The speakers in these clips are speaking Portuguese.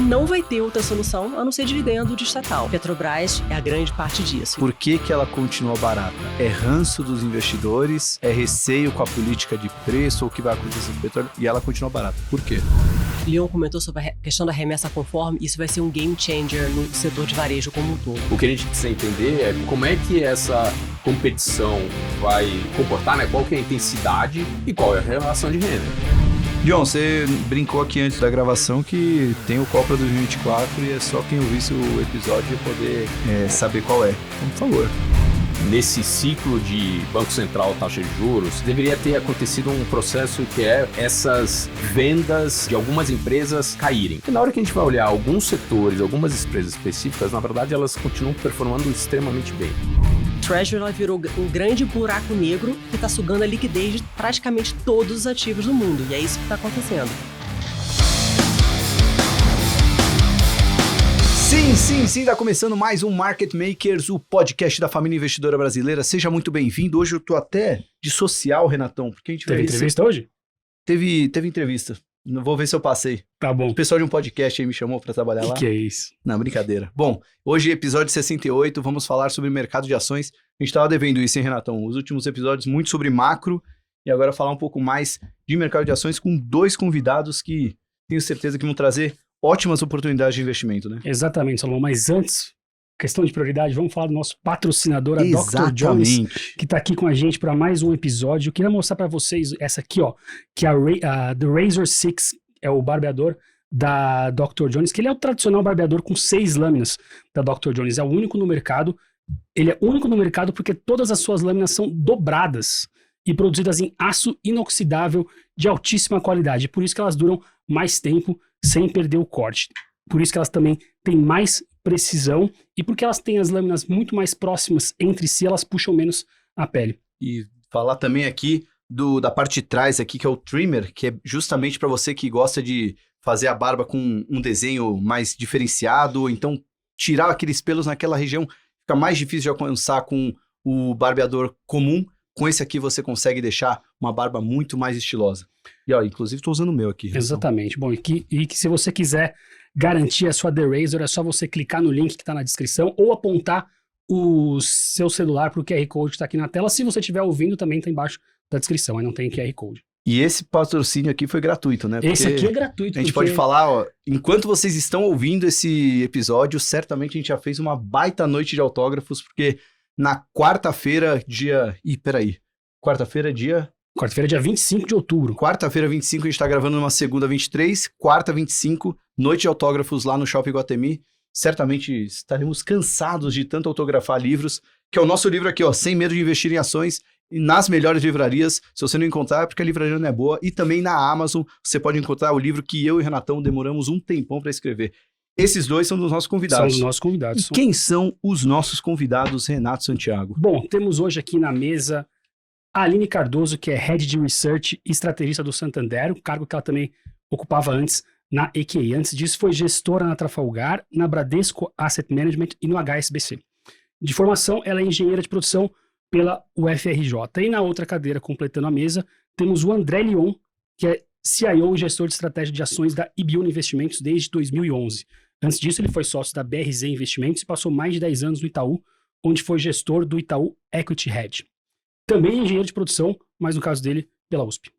não vai ter outra solução a não ser dividendo de estatal. Petrobras é a grande parte disso. Por que ela continua barata? É ranço dos investidores? É receio com a política de preço ou o que vai acontecer com o petróleo? E ela continua barata. Por quê? Leon comentou sobre a questão da remessa conforme, isso vai ser um game changer no setor de varejo como um todo. O que a gente precisa entender é como é que essa competição vai comportar, né? Qual que é a intensidade e qual é a relação de renda. John, você brincou aqui antes da gravação que tem o Copra 2024 e é só quem ouvisse o episódio poder saber qual é. Então, por favor. Nesse ciclo de Banco Central, taxa de juros, deveria ter acontecido um processo que é essas vendas de algumas empresas caírem. E na hora que a gente vai olhar alguns setores, algumas empresas específicas, na verdade elas continuam performando extremamente bem. Treasury ela virou um grande buraco negro que está sugando a liquidez de praticamente todos os ativos do mundo. E é isso que está acontecendo. Sim, tá começando mais um Market Makers, o podcast da família investidora brasileira. Seja muito bem-vindo. Hoje eu tô até de social, Renatão, porque a gente Teve entrevista hoje? Teve entrevista. Vou ver se eu passei. Tá bom. O pessoal de um podcast aí me chamou pra trabalhar lá. Que é isso? Não, brincadeira. Bom, hoje episódio 68, vamos falar sobre mercado de ações. A gente tava devendo isso, hein, Renatão? Os últimos episódios muito sobre macro e agora falar um pouco mais de mercado de ações com dois convidados que tenho certeza que vão trazer ótimas oportunidades de investimento, né? Exatamente, Salomão. Mas antes, questão de prioridade, vamos falar do nosso patrocinador, a Dr. Jones, que está aqui com a gente para mais um episódio. Eu queria mostrar para vocês essa aqui, ó, que é a The Razor 6, é o barbeador da Dr. Jones, que ele é o tradicional barbeador com 6 lâminas da Dr. Jones. É o único no mercado. Ele é único no mercado porque todas as suas lâminas são dobradas e produzidas em aço inoxidável de altíssima qualidade. Por isso que elas duram mais tempo sem perder o corte. Por isso que elas também têm mais precisão e porque elas têm as lâminas muito mais próximas entre si, elas puxam menos a pele. E falar também aqui da parte de trás aqui, que é o trimmer, que é justamente para você que gosta de fazer a barba com um desenho mais diferenciado, ou então tirar aqueles pelos naquela região, fica mais difícil de alcançar com o barbeador comum. Com esse aqui você consegue deixar uma barba muito mais estilosa. E ó, inclusive estou usando o meu aqui. Exatamente. Bom, e que se você quiser garantir a sua The Razor, é só você clicar no link que está na descrição ou apontar o seu celular para o QR Code que está aqui na tela. Se você estiver ouvindo, também está embaixo da descrição, aí não tem QR Code. E esse patrocínio aqui foi gratuito, né? Esse aqui é gratuito. A gente pode falar, ó, enquanto vocês estão ouvindo esse episódio, certamente a gente já fez uma baita noite de autógrafos, porque na quarta-feira, Quarta-feira, dia 25 de outubro. Quarta-feira, 25, a gente tá gravando numa segunda, 23. Quarta, 25, noite de autógrafos lá no Shopping Guatemi. Certamente estaremos cansados de tanto autografar livros, que é o nosso livro aqui, ó, Sem Medo de Investir em Ações, nas melhores livrarias. Se você não encontrar, é porque a livraria não é boa. E também na Amazon, você pode encontrar o livro que eu e o Renatão demoramos um tempão para escrever. Esses dois são dos nossos convidados. São os nossos convidados. E quem são os nossos convidados, Renato Santiago? Bom, temos hoje aqui na mesa a Aline Cardoso, que é Head de Research e Estrategista do Santander, um cargo que ela também ocupava antes na EQI. Antes disso, foi gestora na Trafalgar, na Bradesco Asset Management e no HSBC. De formação, ela é engenheira de produção pela UFRJ. E na outra cadeira, completando a mesa, temos o André Lyon, que é CIO e gestor de estratégia de ações da Ibiúna Investimentos desde 2011. Antes disso, ele foi sócio da BRZ Investimentos e passou mais de 10 anos no Itaú, onde foi gestor do Itaú Equity Hedge. Também engenheiro de produção, mas no caso dele, pela USP.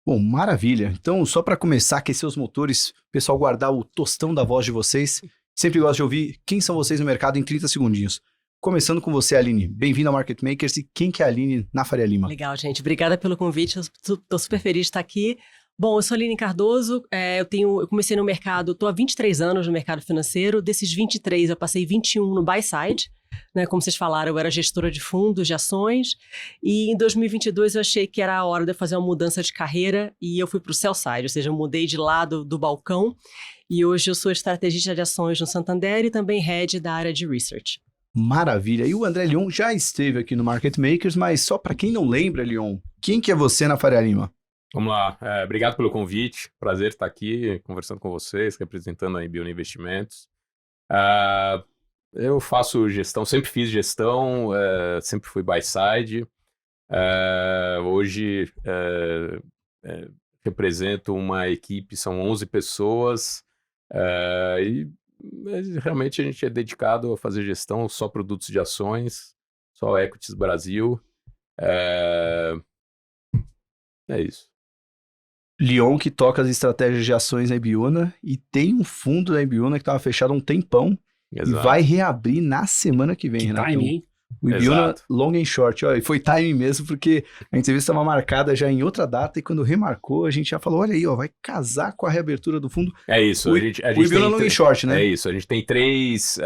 Bom, maravilha. Então, só para começar a aquecer os motores, pessoal guardar o tostão da voz de vocês, sempre gosto de ouvir quem são vocês no mercado em 30 segundinhos. Começando com você, Aline. Bem-vinda ao Market Makers. E quem que é a Aline na Faria Lima? Legal, gente. Obrigada pelo convite. Eu estou super feliz de estar aqui. Bom, eu sou a Aline Cardoso. Eu comecei no mercado, estou há 23 anos no mercado financeiro. Desses 23, eu passei 21 no buy side. Né, como vocês falaram, eu era gestora de fundos, de ações, e em 2022 eu achei que era a hora de eu fazer uma mudança de carreira e eu fui para o sell side, ou seja, eu mudei de lado do balcão e hoje eu sou estrategista de ações no Santander e também head da área de research. Maravilha. E o André Lyon já esteve aqui no Market Makers, mas só para quem não lembra, Lyon, quem que é você na Faria Lima? Vamos lá. Obrigado pelo convite. Prazer estar aqui conversando com vocês, representando a Ibiúna Investimentos. Eu faço gestão, sempre fiz gestão, sempre fui buy side. Hoje represento uma equipe, são 11 pessoas, Mas realmente a gente é dedicado a fazer gestão, só produtos de ações, só Equities Brasil. É isso. Lyon que toca as estratégias de ações na Ibiúna e tem um fundo da Ibiúna que estava fechado há um tempão Exato. e vai reabrir na semana que vem, Que Renato. timing, hein? O Ibiúna Exato. long and short, ó, e foi timing mesmo, porque a entrevista estava marcada já em outra data e quando remarcou a gente já falou, olha aí, ó, vai casar com a reabertura do fundo. É isso. O a gente Ibiúna long and short, né? É isso. A gente tem 3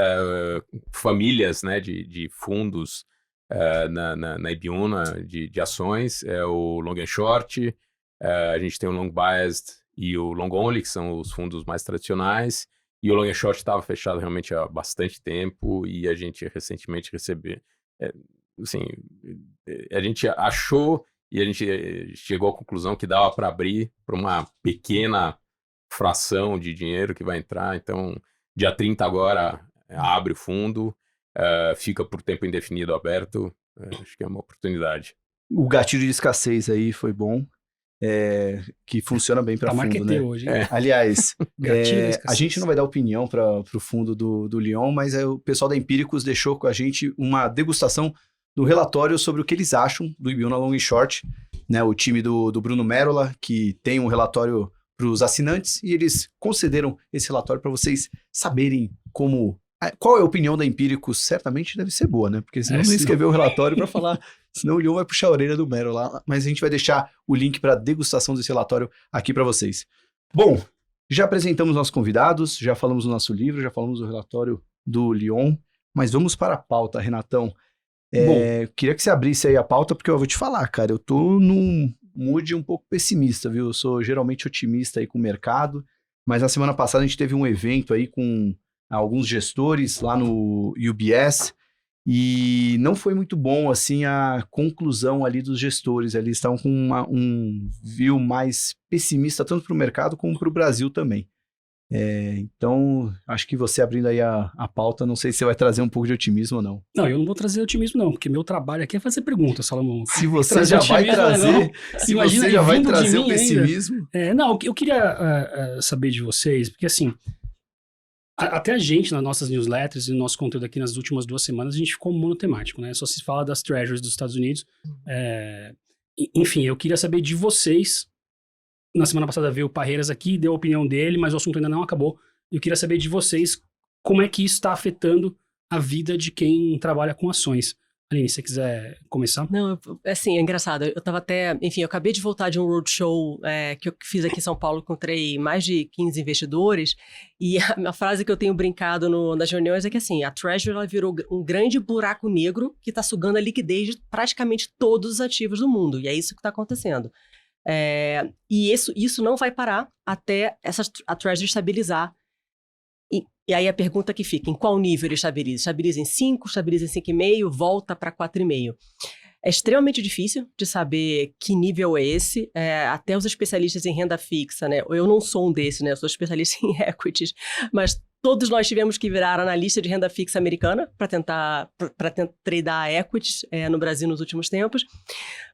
famílias, né, de fundos na Ibiúna de ações. É o long and short, a gente tem o long biased e o long only, que são os fundos mais tradicionais. E o long and short estava fechado realmente há bastante tempo e a gente recentemente recebeu. Assim, a gente achou e a gente chegou à conclusão que dava para abrir para uma pequena fração de dinheiro que vai entrar. Então, dia 30 agora abre o fundo, fica por tempo indefinido aberto. Acho que é uma oportunidade. O gatilho de escassez aí foi bom. Que funciona bem para fundo, né? Hoje, hein? Aliás, Gatilho de a escassez. gente não vai dar opinião para o fundo do Lyon, mas o pessoal da Empíricos deixou com a gente uma degustação do relatório sobre o que eles acham do Ibiúna Long and Short, né? O time do Bruno Merola, que tem um relatório para os assinantes, e eles concederam esse relatório para vocês saberem qual é a opinião da Empíricos. Certamente deve ser boa, né? Porque senão não escreveu o relatório para falar... Senão o Lyon vai puxar a orelha do Mero lá, mas a gente vai deixar o link para a degustação desse relatório aqui para vocês. Bom, já apresentamos nossos convidados, já falamos do nosso livro, já falamos do relatório do Lyon, mas vamos para a pauta, Renatão. Queria que você abrisse aí a pauta, porque eu vou te falar, cara, eu tô num mood um pouco pessimista, viu? Eu sou geralmente otimista aí com o mercado, mas na semana passada a gente teve um evento aí com alguns gestores lá no UBS, e não foi muito bom, assim, a conclusão ali dos gestores. Eles estavam com um view mais pessimista, tanto para o mercado como para o Brasil também. Então, acho que você abrindo aí a pauta, não sei se você vai trazer um pouco de otimismo ou não. Não, eu não vou trazer otimismo não, porque meu trabalho aqui é fazer perguntas, Salomão. Se você já vai trazer, Imagina, você já vai vindo de trazer mim o pessimismo... Não, eu queria saber de vocês, porque assim... Até a gente, nas nossas newsletters e no nosso conteúdo aqui nas últimas 2 semanas, a gente ficou monotemático, né? Só se fala das treasuries dos Estados Unidos. Enfim, eu queria saber de vocês. Na semana passada veio o Parreiras aqui, deu a opinião dele, mas o assunto ainda não acabou. Eu queria saber de vocês como é que isso está afetando a vida de quem trabalha com ações. Aline, se você quiser começar. Não, assim, é engraçado. Eu tava até... Enfim, eu acabei de voltar de um roadshow que eu fiz aqui em São Paulo, encontrei mais de 15 investidores, e a frase que eu tenho brincado nas reuniões é que, assim, a Treasury ela virou um grande buraco negro que está sugando a liquidez de praticamente todos os ativos do mundo, e é isso que está acontecendo. E isso não vai parar até a Treasury estabilizar. E aí a pergunta que fica, em qual nível ele estabiliza? Estabiliza em 5, estabiliza em 5,5, volta para 4,5. É extremamente difícil de saber que nível é esse, até os especialistas em renda fixa, né? Eu não sou um desses, né? Eu sou especialista em equities, mas todos nós tivemos que virar analista de renda fixa americana para tentar tradear equities no Brasil nos últimos tempos.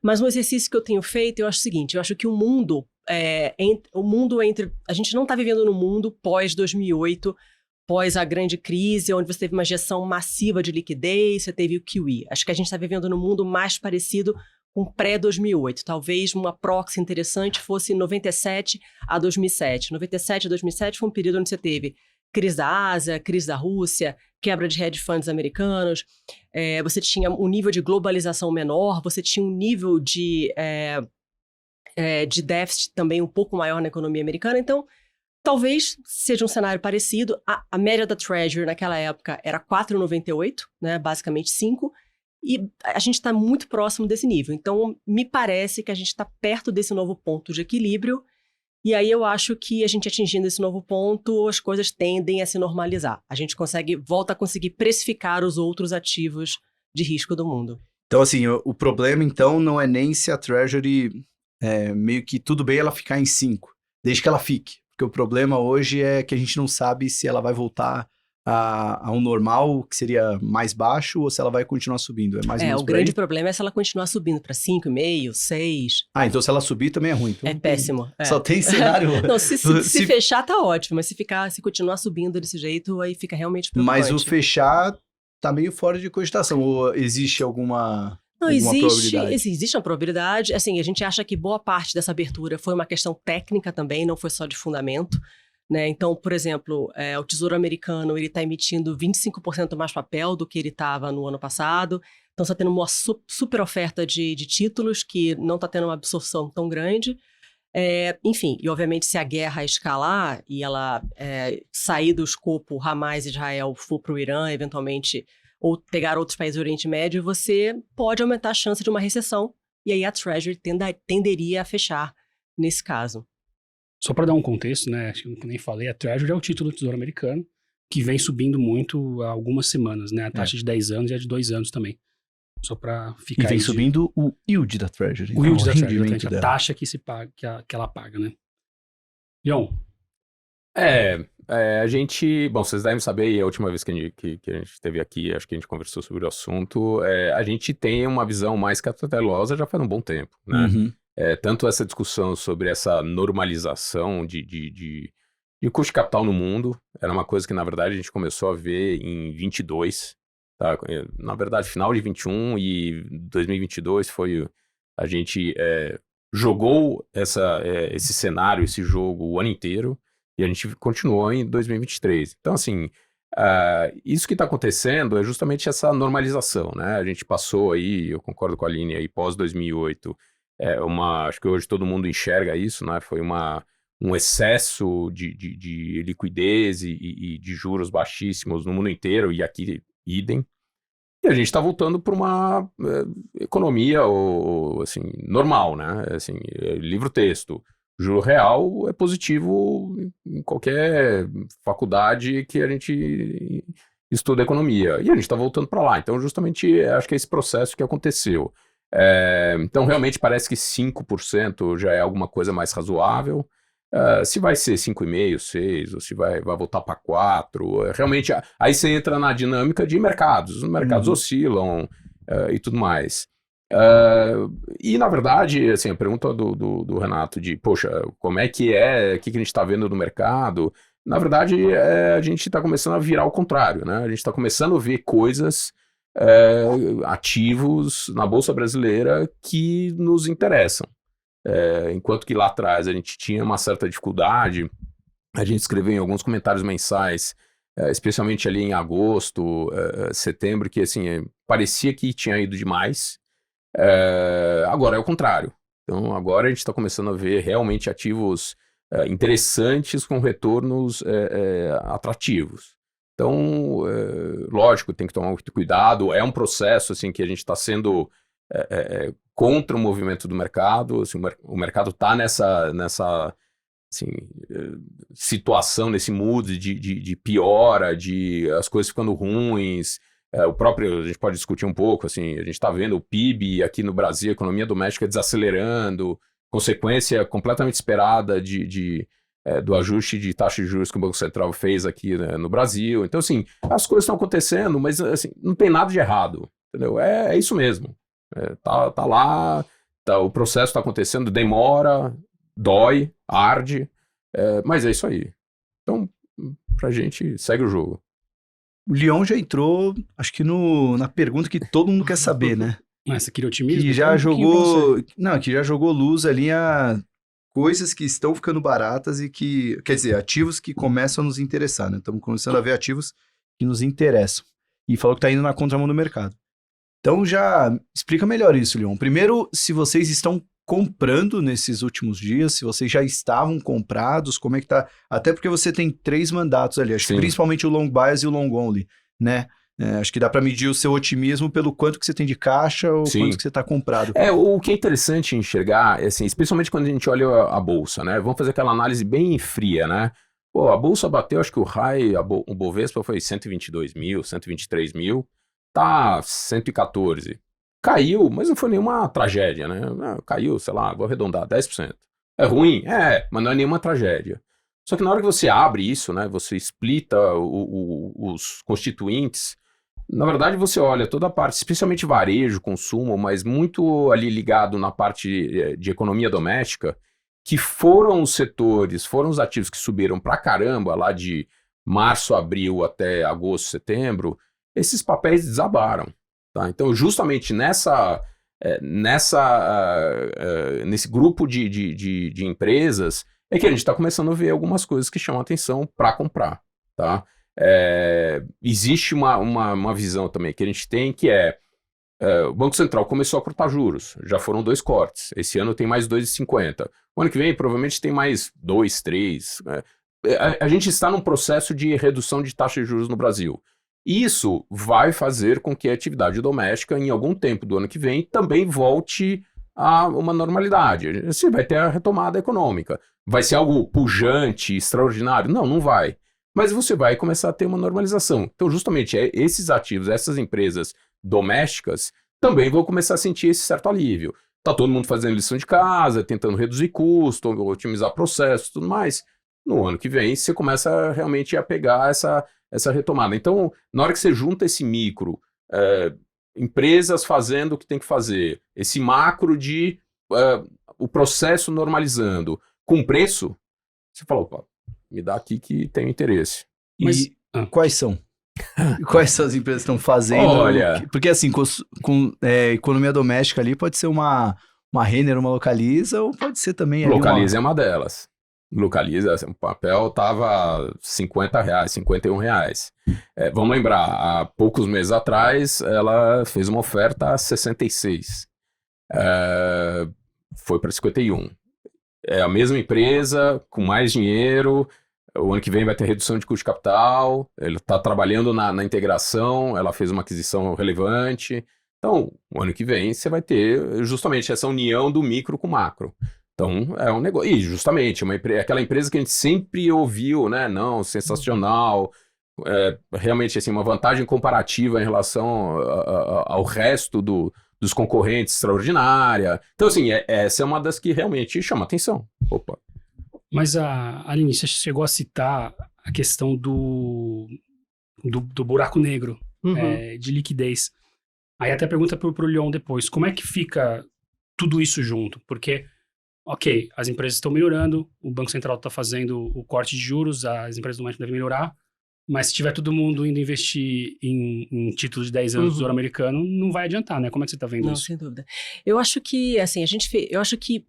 Mas um exercício que eu tenho feito, eu acho o seguinte, eu acho que o mundo a gente não está vivendo no mundo pós-2008, pós a grande crise, onde você teve uma injeção massiva de liquidez, você teve o QE. Acho que a gente está vivendo num mundo mais parecido com pré-2008. Talvez uma proxy interessante fosse 97 a 2007. 97 a 2007 foi um período onde você teve crise da Ásia, crise da Rússia, quebra de hedge funds americanos, você tinha um nível de globalização menor, você tinha um nível de déficit também um pouco maior na economia americana. Então, talvez seja um cenário parecido. A média da Treasury naquela época era 4,98, né, basicamente 5, e a gente está muito próximo desse nível. Então, me parece que a gente está perto desse novo ponto de equilíbrio, e aí eu acho que a gente atingindo esse novo ponto, as coisas tendem a se normalizar. A gente volta a conseguir precificar os outros ativos de risco do mundo. Então, assim, o problema, então, não é nem se a Treasury, meio que tudo bem ela ficar em 5, desde que ela fique. Porque o problema hoje é que a gente não sabe se ela vai voltar a um normal, que seria mais baixo, ou se ela vai continuar subindo? É mais ou menos O por aí? grande problema é se ela continuar subindo para 5,5, 6. Então se ela subir também é ruim. Então, É péssimo. Só tem cenário... Não, se fechar tá ótimo, mas se continuar subindo desse jeito, aí fica realmente preocupante. Mas o fechar tá meio fora de cogitação, ou existe alguma probabilidade? Existe uma probabilidade. Assim, a gente acha que boa parte dessa abertura foi uma questão técnica também, não foi só de fundamento. Né? Então, por exemplo, o Tesouro Americano está emitindo 25% mais papel do que ele estava no ano passado. Então, está tendo uma super oferta de títulos que não está tendo uma absorção tão grande. Enfim, e obviamente se a guerra escalar e ela sair do escopo Hamas e Israel for para o Irã, eventualmente, ou pegar outros países do Oriente Médio, você pode aumentar a chance de uma recessão. E aí a Treasury tenderia a fechar nesse caso. Só para dar um contexto, né, acho que eu nem falei, a Treasury é o título do Tesouro Americano, que vem subindo muito há algumas semanas, né, a taxa de 10 anos e a de 2 anos também. Só para ficar... E vem subindo o yield da Treasury. O yield da Treasury, rendimento a taxa que ela paga, né. Leon? A gente... Bom, vocês devem saber, e a última vez que a gente esteve aqui, acho que a gente conversou sobre o assunto, a gente tem uma visão mais cautelosa já faz um bom tempo, né. Uhum. Tanto essa discussão sobre essa normalização de custo de capital no mundo, era uma coisa que, na verdade, a gente começou a ver em 22, tá? Na verdade, final de 21 e 2022 a gente jogou esse cenário, esse jogo o ano inteiro, e a gente continuou em 2023. Então, assim, isso que está acontecendo é justamente essa normalização, né? A gente passou aí, eu concordo com a Aline, aí pós 2008, acho que hoje todo mundo enxerga isso, né? Foi um excesso de liquidez e de juros baixíssimos no mundo inteiro, e aqui idem. E a gente está voltando para uma economia assim, normal, né? Assim, livro-texto. Juro real é positivo em qualquer faculdade que a gente estuda economia. E a gente está voltando para lá. Então, justamente, acho que é esse processo que aconteceu. Então, realmente, parece que 5% já é alguma coisa mais razoável. Se vai ser 5,5%, 6%, ou se vai voltar para 4%, realmente, aí você entra na dinâmica de mercados. Os mercados oscilam e tudo mais. E, na verdade, assim, a pergunta do Renato de, poxa, como é que o que a gente está vendo no mercado? Na verdade, a gente está começando a virar ao contrário, né? A gente está começando a ver coisas... ativos na Bolsa Brasileira que nos interessam. Enquanto que lá atrás a gente tinha uma certa dificuldade, a gente escreveu em alguns comentários mensais, especialmente ali em agosto, setembro, que assim, parecia que tinha ido demais. Agora é o contrário. Então agora a gente está começando a ver realmente ativos interessantes com retornos atrativos. Então, lógico, tem que tomar muito cuidado, é um processo assim, que a gente está sendo contra o movimento do mercado, assim, o mercado está nessa assim, situação, nesse mood de piora, de as coisas ficando ruins, a gente pode discutir um pouco, assim, a gente está vendo o PIB aqui no Brasil, a economia doméstica desacelerando, consequência completamente esperada do ajuste de taxa de juros que o Banco Central fez aqui, né, no Brasil. Então, assim, as coisas estão acontecendo, mas assim, não tem nada de errado, entendeu? É isso mesmo. Tá lá, o processo está acontecendo, demora, dói, arde, mas é isso aí. Então, pra gente, segue o jogo. O Leon já entrou, acho que na pergunta que todo mundo quer saber, né? Essa aqui é otimismo? Que já jogou... Não, que já jogou luz ali a coisas que estão ficando baratas e que... Quer dizer, ativos que começam a nos interessar, né? Estamos começando a ver ativos que nos interessam. E falou que está indo na contramão do mercado. Então já explica melhor isso, Leon. Primeiro, se vocês estão comprando nesses últimos dias, se vocês já estavam comprados, como é que tá? Até porque você tem 3 mandatos ali, acho que principalmente o long bias e o long only, né? Acho que dá para medir o seu otimismo pelo quanto que você tem de caixa ou quanto que você está comprado. O que é interessante enxergar, assim, especialmente quando a gente olha a bolsa, né? Vamos fazer aquela análise bem fria, né? Pô, a bolsa bateu, acho que o high, o Bovespa foi 122 mil, 123 mil, tá 114. Caiu, mas não foi nenhuma tragédia, né? Caiu, sei lá, vou arredondar, 10%. É ruim? Mas não é nenhuma tragédia. Só que na hora que você abre isso, né, você splita os constituintes, na verdade você olha toda a parte, especialmente varejo, consumo, mas muito ali ligado na parte de economia doméstica, que foram os setores, foram os ativos que subiram pra caramba lá de março, abril até agosto, setembro, esses papéis desabaram. Tá? Então, justamente nesse grupo de empresas é que a gente está começando a ver algumas coisas que chamam a atenção para comprar. Tá? Existe uma visão também que a gente tem que o Banco Central começou a cortar juros, já foram 2 cortes, esse ano tem mais 2,50. O ano que vem provavelmente tem mais 2, 3. A gente está num processo de redução de taxa de juros no Brasil. Isso vai fazer com que a atividade doméstica, em algum tempo do ano que vem, também volte a uma normalidade. Você vai ter a retomada econômica. Vai ser algo pujante, extraordinário? Não, não vai. Mas você vai começar a ter uma normalização. Então, justamente, esses ativos, essas empresas domésticas, também vão começar a sentir esse certo alívio. Está todo mundo fazendo lição de casa, tentando reduzir custo, otimizar processos e tudo mais. No ano que vem, você começa realmente a pegar essa retomada. Então, na hora que você junta esse micro, empresas fazendo o que tem que fazer, esse macro de o processo normalizando com preço, você fala, opa, me dá aqui que tem interesse. Mas quais são? Quais são as empresas que estão fazendo? Olha... Porque assim, com economia doméstica ali pode ser uma Renner, uma Localiza, ou pode ser também... Localiza é uma delas. Localiza, o papel estava R$50, R$51. Vamos lembrar, há poucos meses atrás, ela fez uma oferta a 66. Foi para 51. É a mesma empresa, com mais dinheiro, o ano que vem vai ter redução de custo de capital, ele está trabalhando na integração, ela fez uma aquisição relevante. Então, o ano que vem você vai ter justamente essa união do micro com o macro. Então, é um negócio... E, justamente, aquela empresa que a gente sempre ouviu, né? Não, sensacional, realmente, assim, uma vantagem comparativa em relação ao resto dos concorrentes extraordinária. Então, assim, essa é uma das que realmente chama atenção. Opa. Mas, Aline, você chegou a citar a questão do buraco negro, de liquidez. Aí até pergunta pro Leon depois, como é que fica tudo isso junto? Porque... Ok, as empresas estão melhorando, o Banco Central está fazendo o corte de juros, as empresas domésticas devem melhorar, mas se tiver todo mundo indo investir em títulos de 10 anos do Tesouro Americano, não vai adiantar, né? Como é que você está vendo isso? Não, sem dúvida. Eu acho que, assim, eu acho que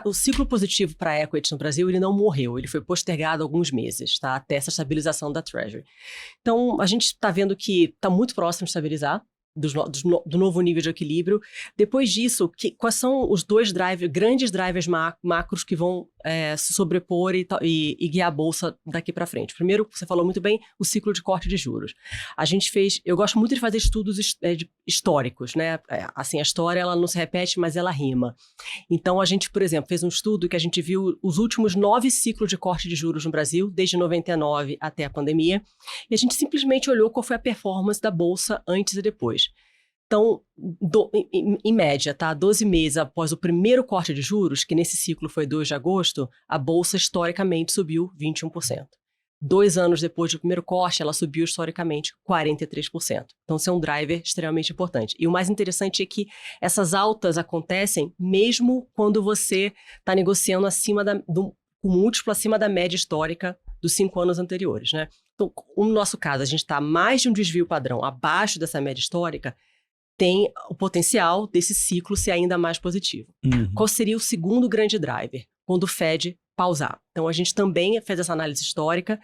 o ciclo positivo para equities no Brasil, ele não morreu, ele foi postergado alguns meses, tá? Até essa estabilização da Treasury. Então, a gente está vendo que está muito próximo de estabilizar, do novo nível de equilíbrio. Depois disso, quais são os grandes drivers macros que vão se sobrepor e guiar a bolsa daqui para frente? Primeiro, você falou muito bem, o ciclo de corte de juros. Eu gosto muito de fazer estudos históricos, né? Assim, a história ela não se repete, mas ela rima. Então, a gente, por exemplo, fez um estudo que a gente viu os últimos 9 ciclos de corte de juros no Brasil, desde 99 até a pandemia, e a gente simplesmente olhou qual foi a performance da bolsa antes e depois. Então, em média, tá? 12 meses após o primeiro corte de juros, que nesse ciclo foi 2 de agosto, a bolsa historicamente subiu 21%. 2 anos depois do primeiro corte, ela subiu historicamente 43%. Então, isso é um driver extremamente importante. E o mais interessante é que essas altas acontecem mesmo quando você está negociando com múltiplo acima da média histórica dos 5 anos anteriores, né? Então, no nosso caso, a gente está mais de um desvio padrão abaixo dessa média histórica, tem o potencial desse ciclo ser ainda mais positivo. Qual seria o segundo grande driver? Quando o Fed pausar. Então, a gente também fez essa análise histórica,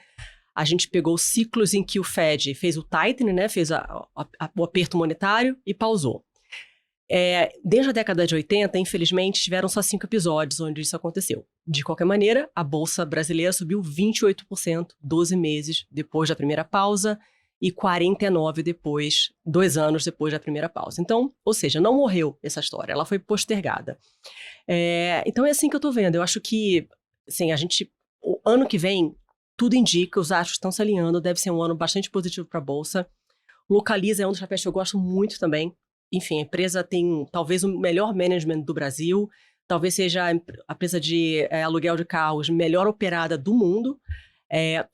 a gente pegou ciclos em que o Fed fez o tightening, né? Fez o aperto monetário e pausou. Desde a década de 80, infelizmente, tiveram só 5 episódios onde isso aconteceu. De qualquer maneira, a Bolsa brasileira subiu 28%, 12 meses depois da primeira pausa, e 49% depois, 2 anos depois da primeira pausa. Então, ou seja, não morreu essa história, ela foi postergada. Então é assim que eu tô vendo. Eu acho que, assim, o ano que vem, tudo indica, os astros estão se alinhando, deve ser um ano bastante positivo para a Bolsa. Localiza é um dos papéis que eu gosto muito também. Enfim, a empresa tem talvez o melhor management do Brasil, talvez seja a empresa de aluguel de carros melhor operada do mundo.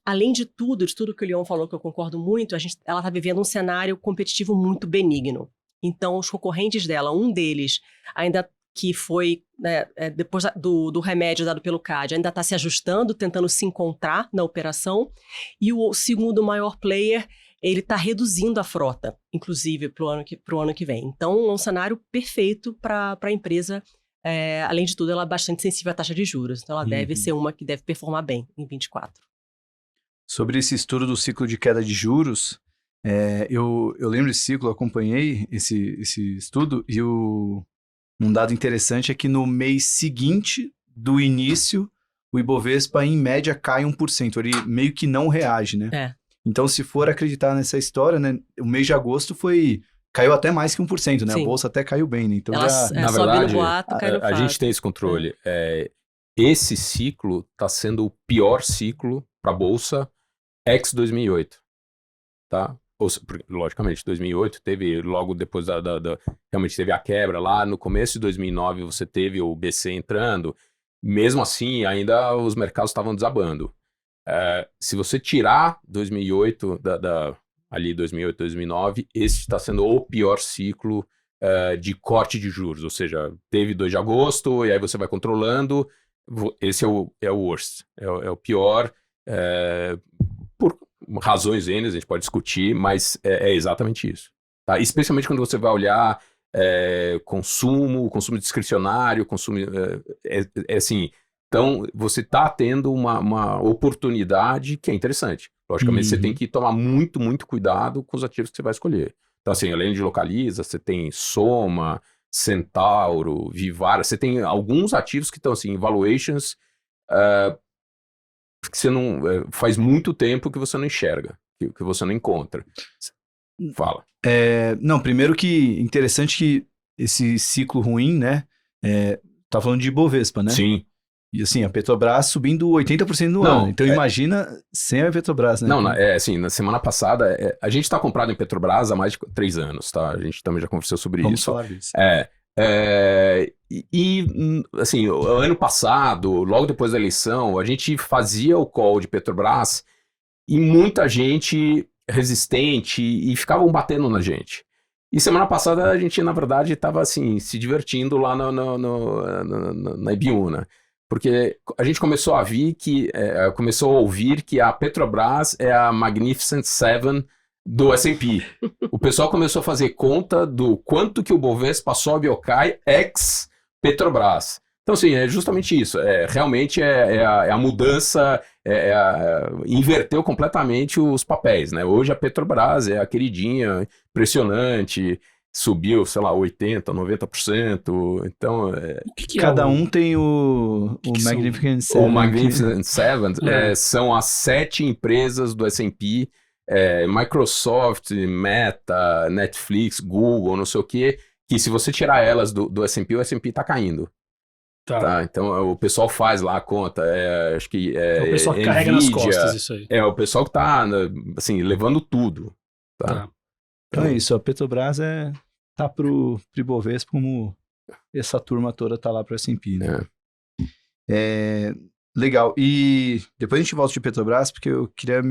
Além de tudo que o Leon falou, que eu concordo muito, ela está vivendo um cenário competitivo muito benigno. Então, os concorrentes dela, um deles, ainda que foi, depois do remédio dado pelo CAD, ainda está se ajustando, tentando se encontrar na operação. E o segundo maior player, ele está reduzindo a frota, inclusive, para o ano que vem. Então, é um cenário perfeito para a empresa. Além de tudo, ela é bastante sensível à taxa de juros. Então, ela deve ser uma que deve performar bem em 24. Sobre esse estudo do ciclo de queda de juros, eu lembro desse ciclo, acompanhei esse estudo, e um dado interessante é que no mês seguinte do início, o Ibovespa, em média, cai 1%. Ele meio que não reage, né? Então, se for acreditar nessa história, né, o mês de agosto caiu até mais que 1%, né? Sim. A bolsa até caiu bem, né? Então, na verdade, a gente tem esse controle. Esse ciclo está sendo o pior ciclo para a bolsa ex-2008, tá? Logicamente, 2008 teve, logo depois realmente teve a quebra lá, no começo de 2009 você teve o BC entrando, mesmo assim ainda os mercados estavam desabando. Se você tirar 2008, ali 2008, 2009, esse está sendo o pior ciclo de corte de juros, ou seja, teve 2 de agosto e aí você vai controlando, esse é o worst, é o pior, por razões N, a gente pode discutir, mas é exatamente isso. Tá? Especialmente quando você vai olhar consumo discricionário, consumo... assim, então você está tendo uma oportunidade que é interessante. Logicamente, você tem que tomar muito, muito cuidado com os ativos que você vai escolher. Então, assim, além de Localiza, você tem Soma, Centauro, Vivara, você tem alguns ativos que estão, assim, valuations... que você não faz muito tempo que você não enxerga, que você não encontra. Fala. Não, primeiro que interessante que esse ciclo ruim, né? Tá falando de Ibovespa, né? Sim. E assim, a Petrobras subindo 80% no ano. Então imagina sem a Petrobras, né? Não, assim, na semana passada, a gente está comprado em Petrobras há mais de 3 anos, tá? A gente também já conversou sobre Vamos isso. Falar disso. Assim, o ano passado, logo depois da eleição, a gente fazia o call de Petrobras e muita gente resistente e ficavam batendo na gente. E semana passada a gente, na verdade, estava assim, se divertindo lá na Ibiúna. Porque a gente começou a ouvir que a Petrobras é a Magnificent Seven do S&P. O pessoal começou a fazer conta do quanto que o Bovespa sobe ou cai ex-Petrobras. Então, assim, é justamente isso. Realmente a mudança, inverteu completamente os papéis, né? Hoje a Petrobras é a queridinha, impressionante, subiu, sei lá, 80%, 90%. Então, cada um tem o Magnificent Seven. O Magnificent Seven são as 7 empresas do S&P, Microsoft, Meta, Netflix, Google, não sei o quê, que se você tirar elas do S&P, o S&P tá caindo. Tá? Então, o pessoal faz lá a conta, acho que o pessoal que carrega nas costas isso aí. O pessoal que tá, assim, levando tudo. Tá? Então é isso, a Petrobras tá pro Ibovespa como essa turma toda tá lá pro S&P, né? Legal, e depois a gente volta de Petrobras, porque eu queria,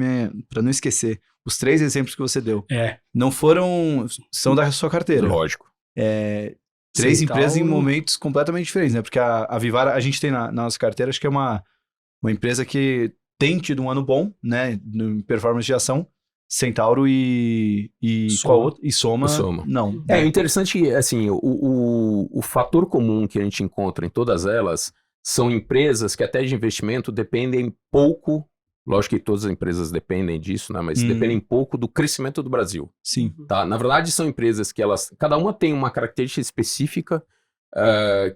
para não esquecer, os 3 exemplos que você deu, não são da sua carteira. Lógico. 3 empresas em momentos completamente diferentes, né? Porque a Vivara, a gente tem na nossa carteira, acho que é uma empresa que tem tido um ano bom, né? Em performance de ação. Centauro e qual outro? E Soma. Não. Interessante, assim, o fator comum que a gente encontra em todas elas são empresas que até de investimento dependem pouco, lógico que todas as empresas dependem disso, né? Mas dependem pouco do crescimento do Brasil. Sim. Tá? Na verdade, são empresas que cada uma tem uma característica específica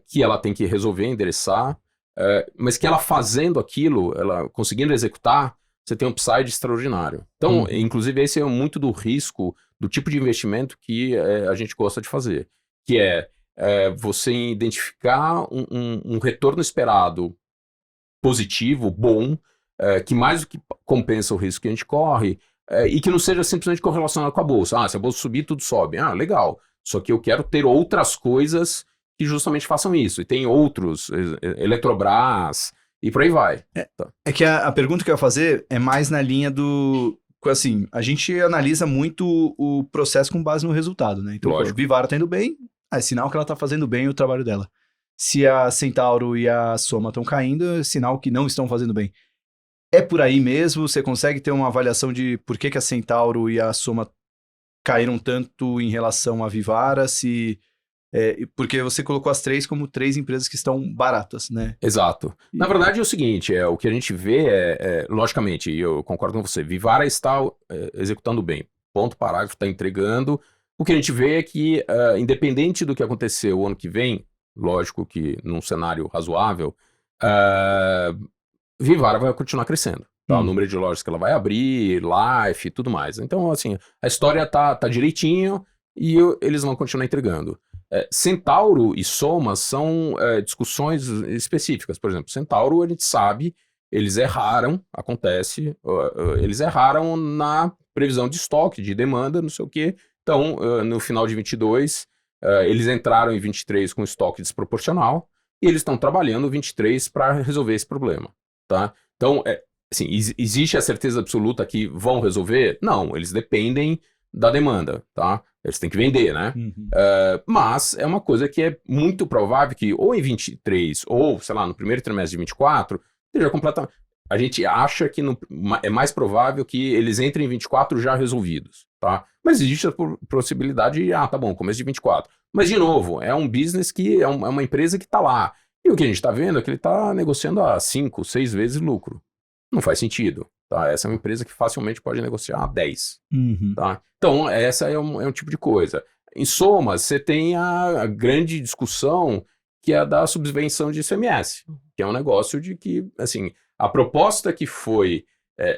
que ela tem que resolver, endereçar, mas que ela fazendo aquilo, ela conseguindo executar, você tem um upside extraordinário. Então, inclusive, esse é muito do risco, do tipo de investimento que a gente gosta de fazer, que você identificar um retorno esperado positivo, bom, que mais do que compensa o risco que a gente corre, e que não seja simplesmente correlacionado com a bolsa. Se a bolsa subir, tudo sobe. Legal. Só que eu quero ter outras coisas que justamente façam isso. E tem outros, Eletrobras, e por aí vai. É que a pergunta que eu ia fazer é mais na linha do... Assim, a gente analisa muito o processo com base no resultado, né? Então, Lógico. a Vivara tá indo bem, é sinal que ela tá fazendo bem o trabalho dela. Se a Centauro e a Soma estão caindo, é sinal que não estão fazendo bem. É por aí mesmo? Você consegue ter uma avaliação de por que a Centauro e a Soma caíram tanto em relação à Vivara? Porque você colocou as três como três empresas que estão baratas, né? Exato. Na verdade é o seguinte, o que a gente vê logicamente, eu concordo com você, Vivara está executando bem, ponto, parágrafo, está entregando. O que a gente vê é que, independente do que acontecer o ano que vem, lógico que num cenário razoável, Vivara vai continuar crescendo. Tá? O número de lojas que ela vai abrir, life e tudo mais. Então, assim, a história tá direitinho e eles vão continuar entregando. Centauro e Soma são discussões específicas. Por exemplo, Centauro, a gente sabe, eles erraram, acontece, eles erraram na previsão de estoque, de demanda, não sei o quê. Então, no final de 22, eles entraram em 23 com estoque desproporcional e eles estão trabalhando 23 para resolver esse problema. Tá? Então, assim, existe a certeza absoluta que vão resolver? Não, eles dependem da demanda, tá? Eles têm que vender, né? Mas é uma coisa que é muito provável que ou em 23 ou, sei lá, no primeiro trimestre de 24, esteja completamente... A gente acha que é mais provável que eles entrem em 24 já resolvidos, tá? Mas existe a possibilidade de, tá bom, começo de 24. Mas, de novo, é um business que é uma empresa que está lá. E o que a gente está vendo é que ele está negociando a 5, 6 vezes lucro. Não faz sentido, tá? Essa é uma empresa que facilmente pode negociar a 10, tá? Então, essa é um tipo de coisa. Em soma, você tem a grande discussão que é a da subvenção de ICMS, que é um negócio de que, assim, a proposta que foi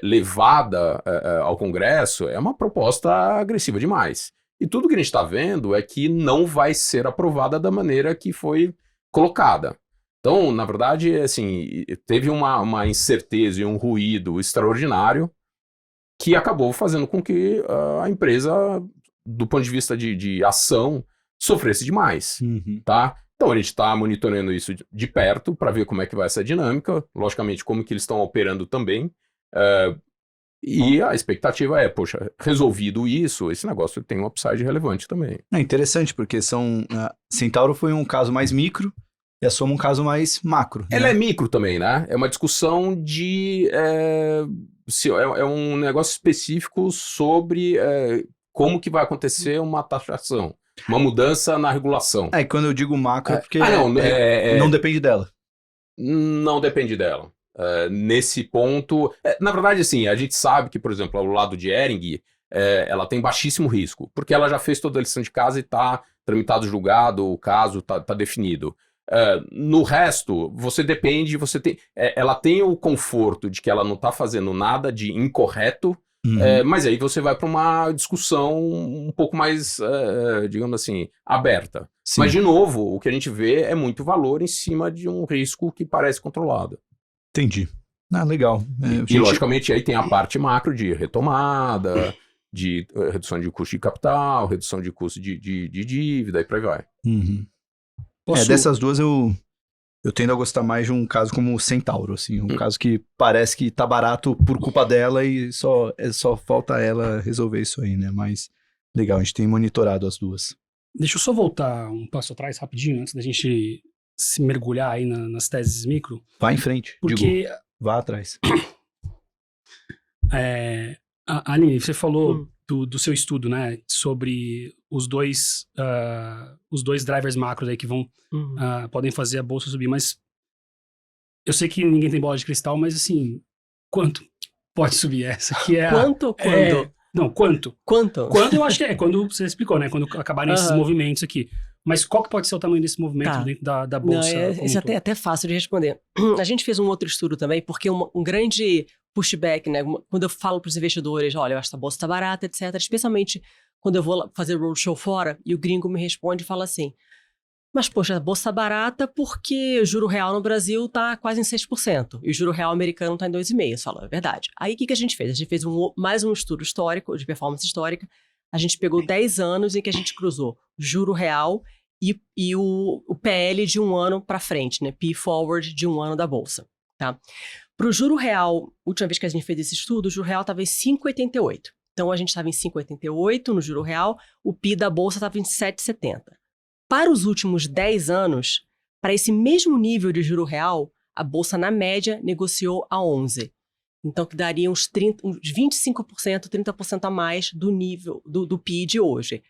levada ao Congresso é uma proposta agressiva demais. E tudo que a gente está vendo é que não vai ser aprovada da maneira que foi colocada. Então, na verdade, assim, teve uma incerteza e um ruído extraordinário que acabou fazendo com que a empresa, do ponto de vista de ação, sofresse demais, tá? Então, a gente está monitorando isso de perto para ver como é que vai essa dinâmica, logicamente, como que eles estão operando também, e a expectativa é, poxa, resolvido isso, esse negócio tem um upside relevante também. É interessante, porque Centauro foi um caso mais micro, e a Soma um caso mais macro. Ela é micro também, né? É uma discussão de... é um negócio específico sobre como que vai acontecer uma taxação, uma mudança na regulação. E quando eu digo macro é porque não depende dela. Não depende dela. Nesse ponto... na verdade, assim, a gente sabe que, por exemplo, ao lado de Hering, ela tem baixíssimo risco, porque ela já fez toda a lição de casa e está tramitado, julgado, o caso está definido. No resto, você depende, ela tem o conforto de que ela não está fazendo nada de incorreto, mas aí você vai para uma discussão um pouco mais, digamos assim, aberta. Sim. Mas, de novo, o que a gente vê é muito valor em cima de um risco que parece controlado. Entendi. Legal. Logicamente, aí tem a parte macro de retomada, de redução de custo de capital, redução de custo de dívida e por aí vai. Dessas duas eu tendo a gostar mais de um caso como o Centauro, assim, um caso que parece que tá barato por culpa dela e só falta ela resolver isso aí, né? Mas legal, a gente tem monitorado as duas. Deixa eu só voltar um passo atrás rapidinho, antes da gente se mergulhar aí nas teses micro. Vai em frente, porque vá atrás. Aline, você falou do seu estudo, né, sobre os dois drivers macros aí que podem fazer a bolsa subir, mas eu sei que ninguém tem bola de cristal, mas assim, quanto pode subir essa? Que é quanto? Não, quanto? Quanto? Quando eu acho que quando você explicou, né, quando acabarem esses movimentos aqui. Mas qual que pode ser o tamanho desse movimento dentro da bolsa? Não, isso é até fácil de responder. A gente fez um outro estudo também, porque um grande pushback, né? Quando eu falo para os investidores, olha, eu acho que a bolsa está barata, etc. Especialmente quando eu vou fazer roadshow fora e o gringo me responde e fala assim, mas poxa, a bolsa está barata porque o juro real no Brasil está quase em 6% e o juro real americano está em 2,5%. Eu falo, é verdade. Aí o que a gente fez? A gente fez mais um estudo histórico, de performance histórica. A gente pegou 10 anos em que a gente cruzou juro real e o PL de 1 ano para frente, né? P forward de 1 ano da Bolsa, tá? Para o juro real, última vez que a gente fez esse estudo, o juro real estava em 5,88. Então, a gente estava em 5,88 no juro real, o PI da Bolsa estava em 7,70. Para os últimos 10 anos, para esse mesmo nível de juro real, a Bolsa, na média, negociou a 11. Então, que daria uns 25%, 30% a mais do nível do PI de hoje.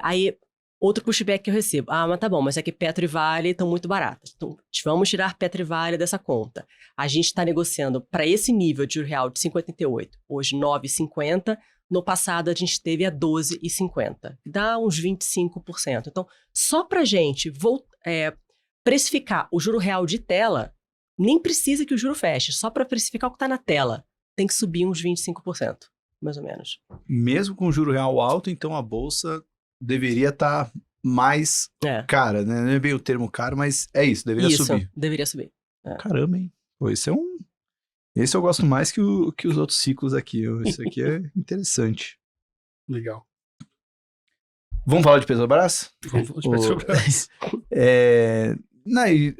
Aí, outro pushback que eu recebo. Mas tá bom, mas é que Petro e Vale estão muito baratas. Então, vamos tirar Petro e Vale dessa conta. A gente está negociando para esse nível de juro real de 5,88, hoje 9,50. No passado, a gente teve a 12,50. Dá uns 25%. Então, só para a gente precificar o juro real de tela, nem precisa que o juro feche. Só para precificar o que está na tela, tem que subir uns 25%, mais ou menos. Mesmo com o juro real alto, então a Bolsa deveria estar mais cara, né? Não é bem o termo caro, mas é isso, deveria subir. Deveria subir. Caramba, hein? Pô, esse eu gosto mais que os outros ciclos aqui. Isso aqui é interessante. Legal. Vamos falar de Petrobras? Vamos falar de Petrobras.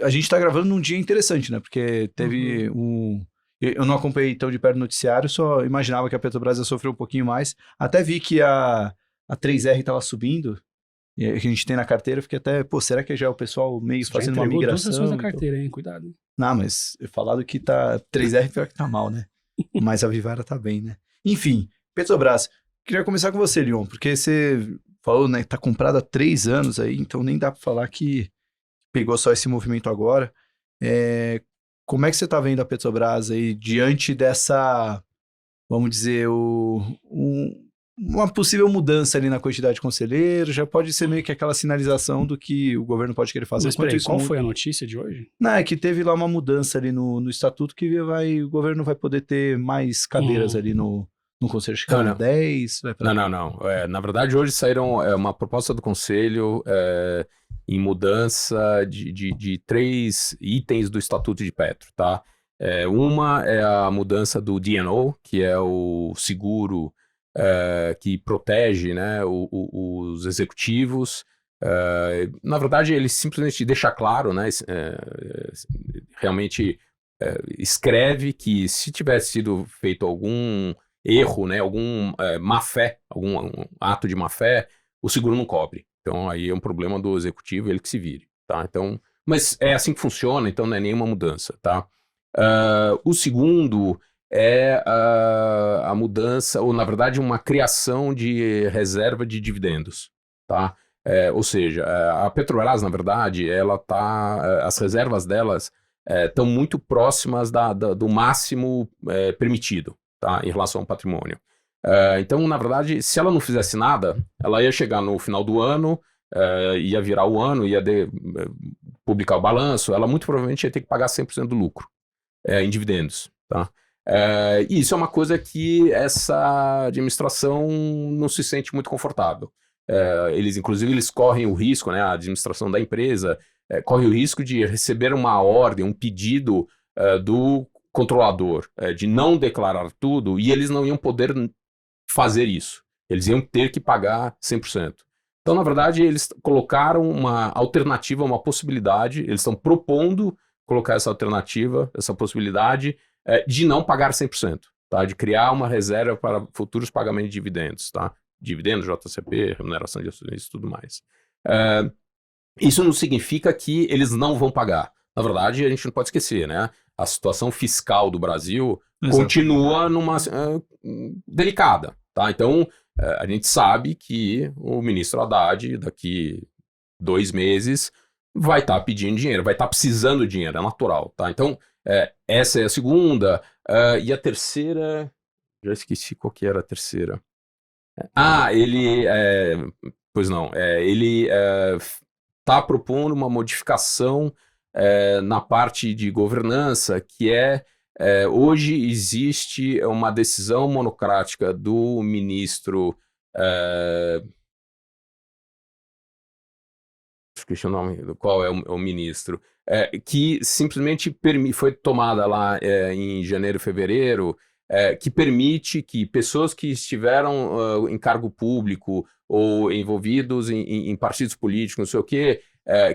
A gente tá gravando num dia interessante, né? Porque teve eu não acompanhei tão de perto o noticiário, só imaginava que a Petrobras ia sofrer um pouquinho mais. Até vi que a 3R tava subindo, e que a gente tem na carteira, fiquei até, será que já é o pessoal meio fazendo uma migração? 2 ações da carteira, hein? Cuidado. Não, mas eu falado que 3R pior que tá mal, né? Mas a Vivara tá bem, né? Enfim, Petrobras, queria começar com você, Leon, porque você falou, né, que tá comprado há 3 anos aí, então nem dá pra falar que pegou só esse movimento agora. Como é que você tá vendo a Petrobras aí diante dessa, vamos dizer, uma possível mudança ali na quantidade de conselheiros? Já pode ser meio que aquela sinalização do que o governo pode querer fazer. Mas peraí, qual foi a notícia de hoje? Não, é que teve lá uma mudança ali no estatuto que o governo vai poder ter mais cadeiras ali no conselho. Acho que era 10. Não. Na verdade, hoje saíram uma proposta do conselho em mudança de 3 itens do estatuto de Petro, tá? Uma é a mudança do D&O, que é o seguro que protege, né, os executivos. Na verdade, ele simplesmente deixa claro, né, realmente escreve que se tivesse sido feito algum erro, né, algum má-fé, algum ato de má-fé, o seguro não cobre. Então, aí é um problema do executivo, ele que se vire, tá? Então, mas é assim que funciona, então não é nenhuma mudança, tá? O segundo é a mudança, ou na verdade uma criação de reserva de dividendos, tá? Ou seja, a Petrobras, na verdade, as reservas delas estão muito próximas do máximo permitido, tá? Em relação ao patrimônio. Então, na verdade, se ela não fizesse nada, ela ia chegar no final do ano, ia virar o ano, ia publicar o balanço, ela muito provavelmente ia ter que pagar 100% do lucro em dividendos, tá? E isso é uma coisa que essa administração não se sente muito confortável. Inclusive, eles correm o risco, né, a administração da empresa corre o risco de receber uma ordem, um pedido do controlador de não declarar tudo, e eles não iam poder fazer isso. Eles iam ter que pagar 100%. Então, na verdade, eles colocaram uma alternativa, uma possibilidade, eles estão propondo colocar essa alternativa, essa possibilidade de não pagar 100%, tá? De criar uma reserva para futuros pagamentos de dividendos, tá? Dividendos, JCP, remuneração de acionistas e tudo mais. Isso não significa que eles não vão pagar. Na verdade, a gente não pode esquecer, né? A situação fiscal do Brasil continua numa delicada, tá? Então, a gente sabe que o ministro Haddad, daqui 2 meses, vai estar pedindo dinheiro, vai estar precisando de dinheiro, é natural, tá? Então, essa é a segunda. E a terceira... Já esqueci qual que era a terceira. Ele está propondo uma modificação na parte de governança, que hoje existe uma decisão monocrática do ministro... esqueci o nome do qual é o ministro, que simplesmente foi tomada lá em janeiro, fevereiro, que permite que pessoas que estiveram em cargo público ou envolvidos em partidos políticos, não sei o quê,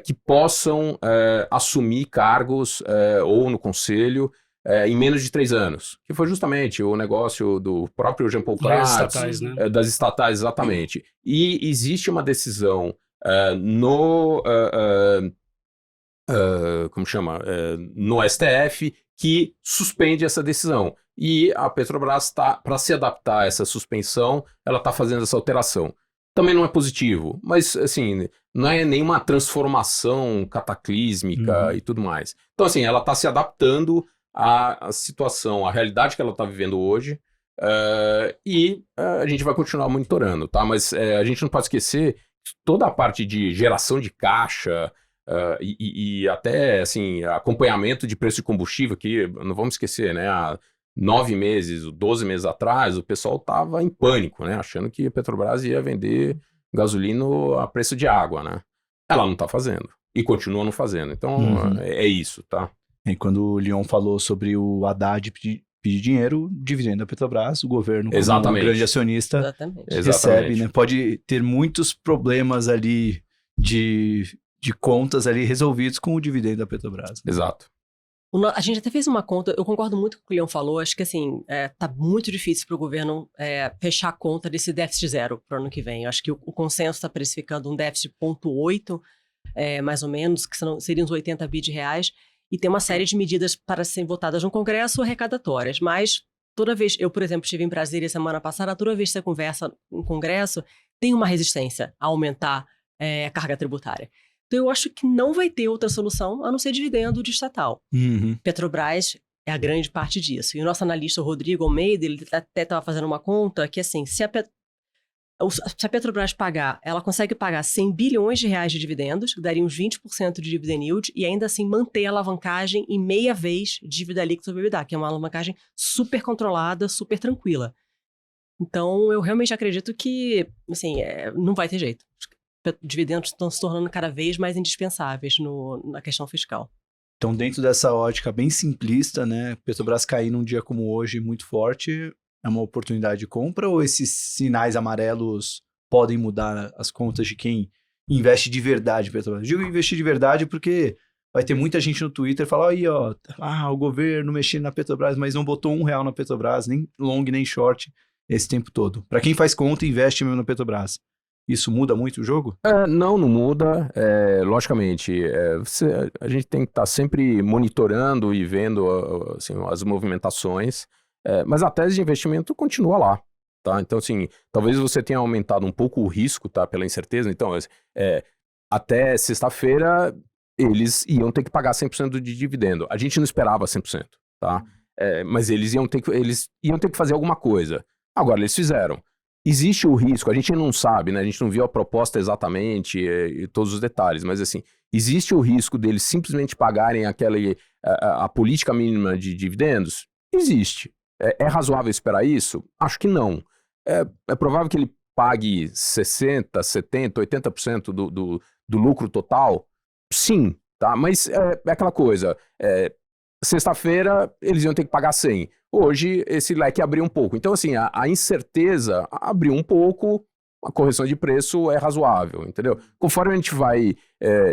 que possam assumir cargos ou no conselho em menos de 3 anos, que foi justamente o negócio do próprio Jean Paul Prats, Das estatais, né? Das estatais, exatamente. E existe uma decisão como chama? No STF, que suspende essa decisão. E a Petrobras, para se adaptar a essa suspensão, ela está fazendo essa alteração. Também não é positivo, mas assim, não é nenhuma transformação cataclísmica e tudo mais. Então, assim, ela está se adaptando à situação, à realidade que ela está vivendo hoje, e a gente vai continuar monitorando, tá? Mas a gente não pode esquecer que toda a parte de geração de caixa e até, assim, acompanhamento de preço de combustível, que não vamos esquecer, né? Há 9 meses, 12 meses atrás, o pessoal estava em pânico, né? Achando que a Petrobras ia vender gasolina a preço de água, né? Ela não está fazendo e continua não fazendo. Então, é isso, tá? E quando o Leon falou sobre o Haddad pedir dinheiro, dividendo da Petrobras, o governo, como um grande acionista, recebe, né? Pode ter muitos problemas ali de contas ali resolvidos com o dividendo da Petrobras. Né? Exato. A gente até fez uma conta, eu concordo muito com o que o Leon falou, acho que assim, tá muito difícil para o governo fechar a conta desse déficit zero para o ano que vem. Eu acho que o consenso está precificando um déficit 0,8, mais ou menos, que seriam uns 80 bi de reais, e tem uma série de medidas para serem votadas no Congresso arrecadatórias, mas toda vez, eu, por exemplo, estive em Brasília semana passada, toda vez que você conversa no Congresso, tem uma resistência a aumentar a carga tributária. Então, eu acho que não vai ter outra solução a não ser dividendo de estatal. Petrobras é a grande parte disso. E o nosso analista, o Rodrigo Almeida, ele até estava fazendo uma conta que, assim, se a Petrobras pagar, ela consegue pagar 100 bilhões de reais de dividendos, que daria uns 20% de dividend yield, e ainda assim manter a alavancagem em meia vez de dívida líquida sobre EBITDA, que é uma alavancagem super controlada, super tranquila. Então, eu realmente acredito que, assim, não vai ter jeito. Dividendos estão se tornando cada vez mais indispensáveis na questão fiscal. Então, dentro dessa ótica bem simplista, né, Petrobras cair num dia como hoje muito forte, é uma oportunidade de compra, ou esses sinais amarelos podem mudar as contas de quem investe de verdade em Petrobras? Eu digo investir de verdade porque vai ter muita gente no Twitter falar, aí, ó, o governo mexendo na Petrobras, mas não botou R$1 na Petrobras, nem long, nem short, esse tempo todo. Para quem faz conta, investe mesmo na Petrobras. Isso muda muito o jogo? Não muda. Logicamente, a gente tem que estar sempre monitorando e vendo assim, as movimentações, mas a tese de investimento continua lá. Tá? Então, assim, talvez você tenha aumentado um pouco o risco, tá, pela incerteza. Então, até sexta-feira, eles iam ter que pagar 100% de dividendo. A gente não esperava 100%, tá? Mas eles iam ter que fazer alguma coisa. Agora, eles fizeram. Existe o risco, a gente não sabe, né? A gente não viu a proposta exatamente e todos os detalhes, mas assim, existe o risco deles simplesmente pagarem a política mínima de dividendos? Existe. É razoável esperar isso? Acho que não. É provável que ele pague 60%, 70%, 80% do lucro total? Sim, tá? Mas é aquela coisa, sexta-feira eles iam ter que pagar 100%. Hoje, esse leque abriu um pouco. Então, assim, a incerteza abriu um pouco, a correção de preço é razoável, entendeu? Conforme a gente vai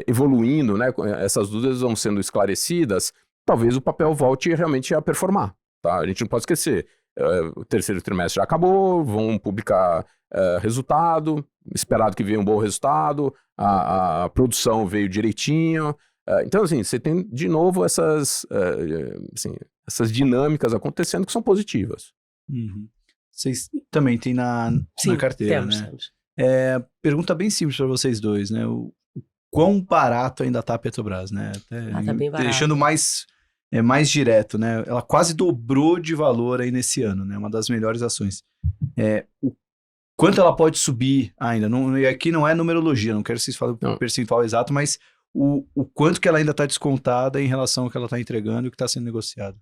evoluindo, né, essas dúvidas vão sendo esclarecidas, talvez o papel volte realmente a performar, tá? A gente não pode esquecer. O terceiro trimestre já acabou, vão publicar resultado, esperado que venha um bom resultado, a produção veio direitinho. Então, assim, você tem, de novo, essas dinâmicas acontecendo que são positivas. Vocês também têm na carteira, né? Pergunta bem simples para vocês dois, né? O quão barato ainda tá a Petrobras, né? Tá bem barato. Deixando mais direto, né? Ela quase dobrou de valor aí nesse ano, né? Uma das melhores ações. O quanto ela pode subir ainda? E aqui não é numerologia, não quero que vocês falem o percentual exato, mas o quanto que ela ainda está descontada em relação ao que ela está entregando e o que está sendo negociado.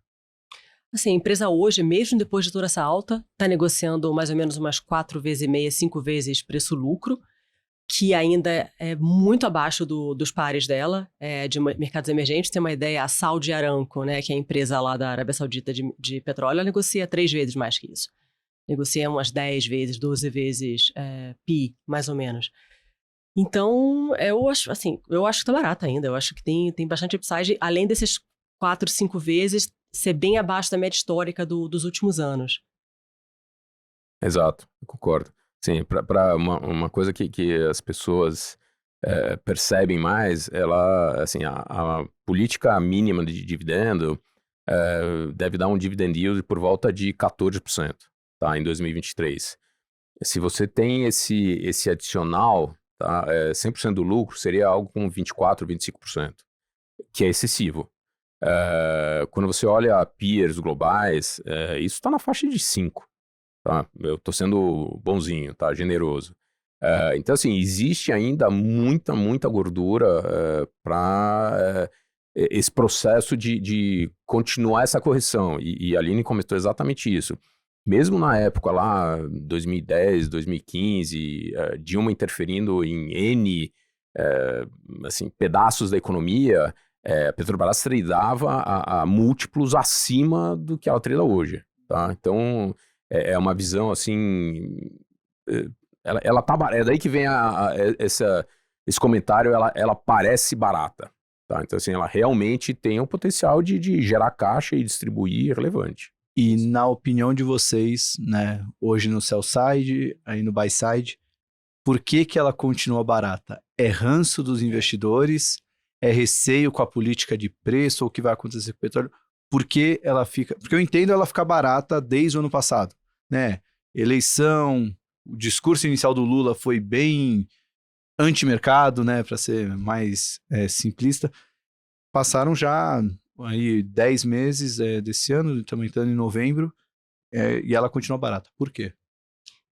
Assim, a empresa hoje, mesmo depois de toda essa alta, está negociando mais ou menos umas 4,5 vezes, 5 vezes preço-lucro. que ainda é muito abaixo dos pares dela, de mercados emergentes. Tem uma ideia, a Saudi Aramco, né, que é a empresa lá da Arábia Saudita de petróleo, ela negocia 3 vezes mais que isso. Negocia umas 10 vezes, 12 vezes PI, mais ou menos. Então, eu acho que tá barato ainda. Eu acho que tem bastante upside, além desses 4, 5 vezes ser bem abaixo da média histórica dos últimos anos. Exato, eu concordo. Sim, para uma coisa que as pessoas percebem mais, assim, a política mínima de dividendo deve dar um dividend yield por volta de 14%, tá, em 2023. Se você tem esse adicional, tá, 100% do lucro seria algo como 24%, 25%, que é excessivo. Quando você olha peers globais, isso está na faixa de 5%. Tá? Eu tô sendo bonzinho, tá? Generoso. Então, assim, existe ainda muita gordura para esse processo de continuar essa correção. E a Aline comentou exatamente isso. Mesmo na época lá, 2010, 2015, Dilma interferindo em N assim, pedaços da economia, a Petrobras tradeava a múltiplos acima do que ela trada hoje. Tá? Então, é uma visão, assim, ela tá barata. É daí que vem esse comentário, ela parece barata, tá? Então, assim, ela realmente tem o potencial de gerar caixa e distribuir relevante. E na opinião de vocês, né, hoje no sell side, aí no buy side, por que ela continua barata? É ranço dos investidores? É receio com a política de preço ou o que vai acontecer com o petróleo? Por que ela fica... Porque eu entendo ela ficar barata desde o ano passado, né? Eleição, o discurso inicial do Lula foi bem anti-mercado, né? Para ser mais simplista. Passaram já aí 10 meses desse ano, estamos entrando em novembro, e ela continua barata. Por quê?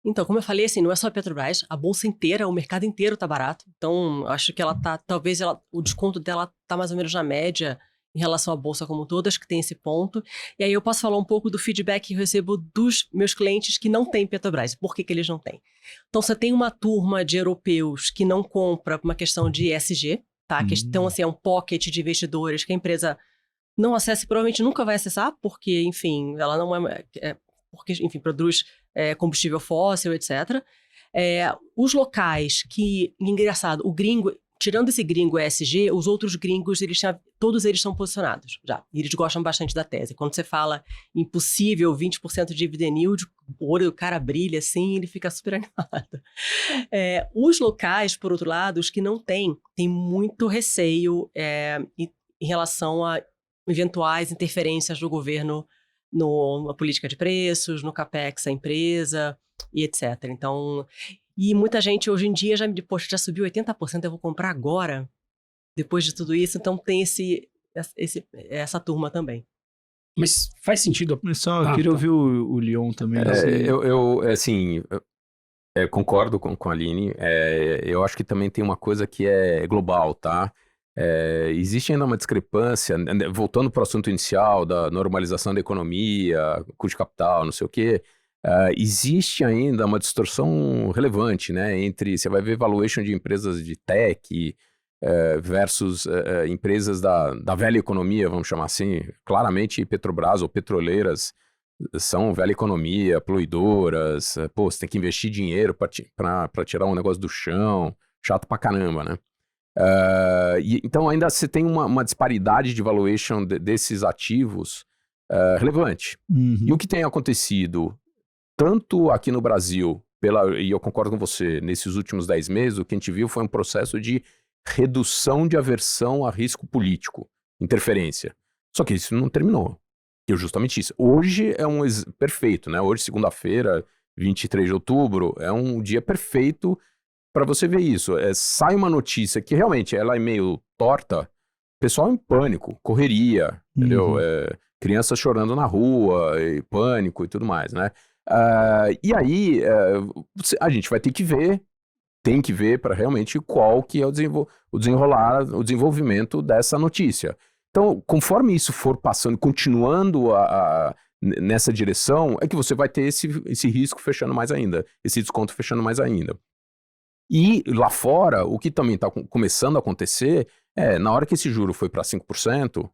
Então, como eu falei, assim, não é só a Petrobras, a bolsa inteira, o mercado inteiro tá barato. Então, acho que o desconto dela tá mais ou menos na média em relação à bolsa como um todo, acho que tem esse ponto. E aí eu posso falar um pouco do feedback que eu recebo dos meus clientes que não têm Petrobras. Por que eles não têm? Então, você tem uma turma de europeus que não compra por uma questão de ESG, tá? Então, assim, é um pocket de investidores que a empresa não acessa e provavelmente nunca vai acessar, porque, enfim, ela não porque, enfim, produz combustível fóssil, etc. Os locais que, engraçado, o gringo, tirando esse gringo ESG, os outros gringos, todos eles são posicionados já. E eles gostam bastante da tese. Quando você fala impossível 20% de dividend yield, o olho do cara brilha assim, ele fica super animado. Os locais, por outro lado, os que não têm muito receio em relação a eventuais interferências do governo na política de preços, no capex da empresa e etc. Então, e muita gente hoje em dia já já subiu 80%, eu vou comprar agora, depois de tudo isso. Então tem essa turma também. Mas faz sentido. Mas só, eu queria ouvir o Leon também. Eu concordo com a Aline. Eu acho que também tem uma coisa que é global, tá? Existe ainda uma discrepância, voltando para o assunto inicial da normalização da economia, custo de capital, não sei o quê, existe ainda uma distorção relevante, né, entre, você vai ver valuation de empresas de tech versus empresas da velha economia, vamos chamar assim. Claramente Petrobras ou petroleiras são velha economia, poluidoras, você tem que investir dinheiro para tirar um negócio do chão, chato pra caramba, né? Então ainda você tem uma disparidade de valuation desses ativos relevante. Uhum. E o que tem acontecido, tanto aqui no Brasil, e eu concordo com você, nesses últimos 10 meses, o que a gente viu foi um processo de redução de aversão a risco político, interferência. Só que isso não terminou. E justamente isso. Hoje é perfeito, né? Hoje, segunda-feira, 23 de outubro, é um dia perfeito para você ver isso. Sai uma notícia que realmente ela é meio torta, pessoal em pânico, correria, entendeu? Crianças chorando na rua, e pânico e tudo mais, né? E aí, a gente vai ter que ver, tem que ver para realmente qual que é o desenvolvimento dessa notícia. Então, conforme isso for passando, continuando nessa direção, é que você vai ter esse risco fechando mais ainda, esse desconto fechando mais ainda. E lá fora, o que também está começando a acontecer na hora que esse juro foi para 5%,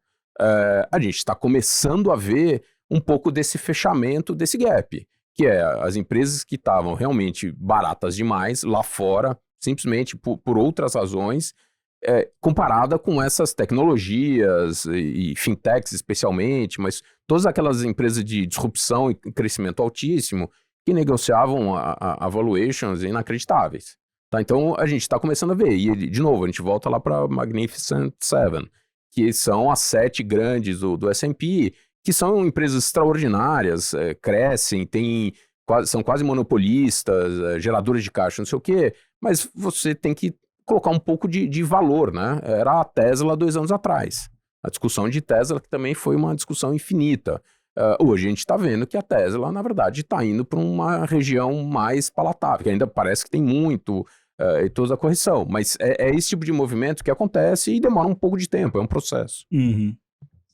a gente está começando a ver um pouco desse fechamento desse gap, que é as empresas que estavam realmente baratas demais lá fora, simplesmente por outras razões, comparada com essas tecnologias e fintechs especialmente, mas todas aquelas empresas de disrupção e crescimento altíssimo que negociavam a valuations inacreditáveis. Tá? Então a gente está começando a ver, e de novo, a gente volta lá para Magnificent Seven, que são as 7 grandes do S&P, que são empresas extraordinárias, crescem, são quase monopolistas, geradoras de caixa, não sei o quê, mas você tem que colocar um pouco de valor, né? Era a Tesla 2 anos atrás. A discussão de Tesla que também foi uma discussão infinita. Hoje a gente está vendo que a Tesla, na verdade, está indo para uma região mais palatável, que ainda parece que tem muito e toda a correção, mas é esse tipo de movimento que acontece e demora um pouco de tempo, é um processo. Uhum.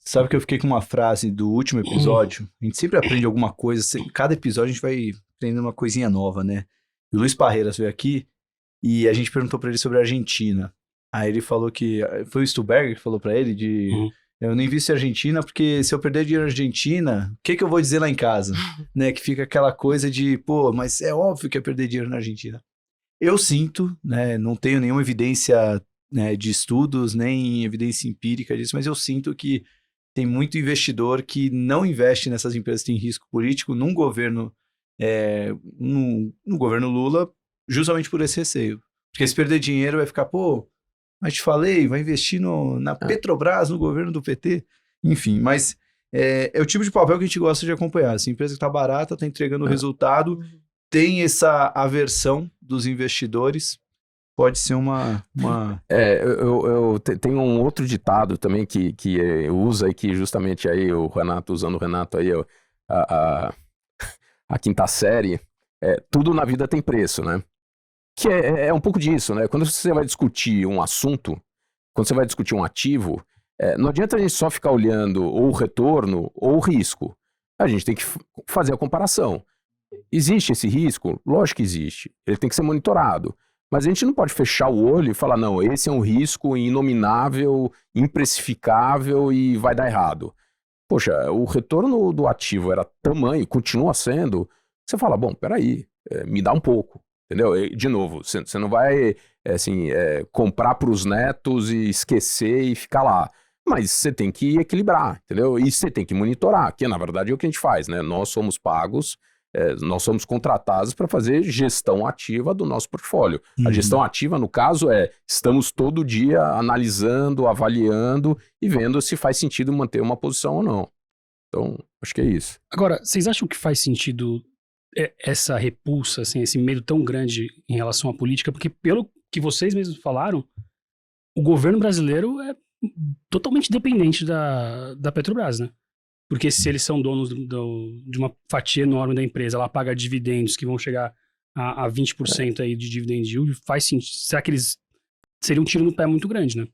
Sabe que eu fiquei com uma frase do último episódio? A gente sempre aprende alguma coisa, cada episódio a gente vai aprendendo uma coisinha nova, né? E o Luiz Parreiras veio aqui e a gente perguntou pra ele sobre a Argentina. Aí ele falou que, foi o Stuberger que falou pra ele eu não invisto em Argentina porque se eu perder dinheiro na Argentina, o que eu vou dizer lá em casa? Né? Que fica aquela coisa de, pô, mas é óbvio que é perder dinheiro na Argentina. Eu sinto, né, não tenho nenhuma evidência, né, de estudos, nem evidência empírica disso, mas eu sinto que tem muito investidor que não investe nessas empresas que têm risco político num governo, no governo Lula, justamente por esse receio. Porque se perder dinheiro vai ficar, pô, mas te falei, vai investir na Petrobras, no governo do PT, enfim, mas é o tipo de papel que a gente gosta de acompanhar. Essa empresa que está barata, está entregando resultado, tem essa aversão dos investidores, pode ser uma... Eu tenho um outro ditado também que eu uso aí, que justamente aí o Renato, usando o Renato aí, a quinta série, tudo na vida tem preço, né? Que é um pouco disso, né? Quando você vai discutir um assunto, quando você vai discutir um ativo, não adianta a gente só ficar olhando ou o retorno ou o risco. A gente tem que fazer a comparação. Existe esse risco? Lógico que existe. Ele tem que ser monitorado. Mas a gente não pode fechar o olho e falar, não, esse é um risco inominável, imprecificável e vai dar errado. Poxa, o retorno do ativo era tamanho, continua sendo, você fala, bom, peraí, me dá um pouco. Entendeu? E, de novo, você não vai comprar para os netos e esquecer e ficar lá. Mas você tem que equilibrar, entendeu? E você tem que monitorar, que na verdade é o que a gente faz, né? Nós somos pagos, nós somos contratados para fazer gestão ativa do nosso portfólio. A gestão ativa, no caso, estamos todo dia analisando, avaliando e vendo se faz sentido manter uma posição ou não. Então, acho que é isso. Agora, vocês acham que faz sentido essa repulsa, assim, esse medo tão grande em relação à política? Porque pelo que vocês mesmos falaram, o governo brasileiro é totalmente dependente da Petrobras, né? Porque se eles são donos de uma fatia enorme da empresa, ela paga dividendos que vão chegar a 20% aí de dividend yield, faz sentido. Será que eles seria um tiro no pé muito grande, né?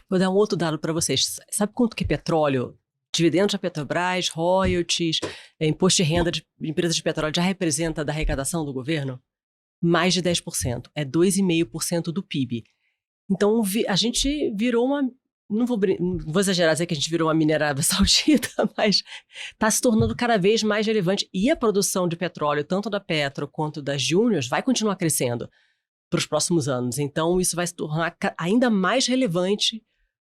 Vou dar um outro dado para vocês. Sabe quanto que petróleo, dividendos da Petrobras, royalties, imposto de renda de empresas de petróleo já representa da arrecadação do governo? Mais de 10%. É 2,5% do PIB. Então, a gente virou uma... Não vou exagerar dizer que a gente virou uma minerável saudita, mas está se tornando cada vez mais relevante. E a produção de petróleo, tanto da Petro quanto das Júniors, vai continuar crescendo para os próximos anos. Então, isso vai se tornar ainda mais relevante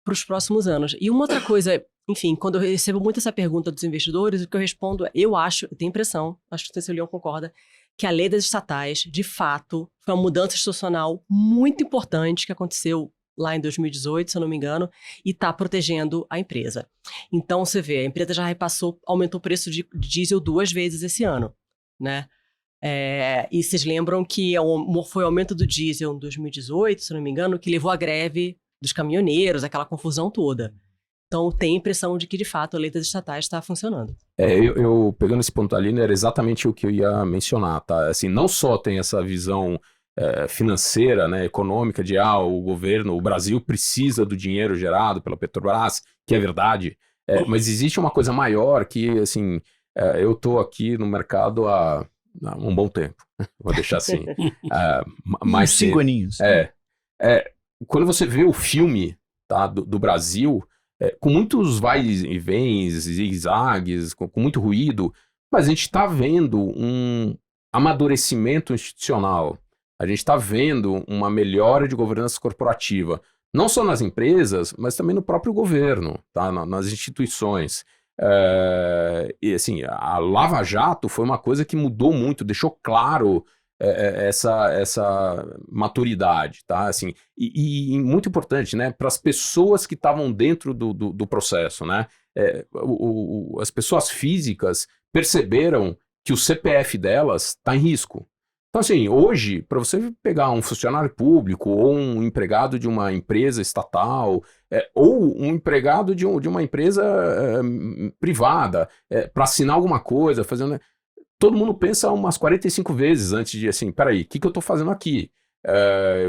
para os próximos anos. E uma outra coisa, enfim, quando eu recebo muito essa pergunta dos investidores, o que eu respondo é, eu tenho impressão, acho que o Cecilião concorda, que a lei das estatais, de fato, foi uma mudança institucional muito importante que aconteceu lá em 2018, se eu não me engano, e está protegendo a empresa. Então, você vê, a empresa já aumentou o preço de diesel 2 vezes esse ano, né? E vocês lembram que foi o aumento do diesel em 2018, se eu não me engano, que levou à greve dos caminhoneiros, aquela confusão toda. Então, tem a impressão de que, de fato, a lei das estatais está funcionando. Eu pegando esse ponto ali, era exatamente o que eu ia mencionar, tá? Assim, não só tem essa visão financeira, né, econômica de o governo, o Brasil precisa do dinheiro gerado pela Petrobras, que é verdade, mas existe uma coisa maior que, assim, eu estou aqui no mercado há um bom tempo, vou deixar assim. Mais 5 aninhos. Quando você vê o filme, tá, do Brasil, com muitos vais e vens, zigue-zagues, com muito ruído, mas a gente está vendo um amadurecimento institucional, a gente está vendo uma melhora de governança corporativa, não só nas empresas, mas também no próprio governo, tá, nas instituições. E assim, a Lava Jato foi uma coisa que mudou muito, deixou claro essa maturidade, tá? Assim, e muito importante, né? Para as pessoas que estavam dentro do processo, né? As pessoas físicas perceberam que o CPF delas está em risco. Então, assim, hoje, para você pegar um funcionário público ou um empregado de uma empresa estatal ou um empregado de uma empresa privada para assinar alguma coisa, fazendo... Todo mundo pensa umas 45 vezes antes de, assim, peraí, o que eu estou fazendo aqui?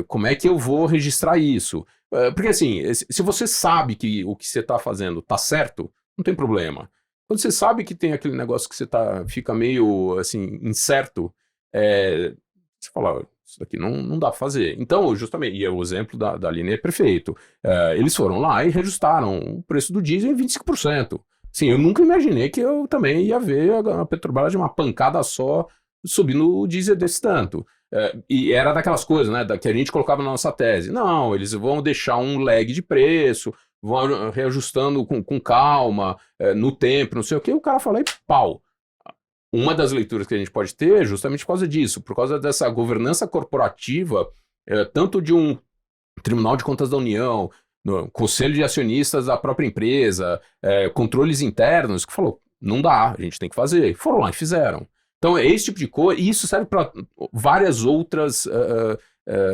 Como é que eu vou registrar isso? Porque, assim, se você sabe que o que você está fazendo está certo, não tem problema. Quando você sabe que tem aquele negócio que você fica meio, assim, incerto, você fala, isso daqui não dá pra fazer. Então, justamente, e o exemplo da Aline é perfeito. Eles foram lá e reajustaram o preço do diesel em 25%. Sim, eu nunca imaginei que eu também ia ver a Petrobras de uma pancada só subindo o diesel desse tanto. E era daquelas coisas, né, que a gente colocava na nossa tese. Não, eles vão deixar um lag de preço, vão reajustando com calma, no tempo, não sei o que. O cara fala, e pau. Uma das leituras que a gente pode ter é justamente por causa disso, por causa dessa governança corporativa, tanto de um Tribunal de Contas da União, no Conselho de Acionistas da própria empresa, controles internos, que falou, não dá, a gente tem que fazer. Foram lá e fizeram. Então, é esse tipo de coisa, e isso serve para várias outras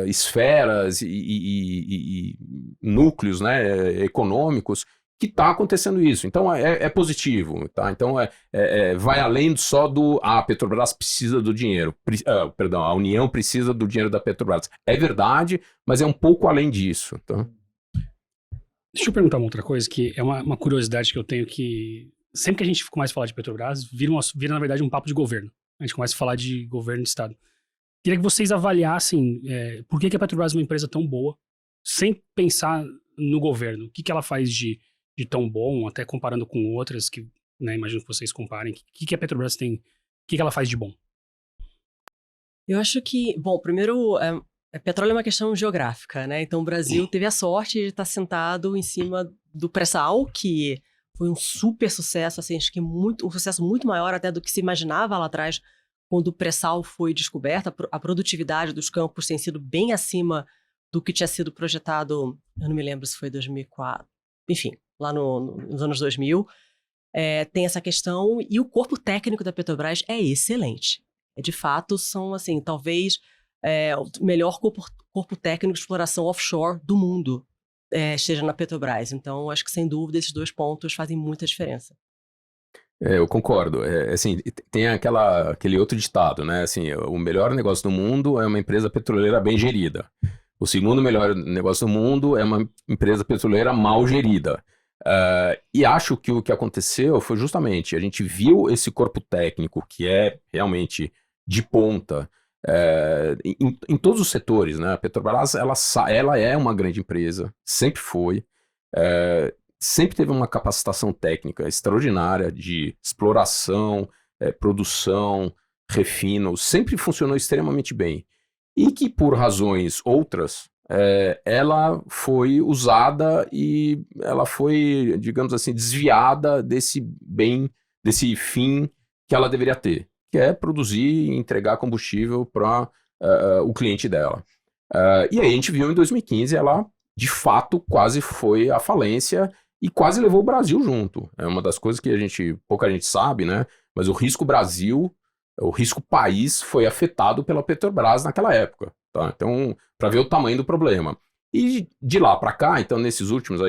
esferas e núcleos, né, econômicos, que está acontecendo isso. Então, é positivo, tá? Então, vai além só a Petrobras precisa do dinheiro. Perdão, a União precisa do dinheiro da Petrobras. É verdade, mas é um pouco além disso, tá? Deixa eu perguntar uma outra coisa, que é uma curiosidade que eu tenho, que sempre que a gente começa a falar de Petrobras, vira na verdade um papo de governo. A gente começa a falar de governo de Estado. Queria que vocês avaliassem por que a Petrobras é uma empresa tão boa, sem pensar no governo. O que ela faz de tão bom, até comparando com outras que, né, imagino que vocês comparem. O que a Petrobras tem, o que ela faz de bom? Eu acho que, bom, primeiro, petróleo é uma questão geográfica, né? Então o Brasil teve a sorte de estar sentado em cima do pré-sal, que foi um super sucesso, assim, acho que um sucesso muito maior até do que se imaginava lá atrás, quando o pré-sal foi descoberto. A produtividade dos campos tem sido bem acima do que tinha sido projetado, eu não me lembro se foi 2004, enfim, lá nos anos 2000. Tem essa questão, e o corpo técnico da Petrobras é excelente. De fato, são, assim, talvez o melhor corpo técnico de exploração offshore do mundo esteja na Petrobras. Então, acho que, sem dúvida, esses dois pontos fazem muita diferença. Eu concordo. Assim, tem aquele outro ditado, né? Assim, o melhor negócio do mundo é uma empresa petroleira bem gerida. O segundo melhor negócio do mundo é uma empresa petroleira mal gerida. E acho que o que aconteceu foi justamente, a gente viu esse corpo técnico que é realmente de ponta em todos os setores, né? A Petrobras, ela é uma grande empresa, sempre foi, sempre teve uma capacitação técnica extraordinária de exploração, produção, refino, sempre funcionou extremamente bem. E que por razões outras, ela foi usada e ela foi, digamos assim, desviada desse fim que ela deveria ter, que é produzir e entregar combustível para o cliente dela. E aí a gente viu em 2015, ela de fato quase foi à falência e quase levou o Brasil junto. É uma das coisas que pouca gente sabe, né? Mas o risco Brasil, o risco país foi afetado pela Petrobras naquela época. Tá? Então, para ver o tamanho do problema. E de lá para cá, então nesses últimos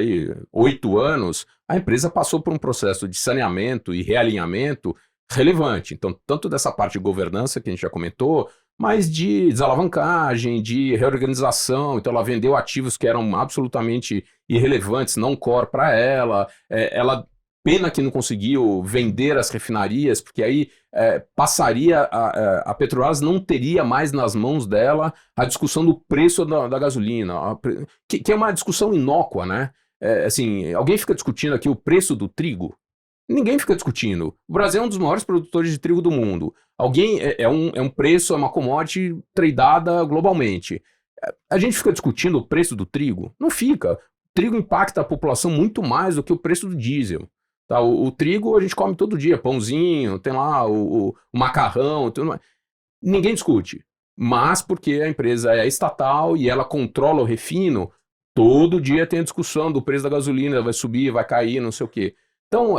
8 anos, a empresa passou por um processo de saneamento e realinhamento relevante. Então, tanto dessa parte de governança que a gente já comentou, mas de desalavancagem, de reorganização. Então, ela vendeu ativos que eram absolutamente irrelevantes, não core para ela. Ela Pena que não conseguiu vender as refinarias, porque aí passaria, a Petrobras não teria mais nas mãos dela a discussão do preço da gasolina, que é uma discussão inócua, né? Assim, alguém fica discutindo aqui o preço do trigo? Ninguém fica discutindo. O Brasil é um dos maiores produtores de trigo do mundo. É um preço, é uma commodity tradeada globalmente. A gente fica discutindo o preço do trigo? Não fica. O trigo impacta a população muito mais do que o preço do diesel. Tá? O trigo a gente come todo dia, pãozinho, tem lá o macarrão, tudo. Ninguém discute. Mas porque a empresa é estatal e ela controla o refino, todo dia tem a discussão do preço da gasolina, vai subir, vai cair, não sei o quê. Então,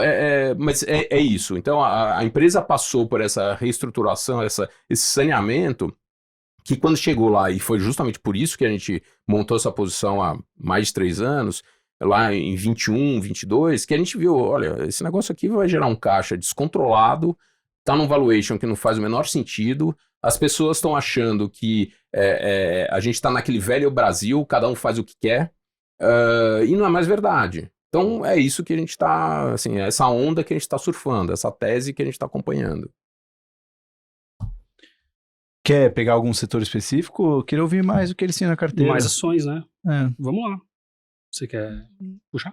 mas é isso. Então, a empresa passou por essa reestruturação, esse saneamento, que quando chegou lá, e foi justamente por isso que a gente montou essa posição há mais de 3 anos, lá em 21, 22, que a gente viu, olha, esse negócio aqui vai gerar um caixa descontrolado, tá num valuation que não faz o menor sentido, as pessoas estão achando que a gente está naquele velho Brasil, cada um faz o que quer, e não é mais verdade. Então é isso que a gente está, assim, essa onda que a gente está surfando, essa tese que a gente está acompanhando. Quer pegar algum setor específico? Eu queria ouvir mais o que eles têm na carteira. Mais ações, né? Vamos lá. Você quer puxar?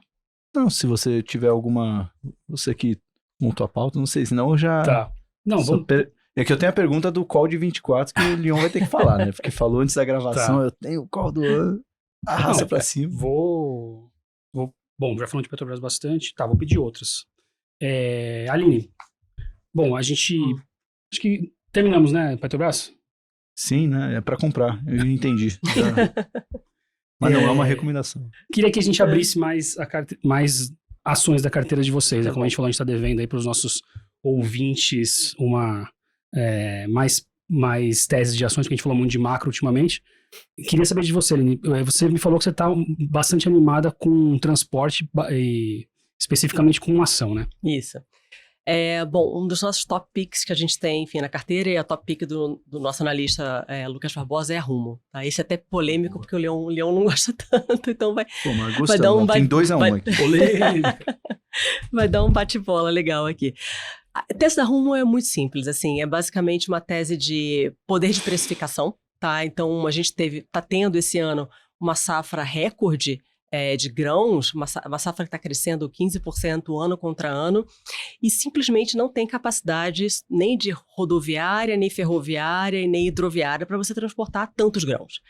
Não, se você tiver alguma... Você que montou a pauta, não sei, senão eu já... Tá. Não, vamos... É que eu tenho a pergunta do call de 24 que o Leon vai ter que falar, né? Porque falou antes da gravação, tá. Eu tenho o call do ano, arrasta pra cima. Bom, já falamos de Petrobras bastante, tá, vou pedir outras. Aline, bom, a gente... Acho que terminamos, né, Petrobras? Sim, né, é pra comprar, eu entendi. Mas não é uma recomendação. Queria que a gente abrisse mais ações da carteira de vocês, né? Como a gente falou, a gente tá devendo aí pros nossos ouvintes mais teses de ações, que a gente falou muito de macro ultimamente. Queria saber de você, Aline. Você me falou que você está bastante animada com transporte e especificamente com ação, né? Isso. Bom, um dos nossos top picks que a gente tem, enfim, na carteira, e a top pick do nosso analista Lucas Barbosa é a Rumo. Tá? Esse é até polêmico, porque o Leon não gosta tanto, então vai dar um tem 2-1 aqui. Polêmica. Vai dar um bate-bola legal aqui. A tese da Rumo é muito simples, assim, é basicamente uma tese de poder de precificação, tá? Então, a gente tá tendo esse ano uma safra recorde de grãos, uma safra que está crescendo 15% ano contra ano, e simplesmente não tem capacidade nem de rodoviária, nem ferroviária, nem hidroviária para você transportar tantos grãos.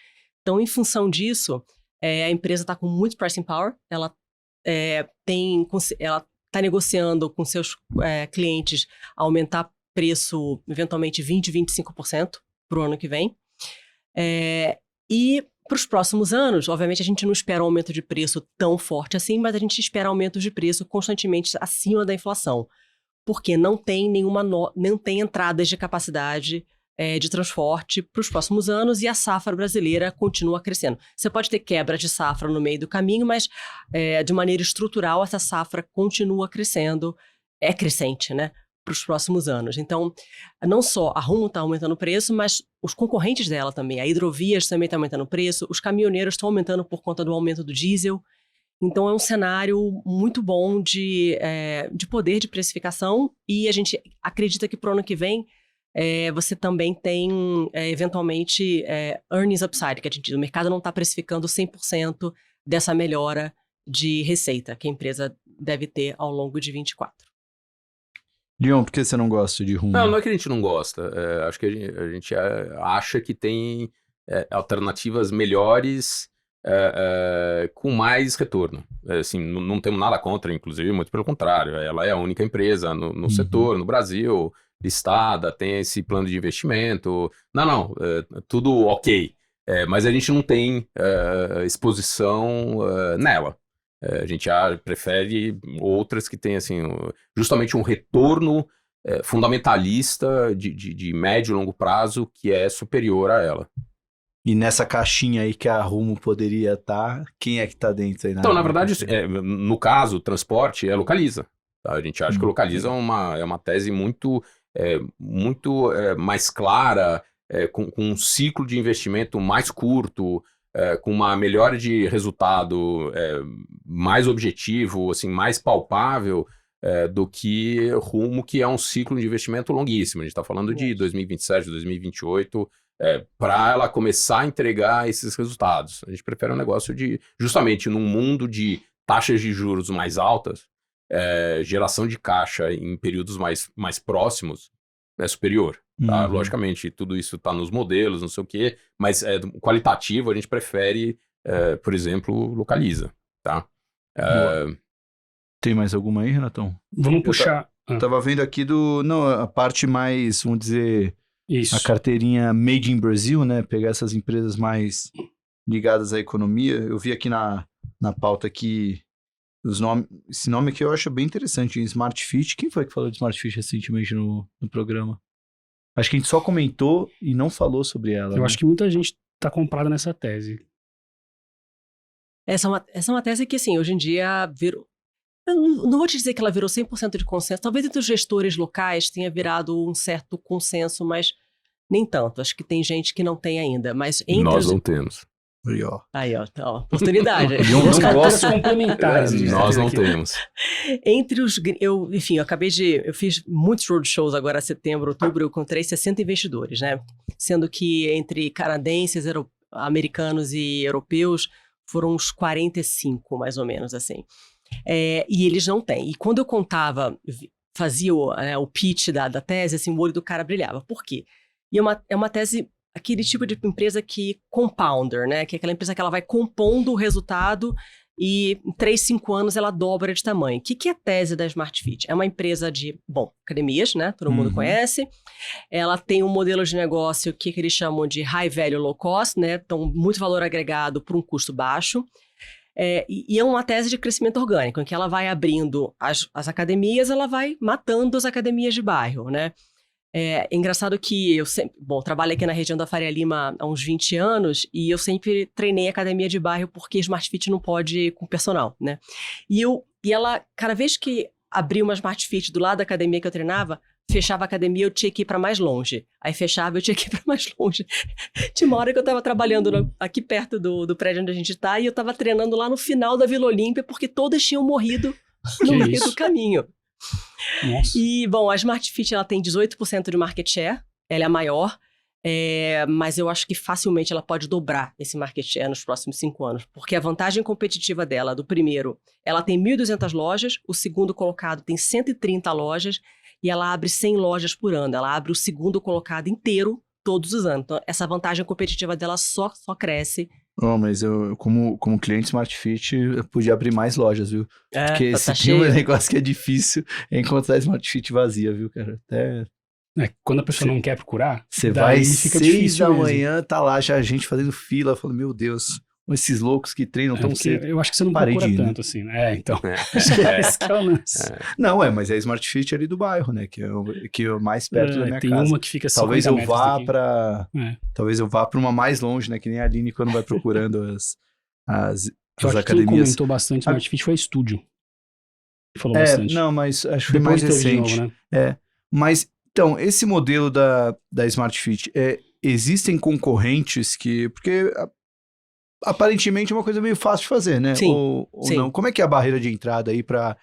Então, em função disso, a empresa está com muito pricing power, ela está negociando com seus clientes aumentar preço, eventualmente 20%, 25% para o ano que vem. E para os próximos anos, obviamente a gente não espera um aumento de preço tão forte assim, mas a gente espera aumentos de preço constantemente acima da inflação, porque não tem não tem entradas de capacidade de transporte para os próximos anos e a safra brasileira continua crescendo. Você pode ter quebra de safra no meio do caminho, mas de maneira estrutural essa safra continua crescendo, é crescente, né, para os próximos anos. Então, não só a Rumo está aumentando o preço, mas os concorrentes dela também, a Hidrovias também está aumentando o preço, os caminhoneiros estão aumentando por conta do aumento do diesel. Então, é um cenário muito bom de poder de precificação e a gente acredita que para o ano que vem você também tem, eventualmente, earnings upside, que o mercado não está precificando 100% dessa melhora de receita que a empresa deve ter ao longo de 24. Leon, por que você não gosta de Rumo? Não é que a gente não gosta. Acho que a gente acha que tem alternativas melhores com mais retorno. Assim, não temos nada contra, inclusive, muito pelo contrário. Ela é a única empresa no setor, no Brasil, listada, tem esse plano de investimento. Tudo ok. Mas a gente não tem exposição nela. A gente prefere outras que têm assim, justamente um retorno fundamentalista de médio e longo prazo que é superior a ela. E nessa caixinha aí que a Rumo poderia estar, quem é que está dentro aí? Então, na verdade, no caso, o transporte é Localiza. Tá? A gente acha que Localiza é uma tese muito mais clara, com um ciclo de investimento mais curto, com uma melhora de resultado mais objetivo, assim, mais palpável do que rumo que é um ciclo de investimento longuíssimo. A gente está falando de 2027, 2028, para ela começar a entregar esses resultados. A gente prefere um negócio justamente num mundo de taxas de juros mais altas, geração de caixa em períodos mais próximos é superior. Tá? Logicamente, tudo isso está nos modelos, não sei o quê, mas qualitativo a gente prefere, por exemplo, Localiza. Tá? Tem mais alguma aí, Renatão? Vamos puxar. Tava vendo aqui a parte mais, vamos dizer, Isso. a carteirinha Made in Brazil, né? Pegar essas empresas mais ligadas à economia. Eu vi aqui na pauta aqui esse nome aqui eu acho bem interessante, Smart Fit. Quem foi que falou de Smart Fit recentemente no programa? Acho que a gente só comentou e não falou sobre ela. Eu acho que muita gente tá comprada nessa tese. Essa é uma tese que, assim, hoje em dia virou... Eu não vou te dizer que ela virou 100% de consenso. Talvez entre os gestores locais tenha virado um certo consenso, mas nem tanto. Acho que tem gente que não tem ainda. Mas entre Nós não temos. Aí, ó, oportunidade. Os carteiras complementares. Nós não temos. Entre os... Eu fiz muitos roadshows agora em setembro, outubro, eu encontrei 60 investidores, né? Sendo que entre canadenses, americanos e europeus foram uns 45, mais ou menos, assim. E eles não têm. E quando eu fazia o pitch da tese, assim, o olho do cara brilhava. Por quê? E é uma tese, aquele tipo de empresa que compounder, né? Que é aquela empresa que ela vai compondo o resultado e em 3, 5 anos ela dobra de tamanho. O que é a tese da Smart Fit? É uma empresa de, academias, né? Todo mundo conhece. Ela tem um modelo de negócio que eles chamam de high value, low cost, né? Então, muito valor agregado por um custo baixo. E é uma tese de crescimento orgânico, em que ela vai abrindo as academias, ela vai matando as academias de bairro, né? É engraçado que eu sempre... trabalho aqui na região da Faria Lima há uns 20 anos e eu sempre treinei academia de bairro porque Smart Fit não pode ir com personal, né? E ela, cada vez que abria uma Smart Fit do lado da academia que eu treinava, fechava a academia, eu tinha que ir para mais longe. Aí fechava, eu tinha que ir para mais longe. Tinha uma hora que eu estava trabalhando aqui perto do prédio onde a gente está e eu estava treinando lá no final da Vila Olímpia porque todas tinham morrido no meio do caminho. Nossa. E, a Smart Fit ela tem 18% de market share, ela é a maior, mas eu acho que facilmente ela pode dobrar esse market share nos próximos 5 anos, porque a vantagem competitiva dela, do primeiro, ela tem 1.200 lojas, o segundo colocado tem 130 lojas, e ela abre 100 lojas por ano. Ela abre o segundo colocado inteiro todos os anos. Então, essa vantagem competitiva dela só cresce. Mas eu, como cliente Smart Fit, eu podia abrir mais lojas, viu? Porque se tem cheio. Um negócio que é difícil é encontrar Smart Fit vazia, viu, cara? Quando a pessoa não quer procurar, você vai fica 6 da mesmo. manhã, tá lá já a gente fazendo fila, falando, meu Deus... Esses loucos que treinam tão cedo. Eu acho que você não procura tanto, assim, né? Então. Não, mas é a Smart Fit ali do bairro, né? Que é o mais perto da minha tem casa. Tem uma que fica 50 Talvez eu metros vá daqui. Talvez eu vá para uma mais longe, né? Que nem a Aline quando vai procurando as academias. Quem comentou bastante Smart Fit foi a Estúdio. Falou bastante. Não, mas acho que foi mais recente. De novo, né? Mas, então, esse modelo da Smart Fit, existem concorrentes que... Porque... Aparentemente é uma coisa meio fácil de fazer, né? Sim, ou sim. Não? Como é que é a barreira de entrada aí para...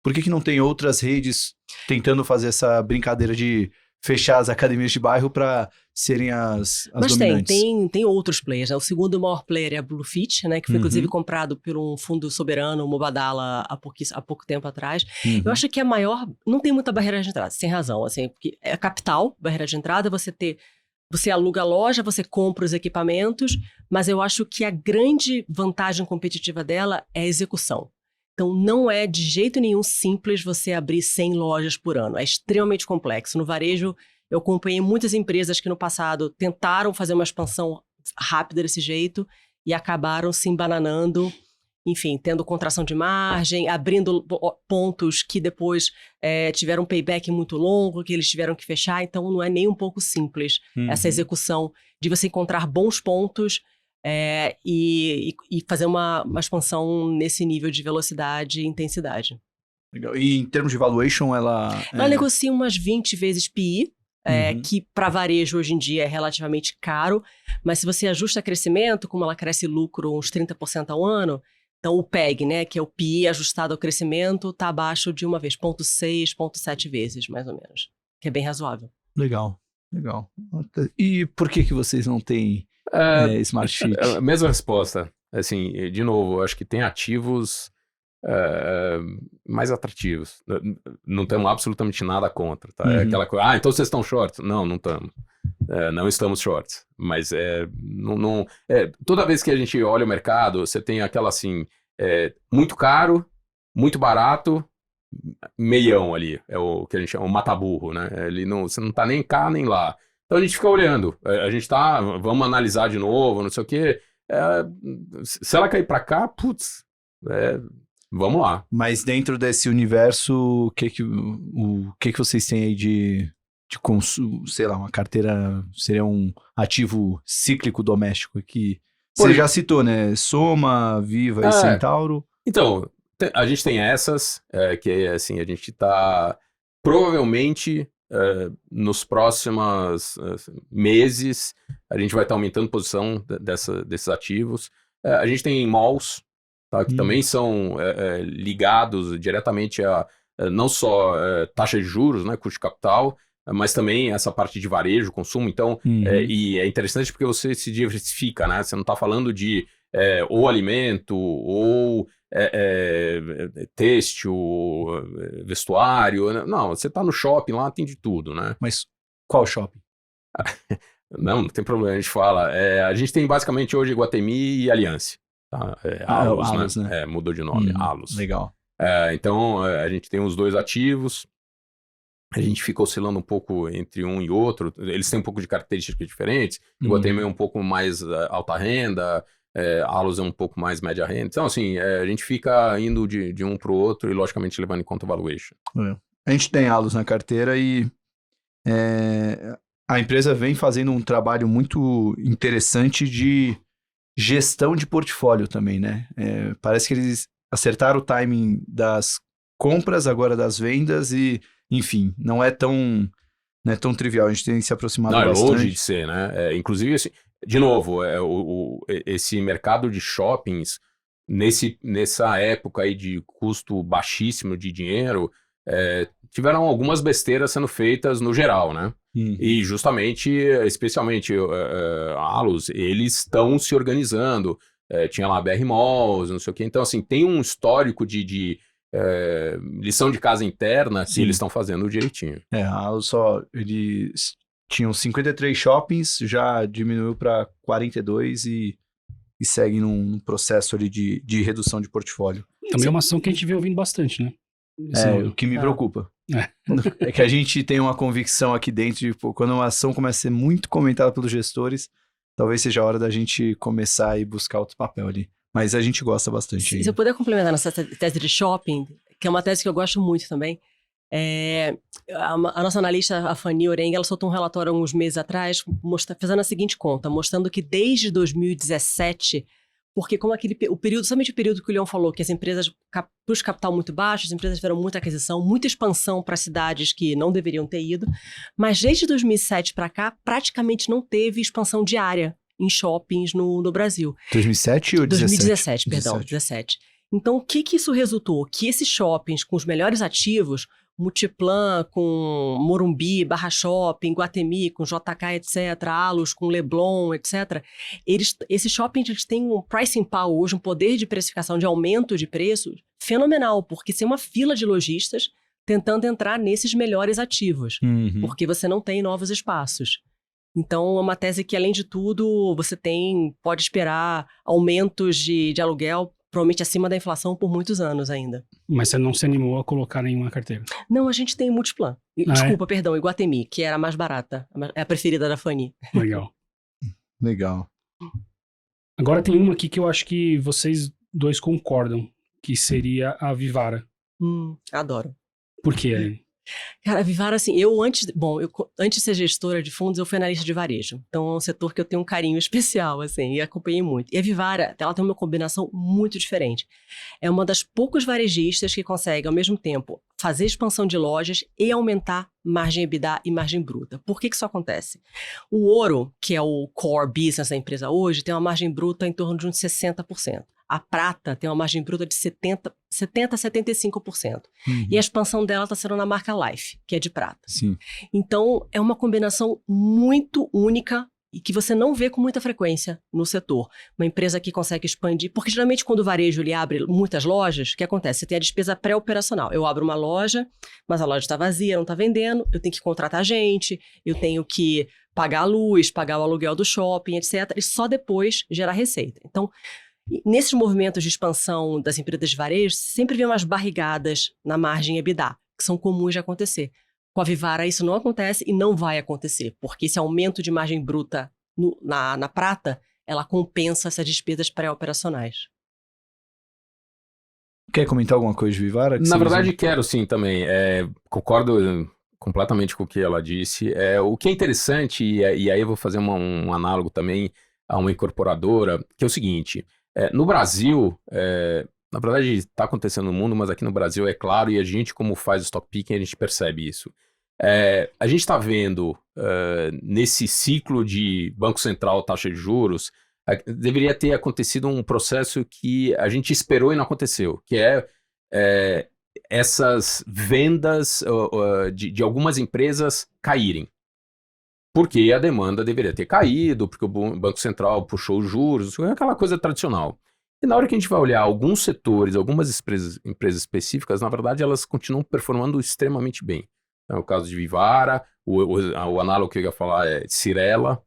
Por que não tem outras redes tentando fazer essa brincadeira de fechar as academias de bairro para serem as Mas dominantes? tem outros players, né? O segundo maior player é a Bluefit, né? Que foi inclusive comprado por um fundo soberano, o Mubadala, há pouco tempo atrás. Eu acho que a maior... Não tem muita barreira de entrada, sem razão, assim. Porque é a capital, barreira de entrada, você aluga a loja, você compra os equipamentos, mas eu acho que a grande vantagem competitiva dela é a execução. Então, não é de jeito nenhum simples você abrir 100 lojas por ano. É extremamente complexo. No varejo, eu acompanhei muitas empresas que no passado tentaram fazer uma expansão rápida desse jeito e acabaram se embananando, enfim, tendo contração de margem, abrindo pontos que depois tiveram um payback muito longo, que eles tiveram que fechar. Então, não é nem um pouco simples essa execução de você encontrar bons pontos e fazer uma expansão nesse nível de velocidade e intensidade. Legal. E em termos de valuation, ela negocia umas 20 vezes PI, que para varejo hoje em dia é relativamente caro, mas se você ajusta crescimento, como ela cresce lucro uns 30% ao ano, Então, o PEG, né, que é o PI ajustado ao crescimento, está abaixo de 0,6, 0,7 vezes, mais ou menos, que é bem razoável. Legal. E por que vocês não têm Smart Fit? A mesma resposta. Assim, de novo, acho que tem ativos mais atrativos. Não temos absolutamente nada contra, tá? É aquela coisa, então vocês estão shorts? Não estamos. Não estamos shorts. Mas toda vez que a gente olha o mercado, você tem aquela assim, muito caro, muito barato, meião ali. É o que a gente chama o mata-burro, né? Você não tá nem cá nem lá. Então a gente fica olhando. A gente vamos analisar de novo, não sei o quê. Se ela cair pra cá, putz, vamos lá. Mas dentro desse universo, o que vocês têm aí de consumo, sei lá, uma carteira, seria um ativo cíclico doméstico que você já citou, né? Soma, Viva e Centauro. Então, a gente tem essas, que assim, a gente tá provavelmente nos próximos meses, a gente vai estar aumentando posição desses ativos. A gente tem malls, tá, que também são ligados diretamente a não só taxa de juros, né, custo de capital, mas também essa parte de varejo, consumo. Então, e é interessante porque você se diversifica, né? Você não está falando de ou alimento, ou têxtil, vestuário. Não, você está no shopping lá, tem de tudo, né? Mas qual shopping? Não tem problema, a gente fala. A gente tem basicamente hoje Iguatemi e Aliança. Tá? Allos, né? Mudou de nome, Allos. Legal. Então, a gente tem os dois ativos. A gente fica oscilando um pouco entre um e outro. Eles têm um pouco de características diferentes. Iguatemi é um pouco mais alta renda, Allos é um pouco mais média renda. Então, assim, a gente fica indo de um para o outro e, logicamente, levando em conta o valuation. A gente tem Allos na carteira e a empresa vem fazendo um trabalho muito interessante de gestão de portfólio também, né? Parece que eles acertaram o timing das compras, agora das vendas e, enfim, não é tão trivial. A gente tem se aproximado bastante. Não, é longe de ser, né? Inclusive, assim, de novo, esse mercado de shoppings, nessa época aí de custo baixíssimo de dinheiro, tiveram algumas besteiras sendo feitas no geral, né? E justamente, especialmente a Allos, eles estão se organizando. Tinha lá a BR Malls, não sei o quê. Então, assim, tem um histórico de lição de casa interna se eles estão fazendo direitinho. A Allos eles tinham 53 shoppings, já diminuiu para 42 e segue num processo ali de redução de portfólio. Também é uma ação que a gente vê ouvindo bastante, né? O que me preocupa. É que a gente tem uma convicção aqui dentro de quando uma ação começa a ser muito comentada pelos gestores, talvez seja a hora da gente começar a ir buscar outro papel ali. Mas a gente gosta bastante. Se eu puder complementar nessa tese de shopping, que é uma tese que eu gosto muito também, a nossa analista, a Fanny Orenga, ela soltou um relatório alguns meses atrás, fazendo a seguinte conta, mostrando que desde 2017, porque como o período, somente o período que o Leon falou, que as empresas, custo capital muito baixo, as empresas tiveram muita aquisição, muita expansão para cidades que não deveriam ter ido, mas desde 2007 para cá, praticamente não teve expansão diária em shoppings no Brasil. 2007 ou 2017, perdão, 17. Então, o que isso resultou? Que esses shoppings com os melhores ativos, Multiplan com Morumbi, Barra Shopping, Iguatemi com JK, etc., Allos com Leblon, etc., esses shoppings eles têm um pricing power hoje, um poder de precificação, de aumento de preços fenomenal, porque tem uma fila de lojistas tentando entrar nesses melhores ativos, porque você não tem novos espaços. Então, é uma tese que, além de tudo, você pode esperar aumentos de aluguel, provavelmente acima da inflação por muitos anos ainda. Mas você não se animou a colocar nenhuma carteira? Não, a gente tem Multiplan. Desculpa, perdão, Iguatemi, que era a mais barata, é a preferida da Fanny. Legal. Agora tem uma aqui que eu acho que vocês dois concordam, que seria a Vivara. Adoro. Por quê, Aline? Cara, a Vivara, assim, antes de ser gestora de fundos, eu fui analista de varejo. Então, é um setor que eu tenho um carinho especial, assim, e acompanhei muito. E a Vivara, ela tem uma combinação muito diferente. É uma das poucas varejistas que consegue, ao mesmo tempo, fazer expansão de lojas e aumentar margem EBITDA e margem bruta. Por que isso acontece? O ouro, que é o core business da empresa hoje, tem uma margem bruta em torno de uns 60%. A prata tem uma margem bruta de 70% a 75%. E a expansão dela está sendo na marca Life, que é de prata. Sim. Então, é uma combinação muito única e que você não vê com muita frequência no setor. Uma empresa que consegue expandir, porque geralmente quando o varejo ele abre muitas lojas, o que acontece? Você tem a despesa pré-operacional. Eu abro uma loja, mas a loja está vazia, não está vendendo, eu tenho que contratar gente, eu tenho que pagar a luz, pagar o aluguel do shopping, etc. E só depois gerar receita. Então, nesses movimentos de expansão das empresas de varejo, sempre vê umas barrigadas na margem EBITDA, que são comuns de acontecer. Com a Vivara isso não acontece e não vai acontecer, porque esse aumento de margem bruta na prata, ela compensa essas despesas pré-operacionais. Quer comentar alguma coisa de Vivara? Na verdade, quero sim também. Concordo completamente com o que ela disse. O que é interessante, e aí eu vou fazer um análogo também a uma incorporadora, que é o seguinte, no Brasil, na verdade está acontecendo no mundo, mas aqui no Brasil é claro, e a gente como faz o stock picking, a gente percebe isso. A gente está vendo nesse ciclo de Banco Central, taxa de juros, deveria ter acontecido um processo que a gente esperou e não aconteceu, que essas vendas de algumas empresas caírem. Porque a demanda deveria ter caído, porque o Banco Central puxou os juros, aquela coisa tradicional. E na hora que a gente vai olhar alguns setores, algumas empresas específicas, na verdade elas continuam performando extremamente bem. É o caso de Vivara, o análogo que eu ia falar é Cyrela,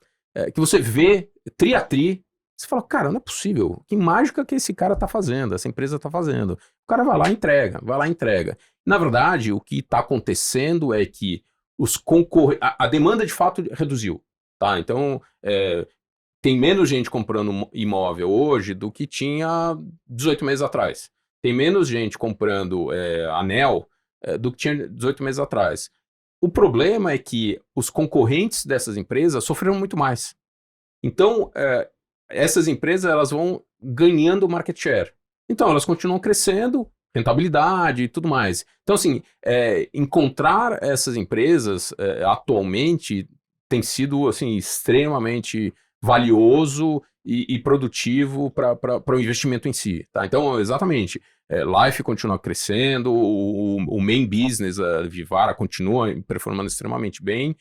que você vê tri a tri, você fala, cara, não é possível, que mágica que esse cara está fazendo, essa empresa está fazendo. O cara vai lá e entrega. Na verdade, o que está acontecendo é que a demanda de fato reduziu, tá? Então, tem menos gente comprando imóvel hoje do que tinha 18 meses atrás. Tem menos gente comprando anel do que tinha 18 meses atrás. O problema é que os concorrentes dessas empresas sofreram muito mais. Então, essas empresas elas vão ganhando market share. Então, elas continuam crescendo, rentabilidade e tudo mais. Então, assim, encontrar essas empresas atualmente tem sido assim, extremamente valioso e produtivo para o investimento em si. Tá? Então, exatamente, Life continua crescendo, o main business, a Vivara, continua performando extremamente bem,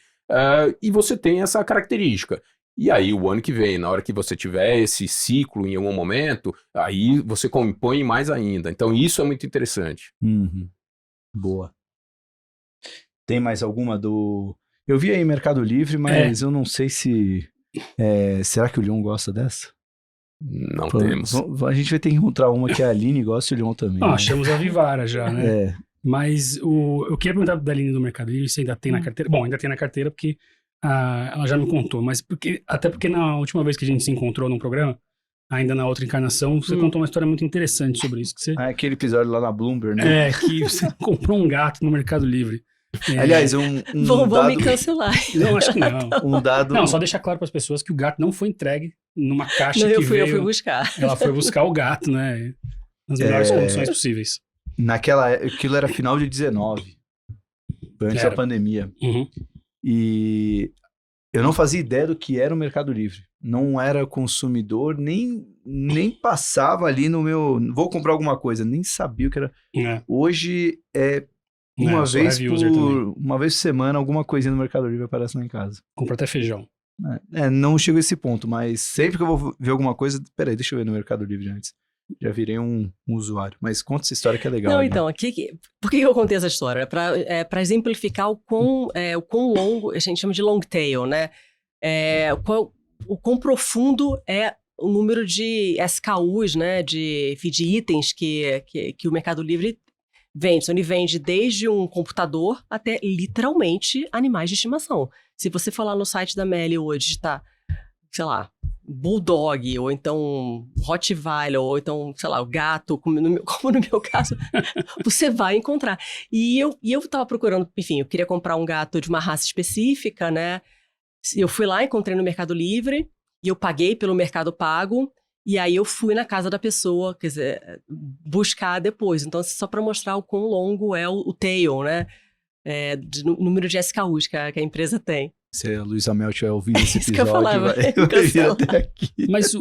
e você tem essa característica. E aí, o ano que vem, na hora que você tiver esse ciclo em algum momento, aí você compõe mais ainda. Então, isso é muito interessante. Uhum. Boa. Tem mais alguma do... Eu vi aí Mercado Livre, mas eu não sei se... será que o Leon gosta dessa? Não temos. A gente vai ter que encontrar uma que a Aline gosta e o Leon também. Né? Achamos a Vivara já, né? Mas eu queria perguntar da Aline do Mercado Livre se ainda tem na carteira. Bom, ainda tem na carteira porque... ela já me contou, mas até porque na última vez que a gente se encontrou num programa, ainda na outra encarnação, você contou uma história muito interessante sobre isso. Que você... aquele episódio lá na Bloomberg, né? Que você comprou um gato no Mercado Livre. Aliás, vão me cancelar. Não, acho que não. Um dado... Não, só deixar claro para as pessoas que o gato não foi entregue numa caixa eu que veio... Eu fui buscar. Ela foi buscar o gato, né? Nas melhores condições possíveis. Aquilo era final de 19, antes da pandemia. Uhum. E eu não fazia ideia do que era o Mercado Livre. Não era consumidor, nem passava ali no meu... Vou comprar alguma coisa, nem sabia o que era. Hoje uma vez por semana, alguma coisinha no Mercado Livre aparece lá em casa. Compra até feijão. Não chego a esse ponto, mas sempre que eu vou ver alguma coisa... Peraí, deixa eu ver no Mercado Livre antes. Já virei um usuário. Mas conta essa história que é legal. Não, então, por que eu contei essa história? Para exemplificar o quão longo, a gente chama de long tail, né? O quão profundo é o número de SKUs, né? De itens que o Mercado Livre vende. Então, ele vende desde um computador até, literalmente, animais de estimação. Se você for lá no site da Meli hoje, tá, sei lá, Bulldog, ou então Rottweiler, ou então, sei lá, o gato, como no meu caso, você vai encontrar. E eu tava procurando, enfim, eu queria comprar um gato de uma raça específica, né? Eu fui lá, encontrei no Mercado Livre, e eu paguei pelo Mercado Pago, e aí eu fui na casa da pessoa, quer dizer, buscar depois. Então, só para mostrar o quão longo é o tail, né? Número de SKUs que a empresa tem. Se a Luísa Mel tiver ouvindo esse episódio, vai vir até aqui. Mas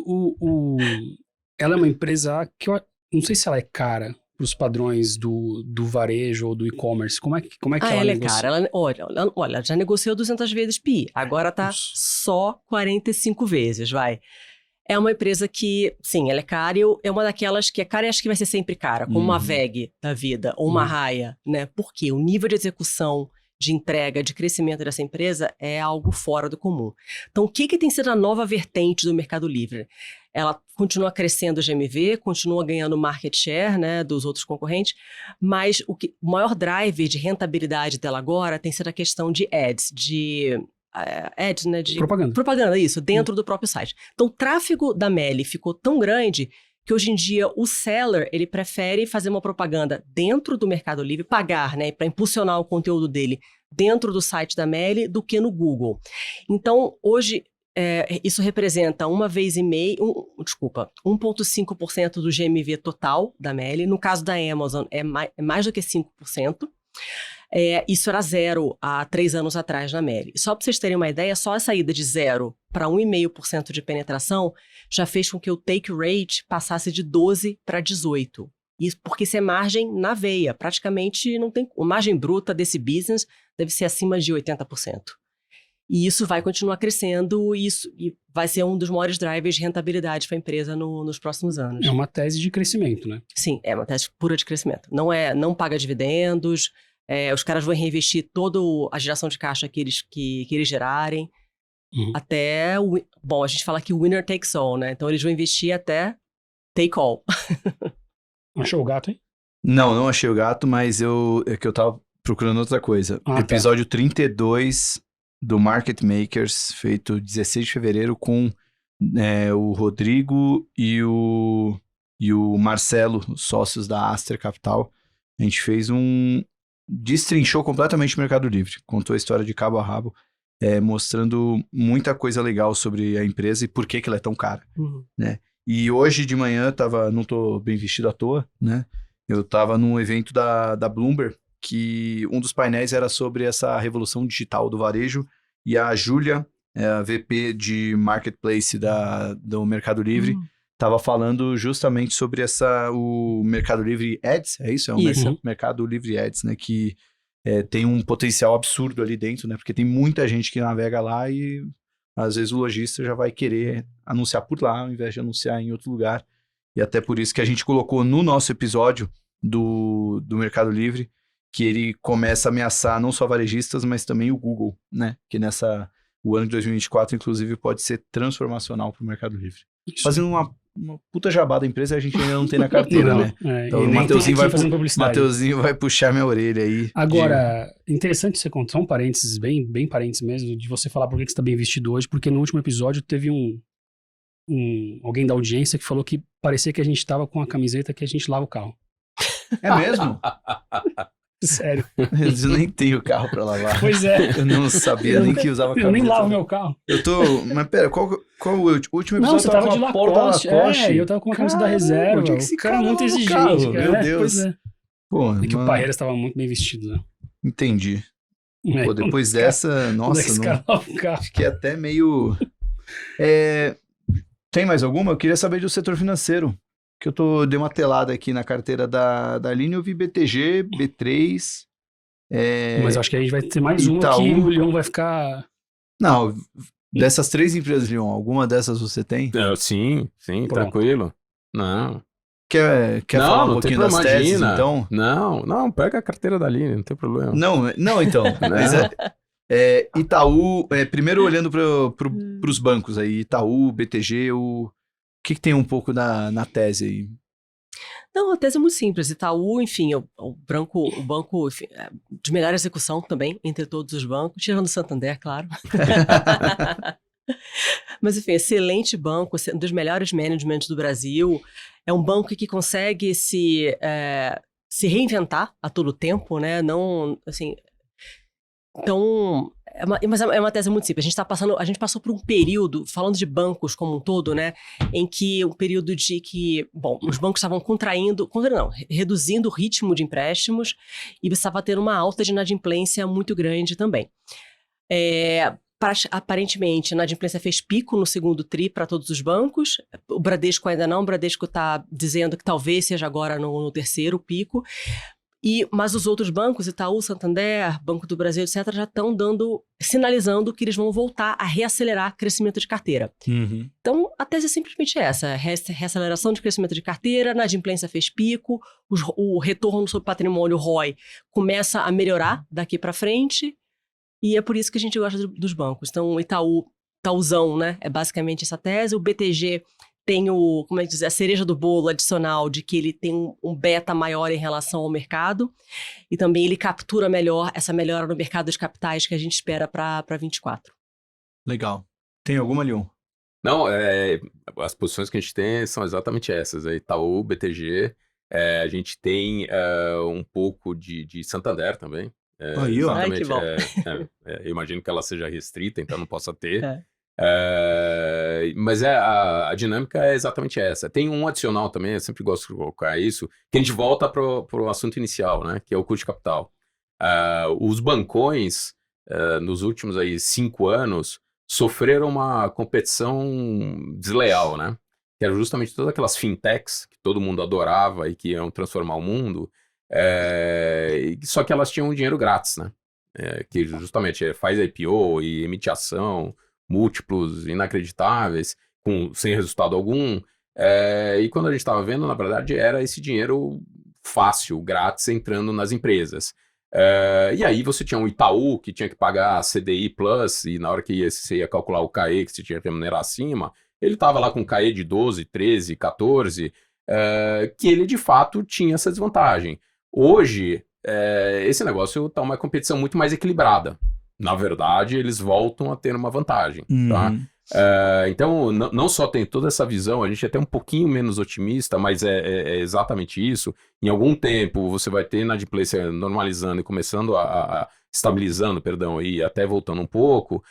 ela é uma empresa que eu não sei se ela é cara para os padrões do varejo ou do e-commerce. Como é que ela é cara. Olha, já negociou 200 vezes PI. Agora tá só 45 vezes, vai. É uma empresa que, sim, ela é cara. É uma daquelas que é cara e acho que vai ser sempre cara. Como uma VEG da vida ou uma Raia, né? Porque o nível de execução, de entrega, de crescimento dessa empresa é algo fora do comum. Então, o que tem sido a nova vertente do Mercado Livre? Ela continua crescendo o GMV, continua ganhando market share, né, dos outros concorrentes, mas o maior driver de rentabilidade dela agora tem sido a questão de ads, né, de propaganda, isso, dentro do próprio site. Então, o tráfego da Meli ficou tão grande que hoje em dia o seller, ele prefere fazer uma propaganda dentro do Mercado Livre, pagar, né, para impulsionar o conteúdo dele dentro do site da Meli do que no Google. Então, hoje, isso representa 1,5% do GMV total da Meli. No caso da Amazon, é mais do que 5%. Isso era 0 há 3 anos atrás na Meli. Só para vocês terem uma ideia, só a saída de 0 para 1,5% de penetração já fez com que o take rate passasse de 12 para 18. Isso porque isso é margem na veia. Praticamente não tem... A margem bruta desse business deve ser acima de 80%. E isso vai continuar crescendo e vai ser um dos maiores drivers de rentabilidade para a empresa nos próximos anos. É uma tese de crescimento, né? Sim, é uma tese pura de crescimento. Não paga dividendos, os caras vão reinvestir toda a geração de caixa que eles gerarem, até... Bom, a gente fala que winner takes all, né? Então eles vão investir até take all. Achou o gato, hein? Não achei o gato, mas eu tava procurando outra coisa. Episódio 32... do Market Makers, feito 16 de fevereiro com o Rodrigo e o Marcelo, sócios da Aster Capital. A gente fez destrinchou completamente o Mercado Livre, contou a história de cabo a rabo, mostrando muita coisa legal sobre a empresa e por que ela é tão cara, né? E hoje de manhã, não tô bem vestido à toa, né? Eu tava num evento da Bloomberg, que um dos painéis era sobre essa revolução digital do varejo, e a Júlia, a VP de Marketplace do Mercado Livre, estava falando justamente sobre o Mercado Livre Ads, é isso? Mercado Livre Ads, né? Que tem um potencial absurdo ali dentro, né? Porque tem muita gente que navega lá e às vezes o lojista já vai querer anunciar por lá ao invés de anunciar em outro lugar. E até por isso que a gente colocou no nosso episódio do Mercado Livre, que ele começa a ameaçar não só varejistas, mas também o Google, né? Que o ano de 2024, inclusive, pode ser transformacional para o Mercado Livre. Isso. Fazendo uma puta jabá da empresa, a gente ainda não tem na carteira, né? Então o Mateuzinho vai puxar minha orelha aí. Agora, interessante você contar, um parênteses, bem parênteses mesmo, de você falar por que você está bem vestido hoje, porque no último episódio teve alguém da audiência que falou que parecia que a gente estava com a camiseta que a gente lava o carro. É mesmo? Sério. Eu nem tenho carro pra lavar. Pois é. Eu não sabia nem que usava camiseta. Eu nem lavo meu carro. Mas pera, qual o último episódio? Não, você tava de Lacoste. Eu tava com a camisa da reserva. O cara é muito exigente, cara. Meu Deus. Pois é. Pô, que o Parreira estava muito bem vestido, né? Entendi. Pô, depois dessa, nossa, fiquei até meio... Tem mais alguma? Eu queria saber do setor financeiro. Que eu dei uma telada aqui na carteira da Aline, eu vi BTG, B3... Mas eu acho que a gente vai ter mais uma que o Leon vai ficar... Não, dessas 3 empresas, Leon, alguma dessas você tem? Sim, tranquilo. Não. Quer falar um pouquinho das teses, então? Não, pega a carteira da Aline, não tem problema. Não então. Mas Itaú, primeiro olhando para os bancos aí, Itaú, BTG, o que tem um pouco na tese aí? Não, a tese é muito simples. Itaú, enfim, o banco enfim, de melhor execução também, entre todos os bancos, tirando o Santander, claro. Mas, enfim, excelente banco, um dos melhores managements do Brasil. É um banco que consegue se reinventar a todo tempo, né? Não, assim... Então, mas é uma tese muito simples. A gente passou por um período, falando de bancos como um todo, né? Em que um período de que, os bancos estavam reduzindo o ritmo de empréstimos e você estava tendo uma alta de inadimplência muito grande também. Aparentemente, a inadimplência fez pico no segundo tri para todos os bancos. O Bradesco ainda não. O Bradesco está dizendo que talvez seja agora no terceiro pico. Mas os outros bancos, Itaú, Santander, Banco do Brasil, etc., já estão sinalizando que eles vão voltar a reacelerar crescimento de carteira. Então, a tese é simplesmente essa: reaceleração de crescimento de carteira, a inadimplência fez pico, o retorno sobre patrimônio, o ROI, começa a melhorar daqui para frente. E é por isso que a gente gosta dos bancos. Então, o Itaúzão, né? É basicamente essa tese. O BTG tem a cereja do bolo adicional de que ele tem um beta maior em relação ao mercado. E também ele captura melhor essa melhora no mercado de capitais que a gente espera para 24. Legal. Tem alguma, Leon? Não, as posições que a gente tem são exatamente essas. Itaú, BTG, a gente tem um pouco de Santander também. Aí, ó. Ai, que bom. Eu imagino que ela seja restrita, então não possa ter. Mas a dinâmica é exatamente essa. Tem um adicional também, eu sempre gosto de colocar isso, que a gente volta para o assunto inicial, né? Que é o custo de capital. Os bancões, nos últimos 5 anos, sofreram uma competição desleal, né? Que era justamente todas aquelas fintechs que todo mundo adorava e que iam transformar o mundo. Só que elas tinham dinheiro grátis, né? Que justamente faz IPO e emite ação, múltiplos inacreditáveis, sem resultado algum. E quando a gente estava vendo, na verdade, era esse dinheiro fácil, grátis, entrando nas empresas. E aí você tinha um Itaú que tinha que pagar CDI Plus, e na hora que você ia calcular o CAE, que você tinha que remunerar acima, ele estava lá com CAE de 12, 13, 14, que ele de fato tinha essa desvantagem. Hoje, esse negócio está uma competição muito mais equilibrada. Na verdade, eles voltam a ter uma vantagem, tá? Então, não só tem toda essa visão, a gente é até um pouquinho menos otimista, mas é exatamente isso. Em algum tempo, você vai ter inadimplência normalizando e começando estabilizando, perdão, e até voltando um pouco.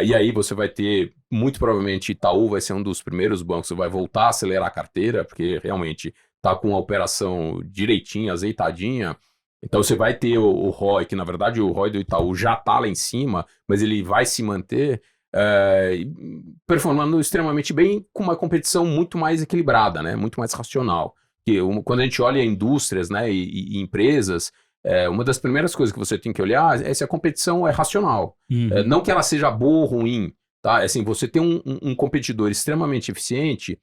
E aí você vai ter, muito provavelmente, Itaú vai ser um dos primeiros bancos que vai voltar a acelerar a carteira, porque realmente está com a operação direitinha, azeitadinha. Então você vai ter o ROI, que na verdade o ROI do Itaú já está lá em cima, mas ele vai se manter performando extremamente bem, com uma competição muito mais equilibrada, né? Muito mais racional. Quando a gente olha indústrias, né, e empresas, uma das primeiras coisas que você tem que olhar é se a competição é racional. Não que ela seja boa ou ruim, tá? Assim, você ter um competidor extremamente eficiente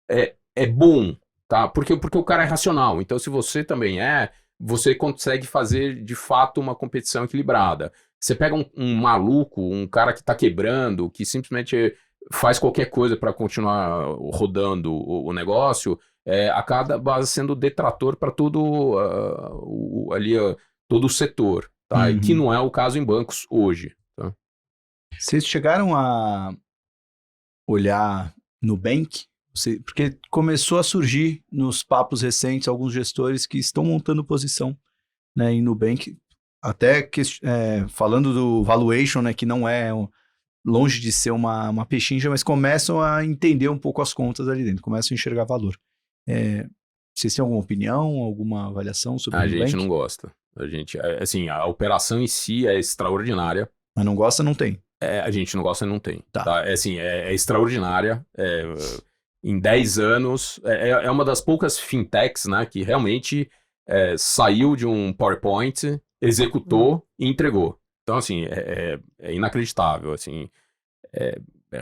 é bom, tá? Porque o cara é racional. Então, se você também você consegue fazer, de fato, uma competição equilibrada. Você pega um maluco, um cara que está quebrando, que simplesmente faz qualquer coisa para continuar rodando o negócio, acaba sendo detrator para todo todo o setor, tá? E que não é o caso em bancos hoje. Tá? Vocês chegaram a olhar Nubank? Porque começou a surgir nos papos recentes alguns gestores que estão montando posição, né, em Nubank, até falando do valuation, né, que não é longe de ser uma pechincha, mas começam a entender um pouco as contas ali dentro, começam a enxergar valor. Vocês têm alguma opinião, alguma avaliação sobre o Nubank? A gente não gosta. Assim, a operação em si é extraordinária. Mas não gosta, não tem. A gente não gosta e não tem. Tá. Assim, é extraordinária. Em 10 anos, é uma das poucas fintechs, né, que realmente saiu de um PowerPoint, executou e entregou. Então, assim, é inacreditável. Assim,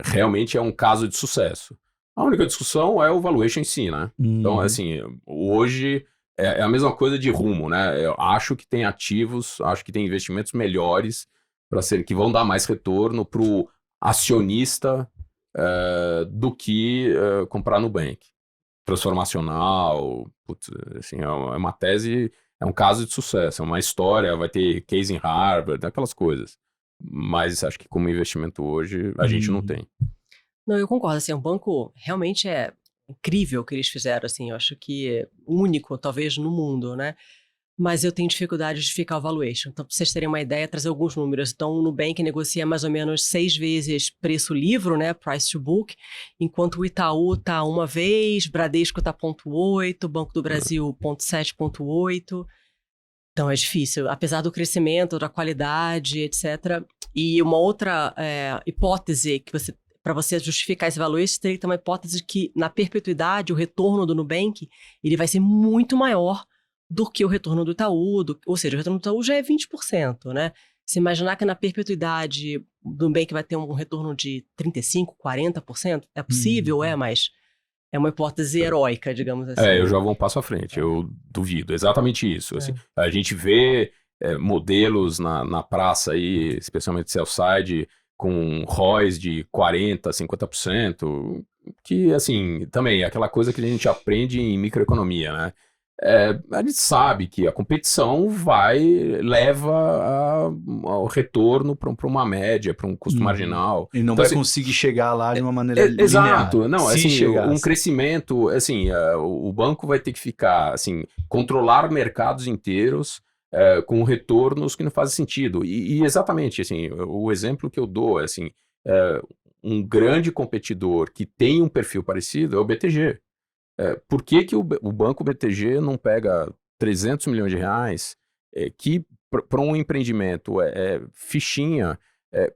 realmente é um caso de sucesso. A única discussão é o valuation em si, né? Então, assim, hoje é a mesma coisa de Rumo, né? Eu acho que tem ativos, acho que tem investimentos melhores que vão dar mais retorno para o acionista do que comprar no Nubank. Transformacional, assim, é uma tese, é um caso de sucesso, é uma história, vai ter case em Harvard, aquelas coisas. Mas acho que como investimento hoje, a gente não tem. Não, eu concordo, assim, o banco realmente é incrível o que eles fizeram, assim, eu acho que é único, talvez, no mundo, né? Mas eu tenho dificuldade de justificar o valuation. Então, para vocês terem uma ideia, trazer alguns números. Então, o Nubank negocia mais ou menos 6 vezes preço livre, né? Price to book, enquanto o Itaú está 1 vez, Bradesco está 0,8, Banco do Brasil 0,7, 0,8. Então, é difícil. Apesar do crescimento, da qualidade, etc. E uma outra hipótese que para você justificar esse valuation, teria que ter uma hipótese que, na perpetuidade, o retorno do Nubank, ele vai ser muito maior do que o retorno do Itaú, ou seja, o retorno do Itaú já é 20%, né? Se imaginar que na perpetuidade do Nubank vai ter um retorno de 35%, 40%, é possível, mas é uma hipótese heróica, digamos assim. Eu já vou um passo à frente, eu duvido, exatamente isso. Assim, a gente vê modelos na praça aí, especialmente sell-side, com ROIs de 40%, 50%, que, assim, também é aquela coisa que a gente aprende em microeconomia, né? A gente sabe que a competição leva ao retorno para uma média, para um custo marginal. Ele não então, vai assim, conseguir chegar lá de uma maneira linear. Exato. Não, assim, chegasse. Um crescimento, assim, o banco vai ter que ficar, assim, controlar mercados inteiros com retornos que não fazem sentido. E exatamente, assim, o exemplo que eu dou é, assim, um grande competidor que tem um perfil parecido é o BTG. Por que o banco BTG não pega 300 milhões de reais que para um empreendimento fichinha,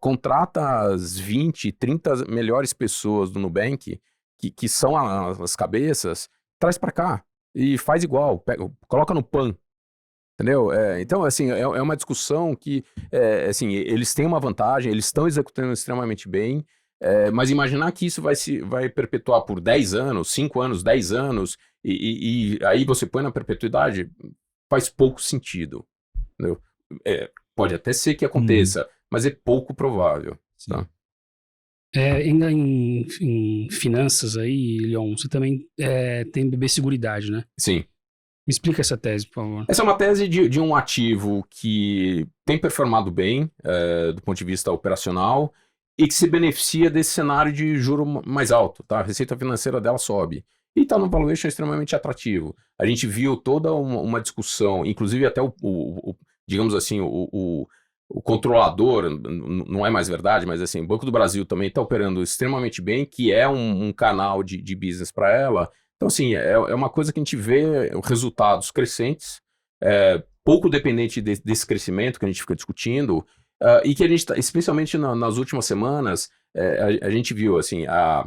contrata as 20, 30 melhores pessoas do Nubank, que são as cabeças, traz para cá e faz igual, coloca no PAN. Entendeu? Então, assim, é uma discussão que, assim, eles têm uma vantagem, eles estão executando extremamente bem, mas imaginar que isso vai perpetuar por 10 anos, 5 anos, 10 anos, e aí você põe na perpetuidade, faz pouco sentido. Entendeu? Pode até ser que aconteça, mas é pouco provável. Tá? Ainda em finanças aí, Leon, você também tem BB Seguridade, né? Sim. Me explica essa tese, por favor. Essa é uma tese de um ativo que tem performado bem do ponto de vista operacional e que se beneficia desse cenário de juro mais alto, tá? A receita financeira dela sobe. E está num valuation extremamente atrativo. A gente viu toda uma discussão, inclusive até digamos assim, o controlador, não é mais verdade, mas assim, o Banco do Brasil também está operando extremamente bem, que é um canal de business para ela. Então, assim, é uma coisa que a gente vê resultados crescentes, pouco dependente desse crescimento que a gente fica discutindo, e que a gente, especialmente nas últimas semanas, a gente viu, assim, há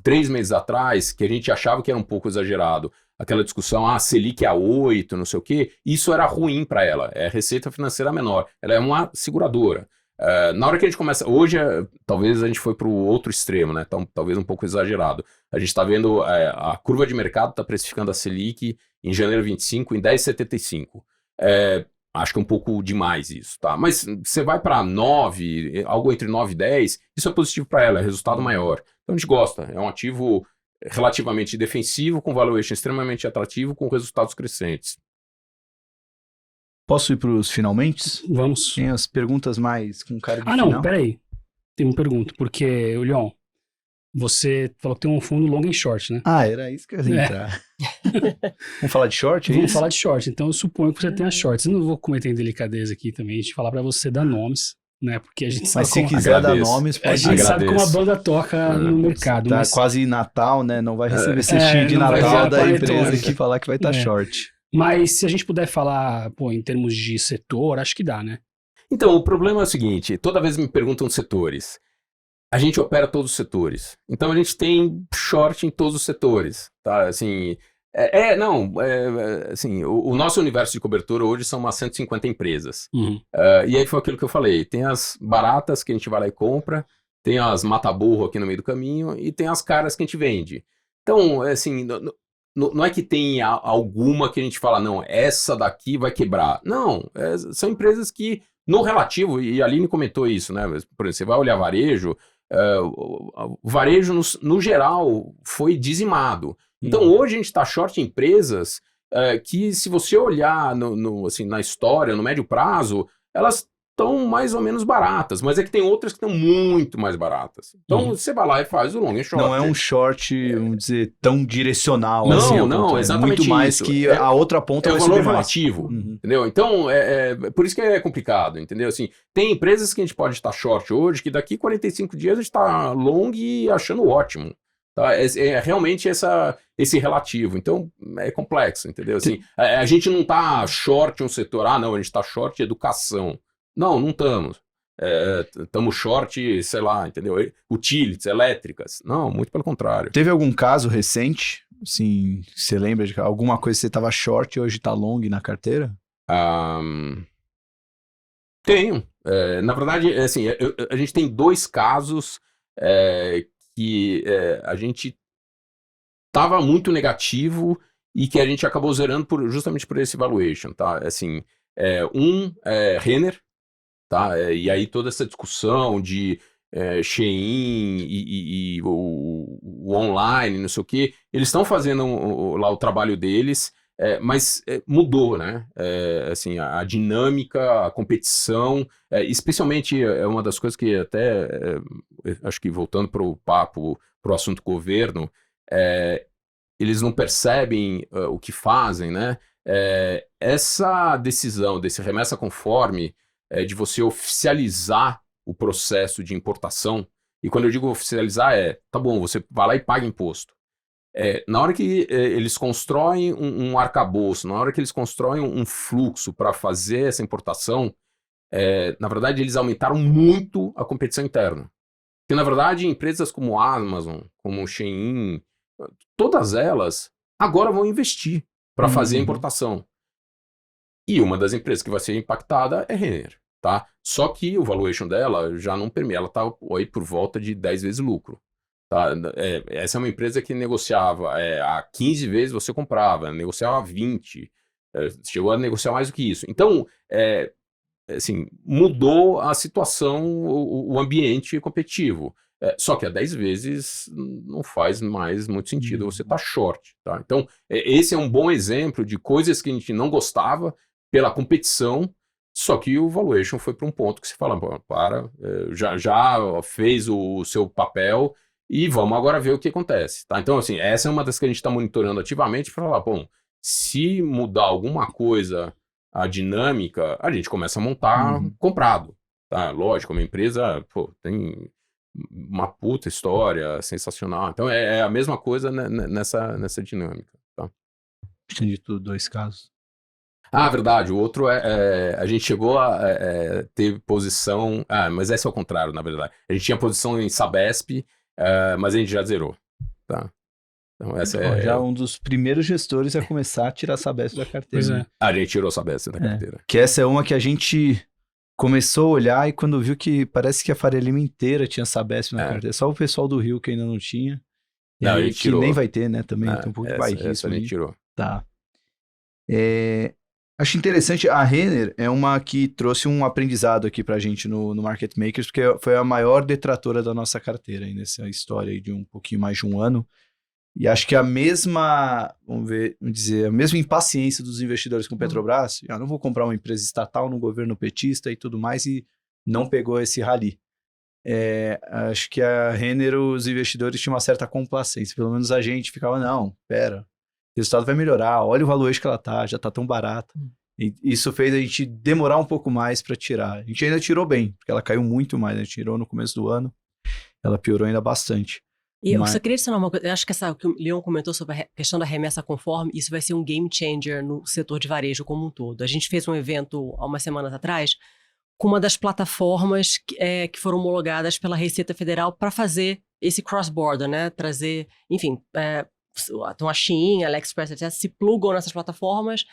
3 meses atrás, que a gente achava que era um pouco exagerado, aquela discussão, Selic a 8, não sei o quê, isso era ruim para ela, é receita financeira menor, ela é uma seguradora. Na hora que a gente começa, hoje talvez a gente foi para o outro extremo, né? Então, talvez um pouco exagerado. A gente está vendo a curva de mercado está precificando a Selic em janeiro 25 em 10,75. Acho que é um pouco demais isso, tá? Mas você vai para 9, algo entre 9 e 10, isso é positivo para ela, é resultado maior. Então a gente gosta, é um ativo relativamente defensivo, com valuation extremamente atrativo, com resultados crescentes. Posso ir para os finalmente? Vamos. Tem as perguntas mais com cara de final. Não, peraí. Tem uma pergunta, porque, Leon, você falou que tem um fundo long and short, né? Era isso que eu ia entrar. Vamos falar de short? Vamos falar de short. Então eu suponho que você tenha shorts. Eu não vou cometer indelicadeza aqui também, de falar para você dar nomes, né? Porque a gente sabe. Mas se quiser dar nomes, pode. A gente sabe como a banda toca no mercado. Tá quase Natal, né? Não vai receber cestinho de Natal da empresa que falar que vai estar short. Mas se a gente puder falar, em termos de setor, acho que dá, né? Então, o problema é o seguinte, toda vez me perguntam de setores. A gente opera todos os setores. Então, a gente tem short em todos os setores, tá? Assim, assim, o nosso universo de cobertura hoje são umas 150 empresas. E aí foi aquilo que eu falei, tem as baratas que a gente vai lá e compra, tem as mata-burro aqui no meio do caminho e tem as caras que a gente vende. Então, assim, não é que tem alguma que a gente fala, não, essa daqui vai quebrar. Não, são empresas que, no relativo, e a Aline comentou isso, né? Por exemplo, você vai olhar varejo, o varejo, no geral, foi dizimado. Então, hoje a gente está short em empresas que, se você olhar assim, na história, no médio prazo, elas estão mais ou menos baratas, mas é que tem outras que estão muito mais baratas. Então, você vai lá e faz o long and short. Não é um short, vamos dizer, tão direcional. Não, assim, não, exatamente muito mais isso. Que a outra ponta vai subir mais. É o valor mais. relativo, entendeu? Então, por isso que é complicado, entendeu? Assim, tem empresas que a gente pode estar short hoje, que daqui 45 dias a gente está long e achando ótimo. Tá? É realmente esse relativo. Então, é complexo, entendeu? Assim, a gente não está short um setor, não, a gente está short educação. Não estamos. Estamos short, sei lá, entendeu? Utilities, elétricas. Não, muito pelo contrário. Teve algum caso recente, assim, você lembra de alguma coisa que você estava short e hoje está long na carteira? Tenho. Na verdade, assim, a gente tem 2 casos que a gente estava muito negativo e que a gente acabou zerando justamente por esse valuation, tá? Assim, Renner, tá? E aí toda essa discussão de Shein e o online, não sei o quê, eles estão fazendo lá o trabalho deles, mas mudou, né? Assim, a dinâmica, a competição, especialmente é uma das coisas que até, acho que voltando para o papo, para o assunto governo, eles não percebem o que fazem, né? Essa decisão desse remessa conforme, de você oficializar o processo de importação, e quando eu digo oficializar tá bom, você vai lá e paga imposto. Na hora que eles constroem um arcabouço, na hora que eles constroem um fluxo para fazer essa importação, na verdade eles aumentaram muito a competição interna. Porque na verdade empresas como a Amazon, como o Shein, todas elas agora vão investir para fazer a importação. E uma das empresas que vai ser impactada é Renner, tá? Só que o valuation dela já não permite, ela está aí por volta de 10 vezes lucro. Tá? Essa é uma empresa que negociava a 15 vezes você comprava, negociava a 20, chegou a negociar mais do que isso. Então, assim, mudou a situação, o ambiente competitivo. Só que a 10 vezes não faz mais muito sentido você estar short. Tá? Então, esse é um bom exemplo de coisas que a gente não gostava pela competição, só que o valuation foi para um ponto que você fala, já fez o seu papel e vamos agora ver o que acontece. Tá? Então, assim, essa é uma das que a gente está monitorando ativamente para falar, bom, se mudar alguma coisa, a dinâmica, a gente começa a montar comprado. Tá? Lógico, uma empresa tem uma puta história sensacional. Então, é a mesma coisa nessa dinâmica. Tá? Entendi tudo, 2 casos. Verdade. O outro a gente chegou a ter posição... mas esse é o contrário, na verdade. A gente tinha posição em Sabesp, mas a gente já zerou. Tá? Então, essa já um dos primeiros gestores a começar a tirar a Sabesp da carteira. Pois né? A gente tirou a Sabesp da carteira. Que essa é uma que a gente começou a olhar e quando viu que parece que a Faria Lima inteira tinha Sabesp na carteira. Só o pessoal do Rio que ainda não tinha. Não, e que tirou. Nem vai ter, né? Também tem um pouco de bairrismo. Essa a gente tirou. Tá. Acho interessante, a Renner é uma que trouxe um aprendizado aqui pra gente no Market Makers, porque foi a maior detratora da nossa carteira aí nessa história aí de um pouquinho mais de um ano. E acho que a mesma, a mesma impaciência dos investidores com Petrobras, não vou comprar uma empresa estatal no governo petista e tudo mais, e não pegou esse rally. Acho que a Renner, os investidores tinham uma certa complacência, pelo menos a gente ficava, não, pera, o resultado vai melhorar, olha o valuation que ela tá, já tá tão barata. E isso fez a gente demorar um pouco mais para tirar. A gente ainda tirou bem, porque ela caiu muito mais, né? Tirou no começo do ano, ela piorou ainda bastante. E eu só queria adicionar uma coisa, eu acho que o que o Leon comentou sobre a questão da remessa conforme, isso vai ser um game changer no setor de varejo como um todo. A gente fez um evento há umas semanas atrás com uma das plataformas que foram homologadas pela Receita Federal para fazer esse cross-border, né? Trazer, enfim, então a Shein, a AliExpress, etc., se plugam nessas plataformas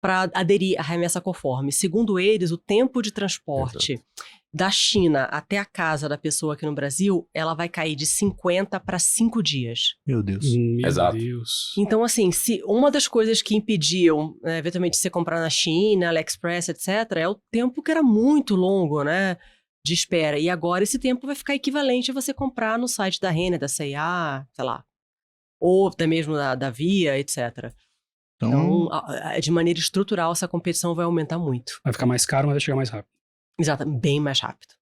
para aderir à remessa conforme. Segundo eles, o tempo de transporte da China até a casa da pessoa aqui no Brasil, ela vai cair de 50 para 5 dias. Meu Deus. Meu Deus. Então, assim, se uma das coisas que impediam, eventualmente, de você comprar na China, AliExpress, etc., é o tempo que era muito longo, né, de espera. E agora esse tempo vai ficar equivalente a você comprar no site da Renner, da C&A, sei lá, ou até mesmo da Via, etc. Então, de maneira estrutural, essa competição vai aumentar muito. Vai ficar mais caro, mas vai chegar mais rápido. Exato, bem mais rápido.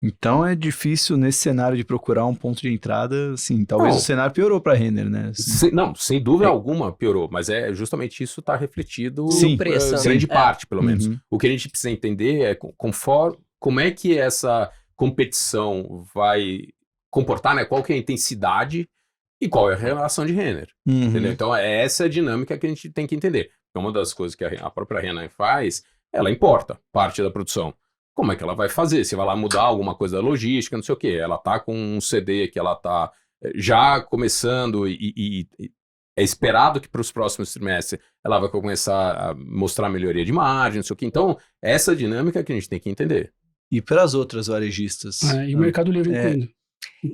Então é difícil nesse cenário de procurar um ponto de entrada, assim, talvez o cenário piorou para a Renner, né? Assim. Sem dúvida alguma piorou, mas justamente isso está refletido no preço. Grande parte, pelo menos. O que a gente precisa entender é como é que essa competição vai comportar, né? Qual que é a intensidade e qual é a relação de Renner. Entendeu? Então, essa é a dinâmica que a gente tem que entender. Uma das coisas que a própria Renner faz, ela importa parte da produção. Como é que ela vai fazer? Se vai lá mudar alguma coisa da logística, não sei o quê. Ela tá com um CD que ela tá já começando e é esperado que para os próximos trimestres ela vai começar a mostrar melhoria de margem, não sei o quê. Então, essa dinâmica que a gente tem que entender. E para as outras varejistas? E o Mercado Livre incluindo.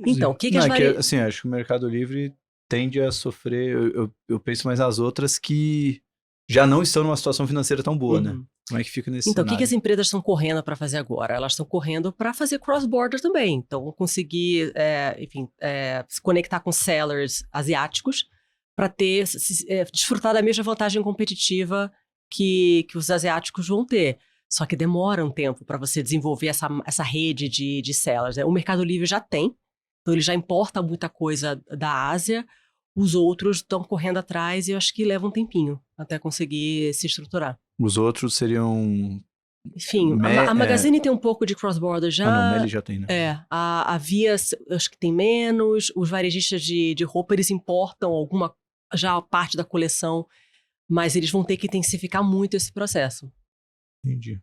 Então, o que as assim, acho que o Mercado Livre tende a sofrer, eu penso mais nas outras que já não estão numa situação financeira tão boa, né? Como é que fica nesse Então, cenário? o que as empresas estão correndo para fazer agora? Elas estão correndo para fazer cross-border também. Então, conseguir, se conectar com sellers asiáticos para desfrutar da mesma vantagem competitiva que os asiáticos vão ter. Só que demora um tempo para você desenvolver essa rede de sellers, né? O Mercado Livre já tem, então ele já importa muita coisa da Ásia. Os outros estão correndo atrás e eu acho que leva um tempinho até conseguir se estruturar. Os outros seriam... Enfim, a Magazine tem um pouco de cross-border já. não, Meli já tem, né? A Via, acho que tem menos. Os varejistas de roupa, eles importam já parte da coleção, mas eles vão ter que intensificar muito esse processo. Entendi.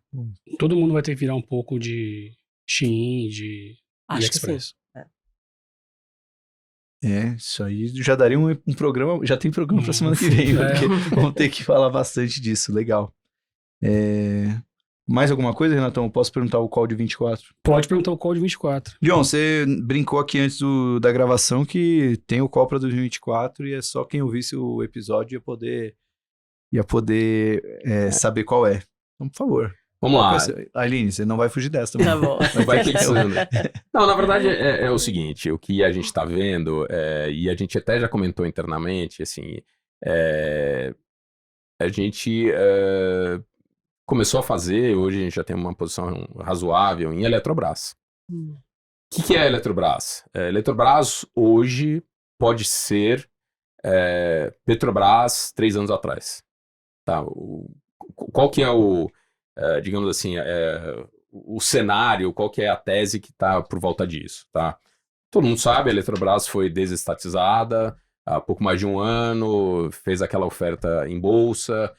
Todo mundo vai ter que virar um pouco de Shein, de AliExpress. Isso aí já daria um programa, já tem programa pra semana que vem, porque vamos ter que falar bastante disso, legal. Mais alguma coisa, Renatão? Eu posso perguntar o call de 24? Pode perguntar o call de 24. John, você brincou aqui antes da gravação que tem o call para 2024 e é só quem ouvisse o episódio ia poder saber qual é. Então, por favor. Vamos lá. Aline, você não vai fugir dessa também. Tá bom. Vai pensando. Não, na verdade é o seguinte, o que a gente está vendo, e a gente até já comentou internamente, assim, a gente começou a fazer, hoje a gente já tem uma posição razoável em Eletrobras. O que é a Eletrobras? Eletrobras hoje pode ser Petrobras 3 anos atrás. Tá? Qual que é digamos assim, o cenário, qual que é a tese que está por volta disso, tá? Todo mundo sabe, a Eletrobras foi desestatizada há pouco mais de um ano, fez aquela oferta em bolsa,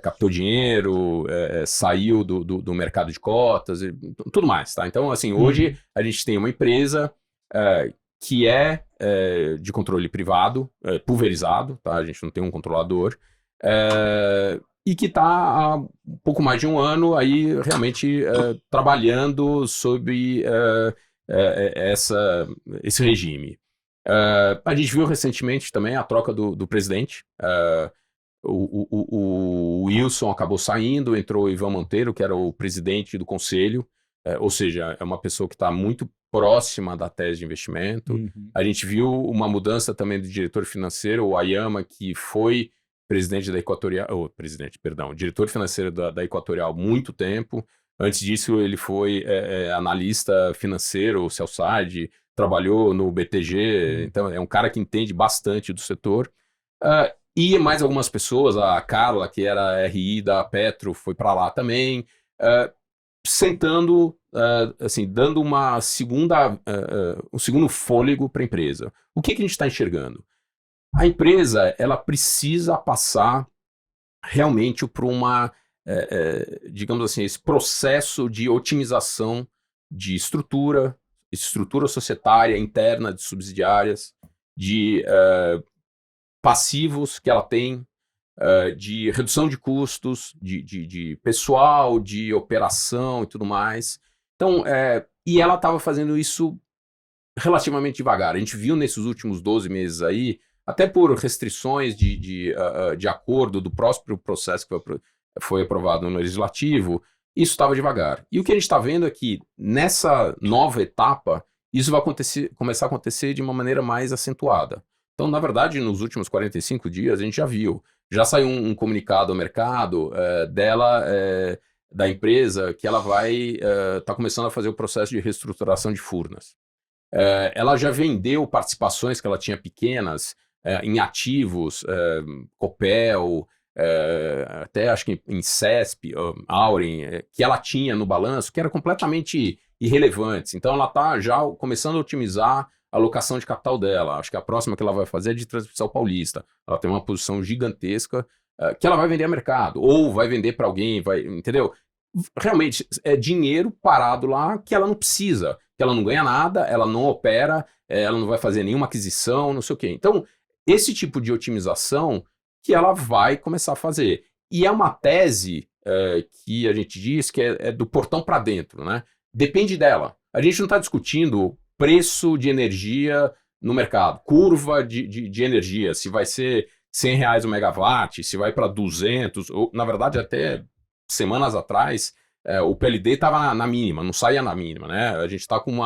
captou dinheiro, saiu do mercado de cotas, e tudo mais, tá? Então, assim, hoje a gente tem uma empresa que é de controle privado, pulverizado, tá? A gente não tem um controlador, e que está há um pouco mais de um ano aí realmente trabalhando sob esse regime. A gente viu recentemente também a troca do presidente. O Wilson acabou saindo, entrou o Ivan Monteiro, que era o presidente do conselho, ou seja, é uma pessoa que está muito próxima da tese de investimento. A gente viu uma mudança também do diretor financeiro, o Ayama, que foi presidente da Equatorial, diretor financeiro da Equatorial há muito tempo. Antes disso, ele foi analista financeiro, sell-side, trabalhou no BTG, então é um cara que entende bastante do setor. E mais algumas pessoas, a Carla, que era RI da Petro, foi para lá também, sentando, assim, dando um segundo fôlego para a empresa. O que a gente está enxergando? A empresa, ela precisa passar realmente por digamos assim, esse processo de otimização de estrutura societária interna de subsidiárias, de passivos que ela tem, de redução de custos, de pessoal, de operação e tudo mais. Então, e ela estava fazendo isso relativamente devagar. A gente viu nesses últimos 12 meses aí, até por restrições de acordo do próprio processo que foi aprovado no Legislativo, isso estava devagar. E o que a gente está vendo é que, nessa nova etapa, isso vai começar a acontecer de uma maneira mais acentuada. Então, na verdade, nos últimos 45 dias, a gente já saiu um comunicado ao mercado da empresa que ela vai tá começando a fazer o processo de reestruturação de Furnas. Ela já vendeu participações que ela tinha pequenas, em ativos, Copel, até acho que em CESP, Auren, que ela tinha no balanço, que eram completamente irrelevantes. Então ela está já começando a otimizar a alocação de capital dela. Acho que a próxima que ela vai fazer é de transmissão paulista. Ela tem uma posição gigantesca que ela vai vender a mercado, ou vai vender para alguém, entendeu? Realmente, é dinheiro parado lá que ela não precisa, que ela não ganha nada, ela não opera, ela não vai fazer nenhuma aquisição, não sei o quê. Então, esse tipo de otimização que ela vai começar a fazer. E é uma tese que a gente diz que é do portão para dentro, né? Depende dela. A gente não está discutindo preço de energia no mercado, curva de energia, se vai ser R$100 o megawatt, se vai para 200, ou, na verdade, até semanas atrás, o PLD estava na mínima, não saía na mínima, né? A gente está com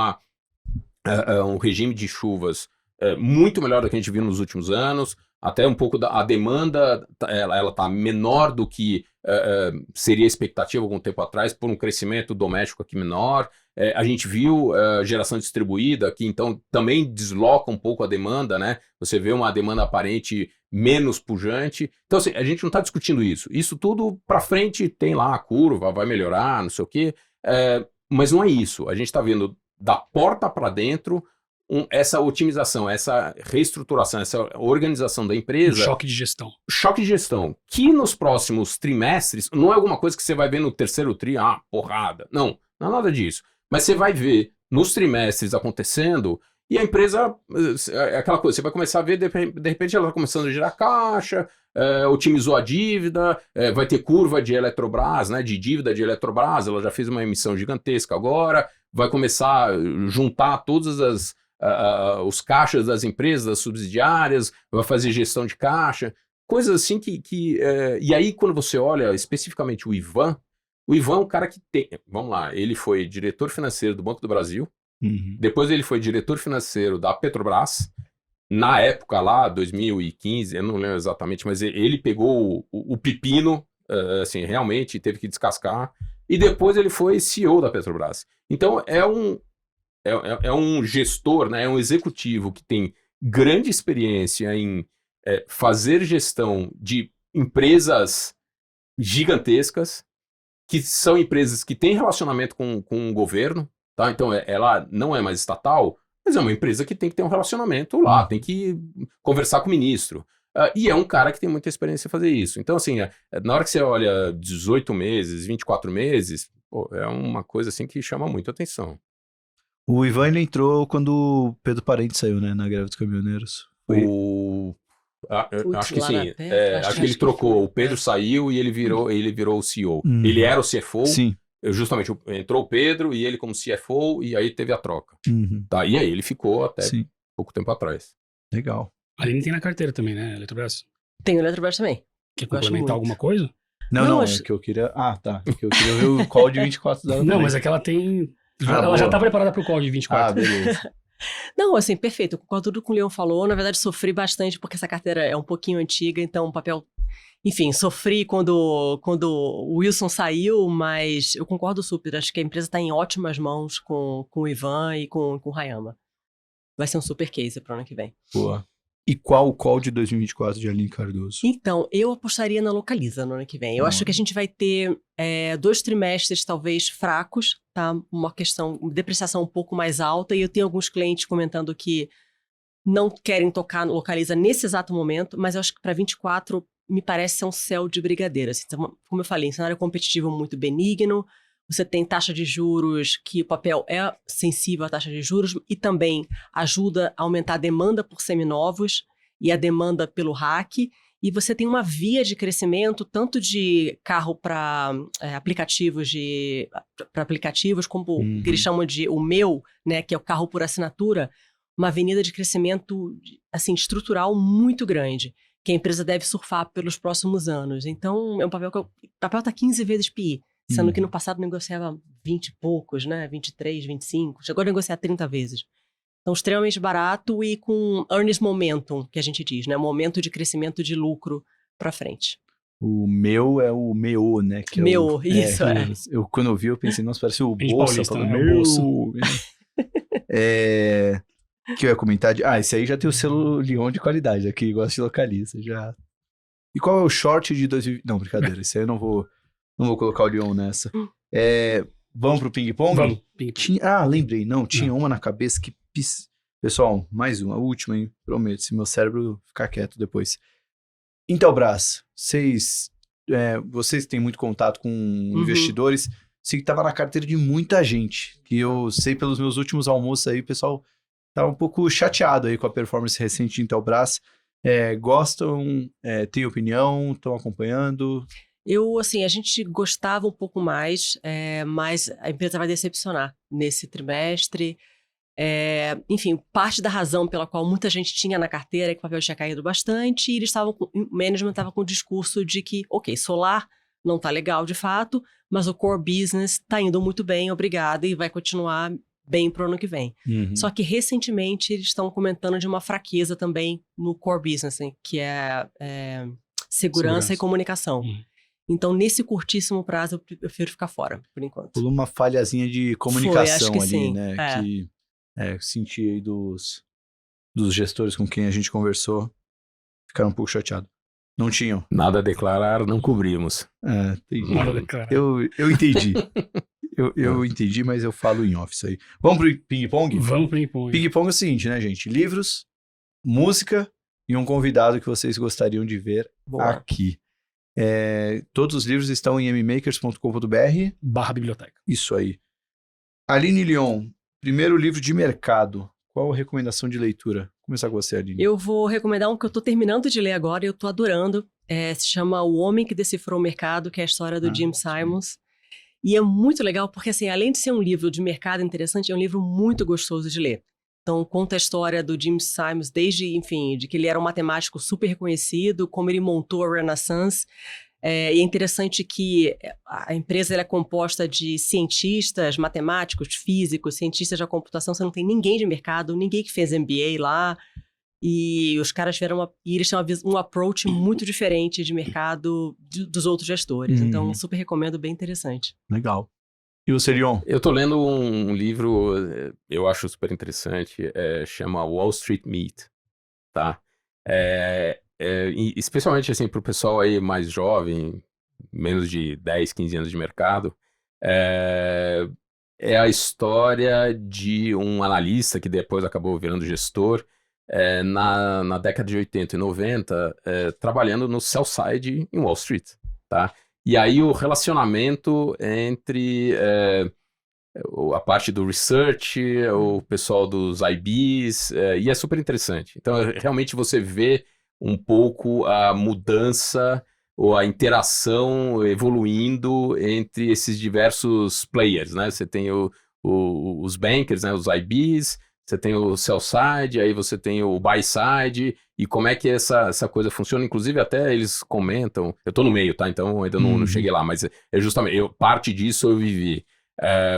um regime de chuvas muito melhor do que a gente viu nos últimos anos, até um pouco a demanda, ela está menor do que seria a expectativa algum tempo atrás, por um crescimento doméstico aqui menor. A gente viu geração distribuída, que então também desloca um pouco a demanda, né? Você vê uma demanda aparente menos pujante. Então, assim, a gente não está discutindo isso. Isso tudo para frente tem lá a curva, vai melhorar, não sei o quê. Mas não é isso. A gente está vendo da porta para dentro essa otimização, essa reestruturação, essa organização da empresa. Choque de gestão. Choque de gestão. Que nos próximos trimestres, não é alguma coisa que você vai ver no terceiro tri, porrada. Não é nada disso. Mas você vai ver nos trimestres acontecendo e a empresa, é aquela coisa, você vai começar a ver, de repente ela está começando a gerar caixa, otimizou a dívida, vai ter curva de Eletrobras, né, de dívida de Eletrobras, ela já fez uma emissão gigantesca agora, vai começar a juntar todas os caixas das empresas, das subsidiárias, vai fazer gestão de caixa, coisas assim e aí quando você olha especificamente o Ivan é um cara que tem, vamos lá, ele foi diretor financeiro do Banco do Brasil, depois ele foi diretor financeiro da Petrobras, na época lá, 2015, eu não lembro exatamente, mas ele pegou o pepino, assim, realmente teve que descascar, e depois ele foi CEO da Petrobras. Então é um gestor, né, é um executivo que tem grande experiência em fazer gestão de empresas gigantescas, que são empresas que têm relacionamento com o governo, tá? Então ela não é mais estatal, mas é uma empresa que tem que ter um relacionamento lá, tem que conversar com o ministro. E é um cara que tem muita experiência em fazer isso. Então, assim, na hora que você olha 18 meses, 24 meses, é uma coisa assim que chama muito atenção. O Ivan, ele entrou quando o Pedro Parente saiu, né, na greve dos caminhoneiros. Acho que sim. Acho que ele trocou. O Pedro saiu e ele virou o CEO. Ele era o CFO. Sim. Justamente entrou o Pedro e ele como CFO e aí teve a troca. Tá, e aí ele ficou até pouco tempo atrás. Legal. A Aline tem na carteira também, né, Eletrobras? Tem o Eletrobras também. Quer complementar alguma coisa? Não, é que eu queria... tá. É que eu queria ver o call de 24 dela. Não, mas é que ela tem... ela já tá preparada pro call de 24. Beleza. Não, assim, perfeito. Eu concordo tudo com o Leon falou. Na verdade, sofri bastante porque essa carteira é um pouquinho antiga, então o papel... Enfim, sofri quando o Wilson saiu, mas eu concordo super. Acho que a empresa está em ótimas mãos com o Ivan e com o Hayama. Vai ser um super case para o ano que vem. Boa. E qual o call de 2024 de Aline Cardoso? Então, eu apostaria na Localiza no ano que vem. Eu acho que a gente vai ter 2 trimestres talvez fracos, tá? Uma depreciação um pouco mais alta, e eu tenho alguns clientes comentando que não querem tocar no Localiza nesse exato momento, mas eu acho que para 24 me parece ser um céu de brigadeiro. Assim, então, como eu falei, um cenário competitivo muito benigno, você tem taxa de juros, que o papel é sensível à taxa de juros e também ajuda a aumentar a demanda por seminovos e a demanda pelo RAC. E você tem uma via de crescimento, tanto de carro para aplicativos, como o que eles chamam de o meu, né, que é o carro por assinatura, uma avenida de crescimento assim, estrutural muito grande, que a empresa deve surfar pelos próximos anos. Então, é um papel que o papel está 15 vezes PI. Sendo que no passado negociava 20 e poucos, né? 23, 25. Chegou a negociar 30 vezes. Então, extremamente barato e com earnings momentum, que a gente diz, né? Momento de crescimento de lucro para frente. O meu é o meu, né? Que meu, isso. Quando eu vi, eu pensei, nossa, parece o Bolsa. Paulista, né? O Bolsa. Que eu ia comentar esse aí já tem o selo Lyon de qualidade, aqui gosta de Localiza, já. E qual é o short de 2020? Não, brincadeira, esse aí eu não vou colocar o Lyon nessa. Vamos pro ping-pong? Vamos. Lembrei, tinha uma na cabeça que Pessoal, mais uma, a última, hein? Prometo, se meu cérebro ficar quieto depois. Intelbras, vocês têm muito contato com investidores, sei que estava na carteira de muita gente, que eu sei pelos meus últimos almoços aí, o pessoal tá um pouco chateado aí com a performance recente de Intelbras. Gostam, têm opinião, estão acompanhando? A gente gostava um pouco mais, mas a empresa vai decepcionar nesse trimestre. Enfim, parte da razão pela qual muita gente tinha na carteira é que o papel tinha caído bastante e o management estava com o discurso de que, ok, solar não tá legal de fato, mas o core business tá indo muito bem, obrigada, e vai continuar bem pro ano que vem. Só que recentemente eles estão comentando de uma fraqueza também no core business, hein, que é segurança e comunicação. Então, nesse curtíssimo prazo, eu prefiro ficar fora, por enquanto. Por uma falhazinha de comunicação acho que ali, sim. né? Que senti aí dos gestores com quem a gente conversou, ficaram um pouco chateados. Não tinham. Nada a declarar, não cobrimos. Entendi. Nada a declarar. Eu entendi. eu entendi, mas eu falo em off isso aí. Vamos pro ping-pong? Vamos pro ping-pong. Ping-pong é o seguinte, né, gente? Livros, música e um convidado que vocês gostariam de ver aqui. Todos os livros estão em mmakers.com.br/biblioteca. Isso aí. Aline Lyon, primeiro livro de mercado. Qual a recomendação de leitura? Vou começar com você, Aline. Eu vou recomendar um que eu tô terminando de ler agora e eu tô adorando. Se chama O Homem que Decifrou o Mercado, que é a história do Jim Simons. E é muito legal porque, assim, além de ser um livro de mercado interessante, é um livro muito gostoso de ler. Então, conta a história do Jim Simons desde, enfim, de que ele era um matemático super reconhecido, como ele montou a Renaissance. E é interessante que a empresa ela é composta de cientistas, matemáticos, físicos, cientistas da computação. Você não tem ninguém de mercado, ninguém que fez MBA lá. E os caras tiveram eles têm um approach muito diferente de mercado dos outros gestores. Então, super recomendo, bem interessante. Legal. E o Serion? Eu tô lendo um livro, eu acho super interessante, chama Wall Street Meet, tá? Especialmente, assim, pro pessoal aí mais jovem, menos de 10, 15 anos de mercado, é a história de um analista que depois acabou virando gestor, na década de 80 e 90, trabalhando no sell side em Wall Street, tá? E aí o relacionamento entre a parte do research, o pessoal dos IBs, e é super interessante. Então, realmente você vê um pouco a mudança ou a interação evoluindo entre esses diversos players, né? Você tem os bankers, né? Os IBs, você tem o sell side, aí você tem o buy side, e como é que essa coisa funciona. Inclusive, até eles comentam, eu tô no meio, tá? Então ainda não cheguei lá, mas é justamente, parte disso eu vivi.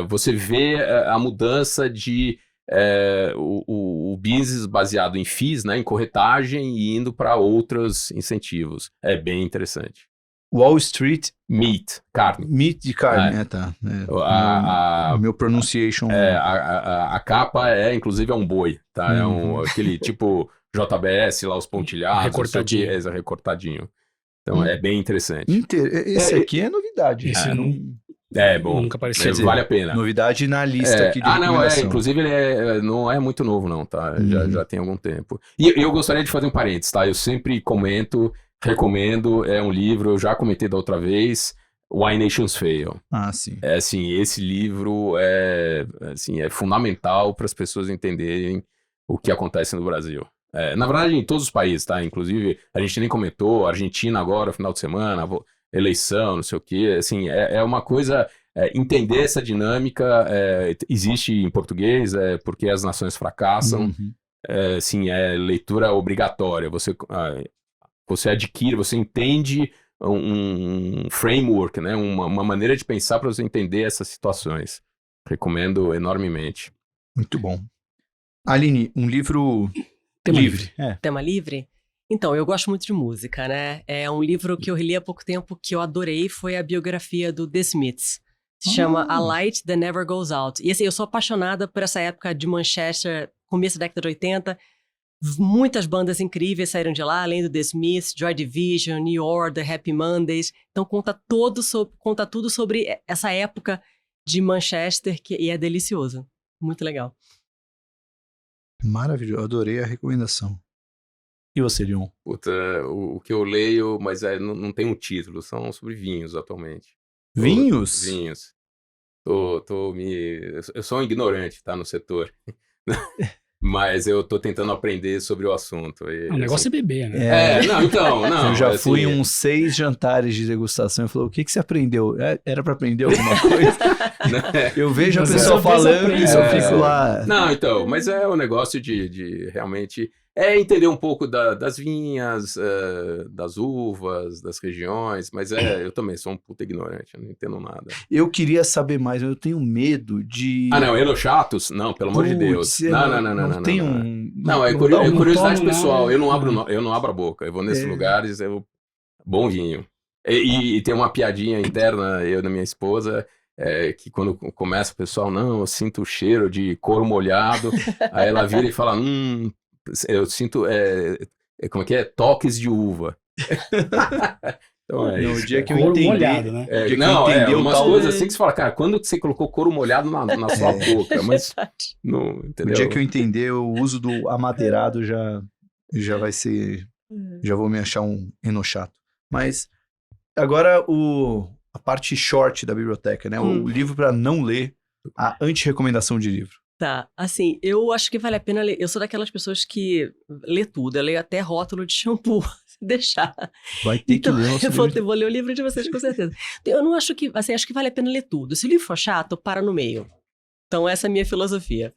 Você vê a mudança de o business baseado em fees, né, em corretagem, e indo para outros incentivos. É bem interessante. Wall Street Meat, carne. Meat de carne, tá. O meu pronunciation. A capa inclusive, é um boi, tá? É aquele tipo JBS lá, os pontilhados. Recortadinho. Recortadinho. Então é bem interessante. Esse aqui é novidade. Esse bom. Nunca apareceu. Vale a pena. Novidade na lista aqui de recomendação. Inclusive ele não é muito novo não, tá? Já tem algum tempo. E eu gostaria de fazer um parênteses, tá? Eu sempre recomendo, é um livro, eu já comentei da outra vez, Why Nations Fail. Sim. Esse livro é fundamental para as pessoas entenderem o que acontece no Brasil. Na verdade, em todos os países, tá? Inclusive, a gente nem comentou, Argentina agora, final de semana, eleição, não sei o quê. Assim, é uma coisa, entender essa dinâmica, existe em português, porque as nações fracassam. É leitura obrigatória. Você adquire, você entende um framework, né? Uma maneira de pensar para você entender essas situações. Recomendo enormemente. Muito bom. Aline, um livro livre. Tema livre? Então, eu gosto muito de música, né? É um livro que eu li há pouco tempo que eu adorei, foi a biografia do The Smiths. Se chama A Light That Never Goes Out. E assim, eu sou apaixonada por essa época de Manchester, começo da década de 80. Muitas bandas incríveis saíram de lá, além do The Smiths, Joy Division, New Order, Happy Mondays. Então conta tudo sobre essa época de Manchester, e é delicioso. Muito legal. Maravilhoso, adorei a recomendação. E você, Leon? Puta, o que eu leio, mas não tem um título, são sobre vinhos atualmente. Vinhos? Vinhos. Eu sou um ignorante, tá, no setor. Mas eu tô tentando aprender sobre o assunto. E, O negócio é beber, né? Não. Eu já assim, fui em uns 6 jantares de degustação e falou, o que você aprendeu? Era pra aprender alguma coisa? Eu vejo a Mas pessoa às vezes falando aprende, e eu fico lá... Não, então, mas é o negócio de realmente... entender um pouco das vinhas, das uvas, das regiões, mas eu também sou um puta ignorante, eu não entendo nada. Eu queria saber mais, mas eu tenho medo de... Ah, não, enochatos? Não, pelo amor de Deus. Não. Tem Não, é curiosidade pessoal, eu não abro a boca, eu vou nesses lugares, bom vinho. E tem uma piadinha interna, eu da minha esposa... que quando começa o pessoal, não, eu sinto o cheiro de couro molhado, aí ela vira e fala, eu sinto, como é que é? Toques de uva. Então o dia que eu Couro entendi... molhado, né? Umas coisas assim que você fala, cara, quando que você colocou couro molhado na sua boca? Mas, não, entendeu? O dia que eu entender o uso do amadeirado já vai ser... Já vou me achar um enochato. Mas, agora a parte short da biblioteca, né? O livro para não ler, a anti-recomendação de livro. Tá, assim, eu acho que vale a pena ler. Eu sou daquelas pessoas que lê tudo, eu leio até rótulo de shampoo, se deixar. Vai ter que ler nosso livro. Eu vou ler o livro de vocês com certeza. Eu não acho que, assim, acho que vale a pena ler tudo. Se o livro for chato, para no meio. Então essa é a minha filosofia.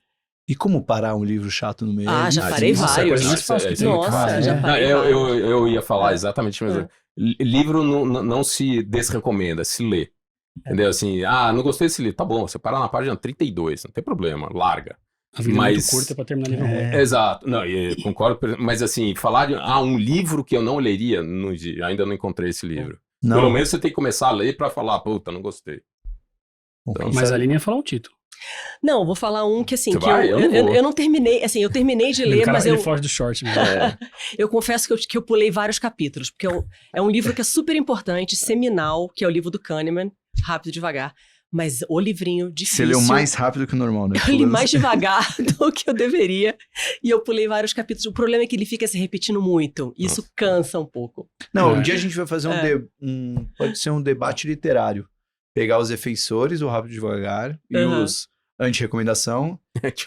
E como parar um livro chato no meio? Já parei vários. Já parei vários. Eu ia falar exatamente mesmo. Livro não se desrecomenda, se lê. Entendeu? Assim, não gostei desse livro. Tá bom, você para na página 32, não tem problema, larga. A vida é muito curta pra terminar livro bom. Exato, não, concordo, mas assim, falar de um livro que eu não leria, ainda não encontrei esse livro. Não. Pelo menos você tem que começar a ler pra falar, puta, não gostei. Então, mas a Aline ia falar um título. Não, vou falar um que assim, eu não terminei, assim, eu terminei de ler, mas ele foge do short mesmo. Eu confesso que eu pulei vários capítulos, porque é um livro que é super importante, seminal, que é o livro do Kahneman, Rápido e Devagar, mas o livrinho difícil. Você leu mais rápido que o normal, né? Eu li mais devagar do que eu deveria, e eu pulei vários capítulos. O problema é que ele fica se repetindo muito, e isso cansa um pouco. Não, um dia a gente vai fazer pode ser um debate literário. Pegar os defensores do Rápido e Devagar e os anti-recomendação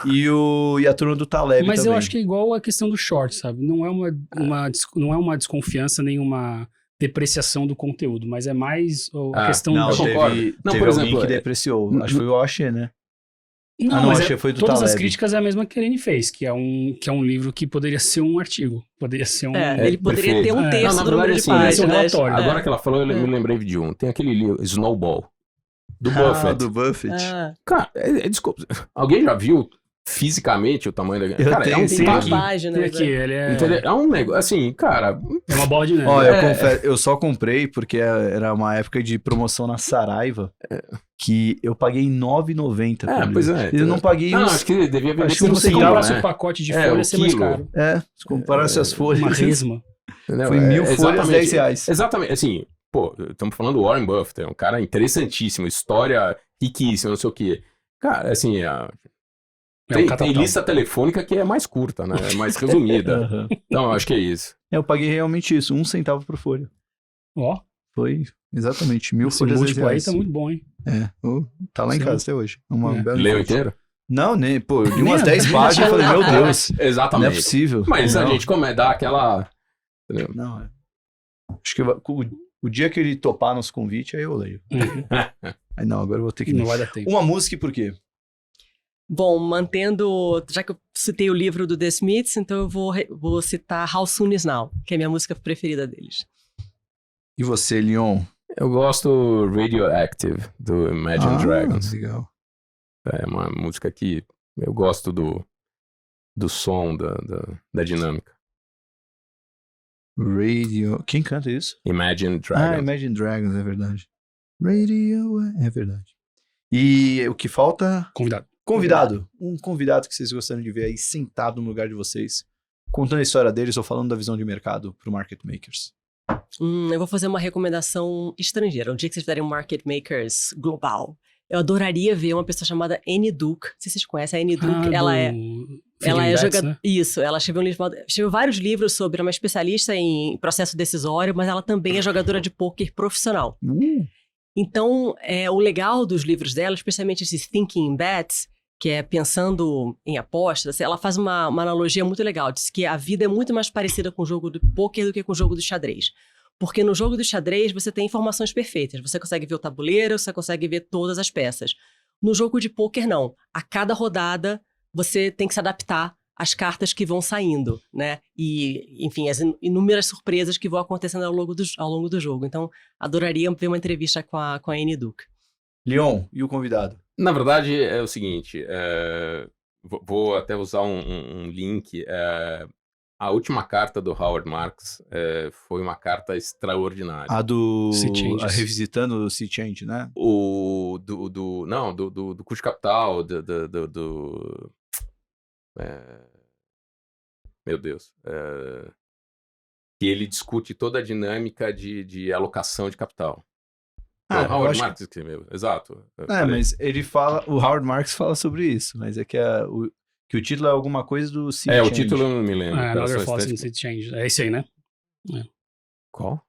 e a turma do Taleb mas também. Eu acho que é igual a questão do short, sabe? Não é uma desconfiança nem uma depreciação do conteúdo, mas é mais a questão não, do teve por exemplo, alguém que depreciou. Acho que foi o Oshé, né? Não, mas foi do todas Taleb. As críticas é a mesma que a Aline fez, que é um livro que poderia ser um artigo. Poderia ser um... ele poderia ter um texto do número de páginas. Agora que ela falou, eu me lembrei de um. Tem aquele livro, Snowball. Do Buffett. Do Buffett. Cara, desculpa. Alguém já viu fisicamente o tamanho da... Cara, tem páginas. Aqui, ele é um negócio, assim, cara... É uma bola de neve. Eu confesso, eu só comprei porque era uma época de promoção na Saraiva, que eu paguei R$9,90. Pois é. Eu não paguei... acho que devia vender se você comprasse um pacote de folha, ia ser mais caro. Se comparasse as folhas... Uma resma. Foi 1.000 folhas, R$10. Exatamente, assim... Pô, estamos falando do Warren Buffett, é um cara interessantíssimo, história riquíssima, não sei o quê. Cara, assim, tem lista telefônica que é mais curta, né? É mais resumida. Então, eu acho que é isso. Eu paguei realmente isso, 1 centavo por folha. Foi exatamente 1.000 folhas. Esse múltiplo aí tá muito bom, hein? Tá lá em casa até hoje. Leu inteiro? Não, nem, pô, eu li umas 10 páginas e falei, meu Deus. Exatamente. Não é possível. Mas a gente dá aquela... Entendeu? Não, acho que o dia que ele topar nosso convite, aí eu leio. Aí não, agora eu vou ter que... Não vai dar tempo. Uma música e por quê? Bom, já que eu citei o livro do The Smiths, então eu vou citar How Soon Is Now, que é a minha música preferida deles. E você, Leon? Eu gosto Radioactive, do Imagine Dragons. Legal. É uma música que eu gosto do som, da dinâmica. Quem canta isso? Imagine Dragons. Imagine Dragons, é verdade. É verdade. E o que falta? Convidado. Um convidado que vocês gostariam de ver aí sentado no lugar de vocês, contando a história deles ou falando da visão de mercado pro Market Makers. Eu vou fazer uma recomendação estrangeira. Um dia que vocês fizerem um Market Makers global, eu adoraria ver uma pessoa chamada Annie Duke. Não sei se vocês conhecem a Annie Duke. Ela é Ela é Bets, né? Isso, ela escreveu vários livros sobre, é uma especialista em processo decisório, mas ela também é jogadora de pôquer profissional. Então, o legal dos livros dela, especialmente esses Thinking Bets, que é pensando em apostas, ela faz uma analogia muito legal, diz que a vida é muito mais parecida com o jogo do pôquer do que com o jogo do xadrez. Porque no jogo do xadrez você tem informações perfeitas, você consegue ver o tabuleiro, você consegue ver todas as peças. No jogo de pôquer, não. A cada rodada, você tem que se adaptar às cartas que vão saindo, né? E, enfim, as inúmeras surpresas que vão acontecendo ao longo do jogo. Então, adoraria ver uma entrevista com a Annie Duke. Leon, e o convidado? Na verdade, é o seguinte, vou até usar um link. A última carta do Howard Marks foi uma carta extraordinária. A do... Sea revisitando o Sea Change, né? Do custo capital, meu Deus. Que ele discute toda a dinâmica de alocação de capital. O Howard Marks escreveu, exato. Mas ele fala, o Howard Marks fala sobre isso, mas é que o título é alguma coisa do Sea Change. O título eu não me lembro. Another Thoughts on Sea Change. É esse aí, né? Qual?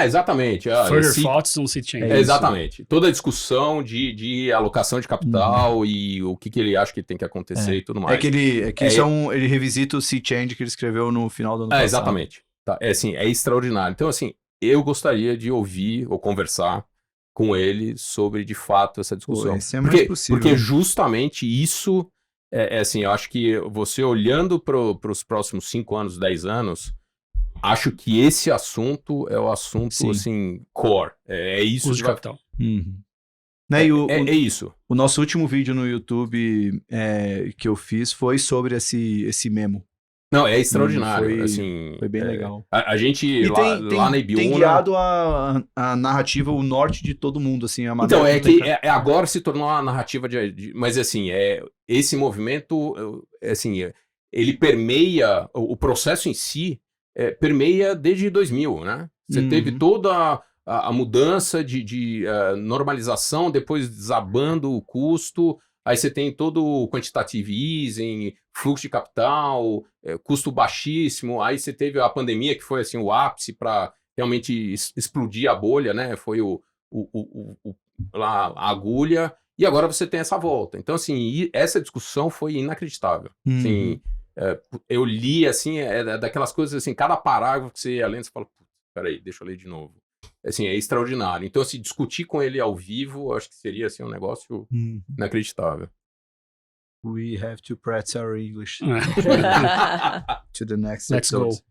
Exatamente. Further Thoughts on Sea Change. Exatamente. Toda a discussão de alocação de capital e o que ele acha que tem que acontecer e tudo mais. Ele revisita o Sea Change que ele escreveu no final do ano passado. Exatamente. Tá. É extraordinário. Então, assim, eu gostaria de ouvir ou conversar com ele sobre, de fato, essa discussão. Esse é mais possível. Porque justamente isso, assim, eu acho que você olhando para os próximos 5 anos, 10 anos, acho que esse assunto é o assunto, Sim. assim, core. É isso. Custo de capital. Uhum. É isso. O nosso último vídeo no YouTube que eu fiz foi sobre esse memo. Não, é extraordinário. Foi bem legal. A gente, lá na Ibiúna... Tem guiado a narrativa, o norte de todo mundo, assim. A então, agora se tornou uma narrativa mas, assim, esse movimento, assim, ele permeia, o processo em si, permeia desde 2000, né? Você teve toda a mudança de normalização, depois desabando o custo... Aí você tem todo o quantitative easing, fluxo de capital, custo baixíssimo. Aí você teve a pandemia, que foi assim, o ápice para realmente explodir a bolha, né? Foi a agulha. E agora você tem essa volta. Então, assim, essa discussão foi inacreditável. Assim, eu li, assim, daquelas coisas, assim, cada parágrafo que você ia lendo, você fala, peraí, deixa eu ler de novo. Assim, é extraordinário. Então, assim, discutir com ele ao vivo, acho que seria, assim, um negócio inacreditável. We have to practice our English to the next Let's episode. go.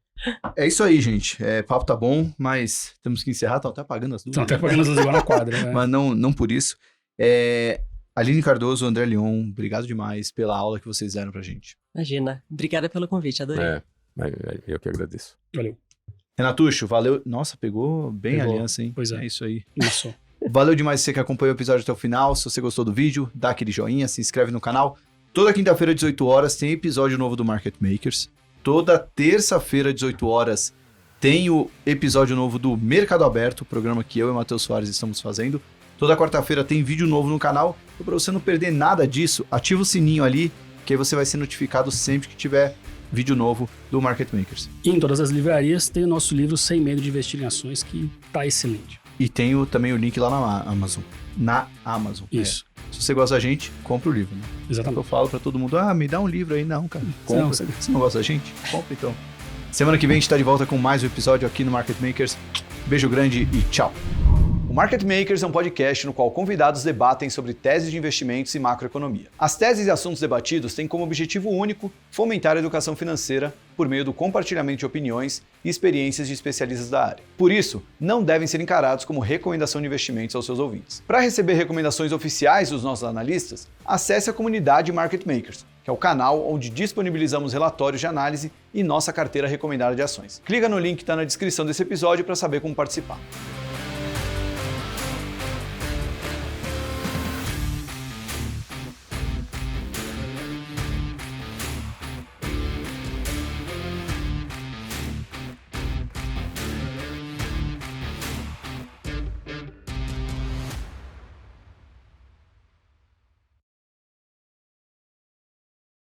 É isso aí, gente. Papo tá bom, mas temos que encerrar. Estão até apagando as luzes. Estão até apagando as luzes igual na quadra, né? Mas não por isso. Aline Cardoso, André Leon, obrigado demais pela aula que vocês deram pra gente. Imagina. Obrigada pelo convite, adorei. Eu que agradeço. Valeu. Renatucho, valeu. Nossa, pegou bem a aliança, hein? Pois é. É isso aí. Isso. Valeu demais você que acompanhou o episódio até o final. Se você gostou do vídeo, dá aquele joinha, se inscreve no canal. Toda quinta-feira, 18 horas, tem episódio novo do Market Makers. Toda terça-feira, 18 horas, tem o episódio novo do Mercado Aberto, o programa que eu e o Matheus Soares estamos fazendo. Toda quarta-feira tem vídeo novo no canal. Então, para você não perder nada disso, ativa o sininho ali, que aí você vai ser notificado sempre que tiver vídeo novo do Market Makers. E em todas as livrarias tem o nosso livro Sem Medo de Investir em Ações, que tá excelente. E tem também o link lá na Amazon. Na Amazon. Isso. Se você gosta da gente, compra o livro. Né? Exatamente. Eu falo pra todo mundo, me dá um livro aí. Não, cara. Compra. Não, você não gosta da gente? Compra então. Semana que vem a gente tá de volta com mais um episódio aqui no Market Makers. Beijo grande e tchau. O Market Makers é um podcast no qual convidados debatem sobre teses de investimentos e macroeconomia. As teses e assuntos debatidos têm como objetivo único fomentar a educação financeira por meio do compartilhamento de opiniões e experiências de especialistas da área. Por isso, não devem ser encarados como recomendação de investimentos aos seus ouvintes. Para receber recomendações oficiais dos nossos analistas, acesse a comunidade Market Makers, que é o canal onde disponibilizamos relatórios de análise e nossa carteira recomendada de ações. Clica no link que está na descrição desse episódio para saber como participar.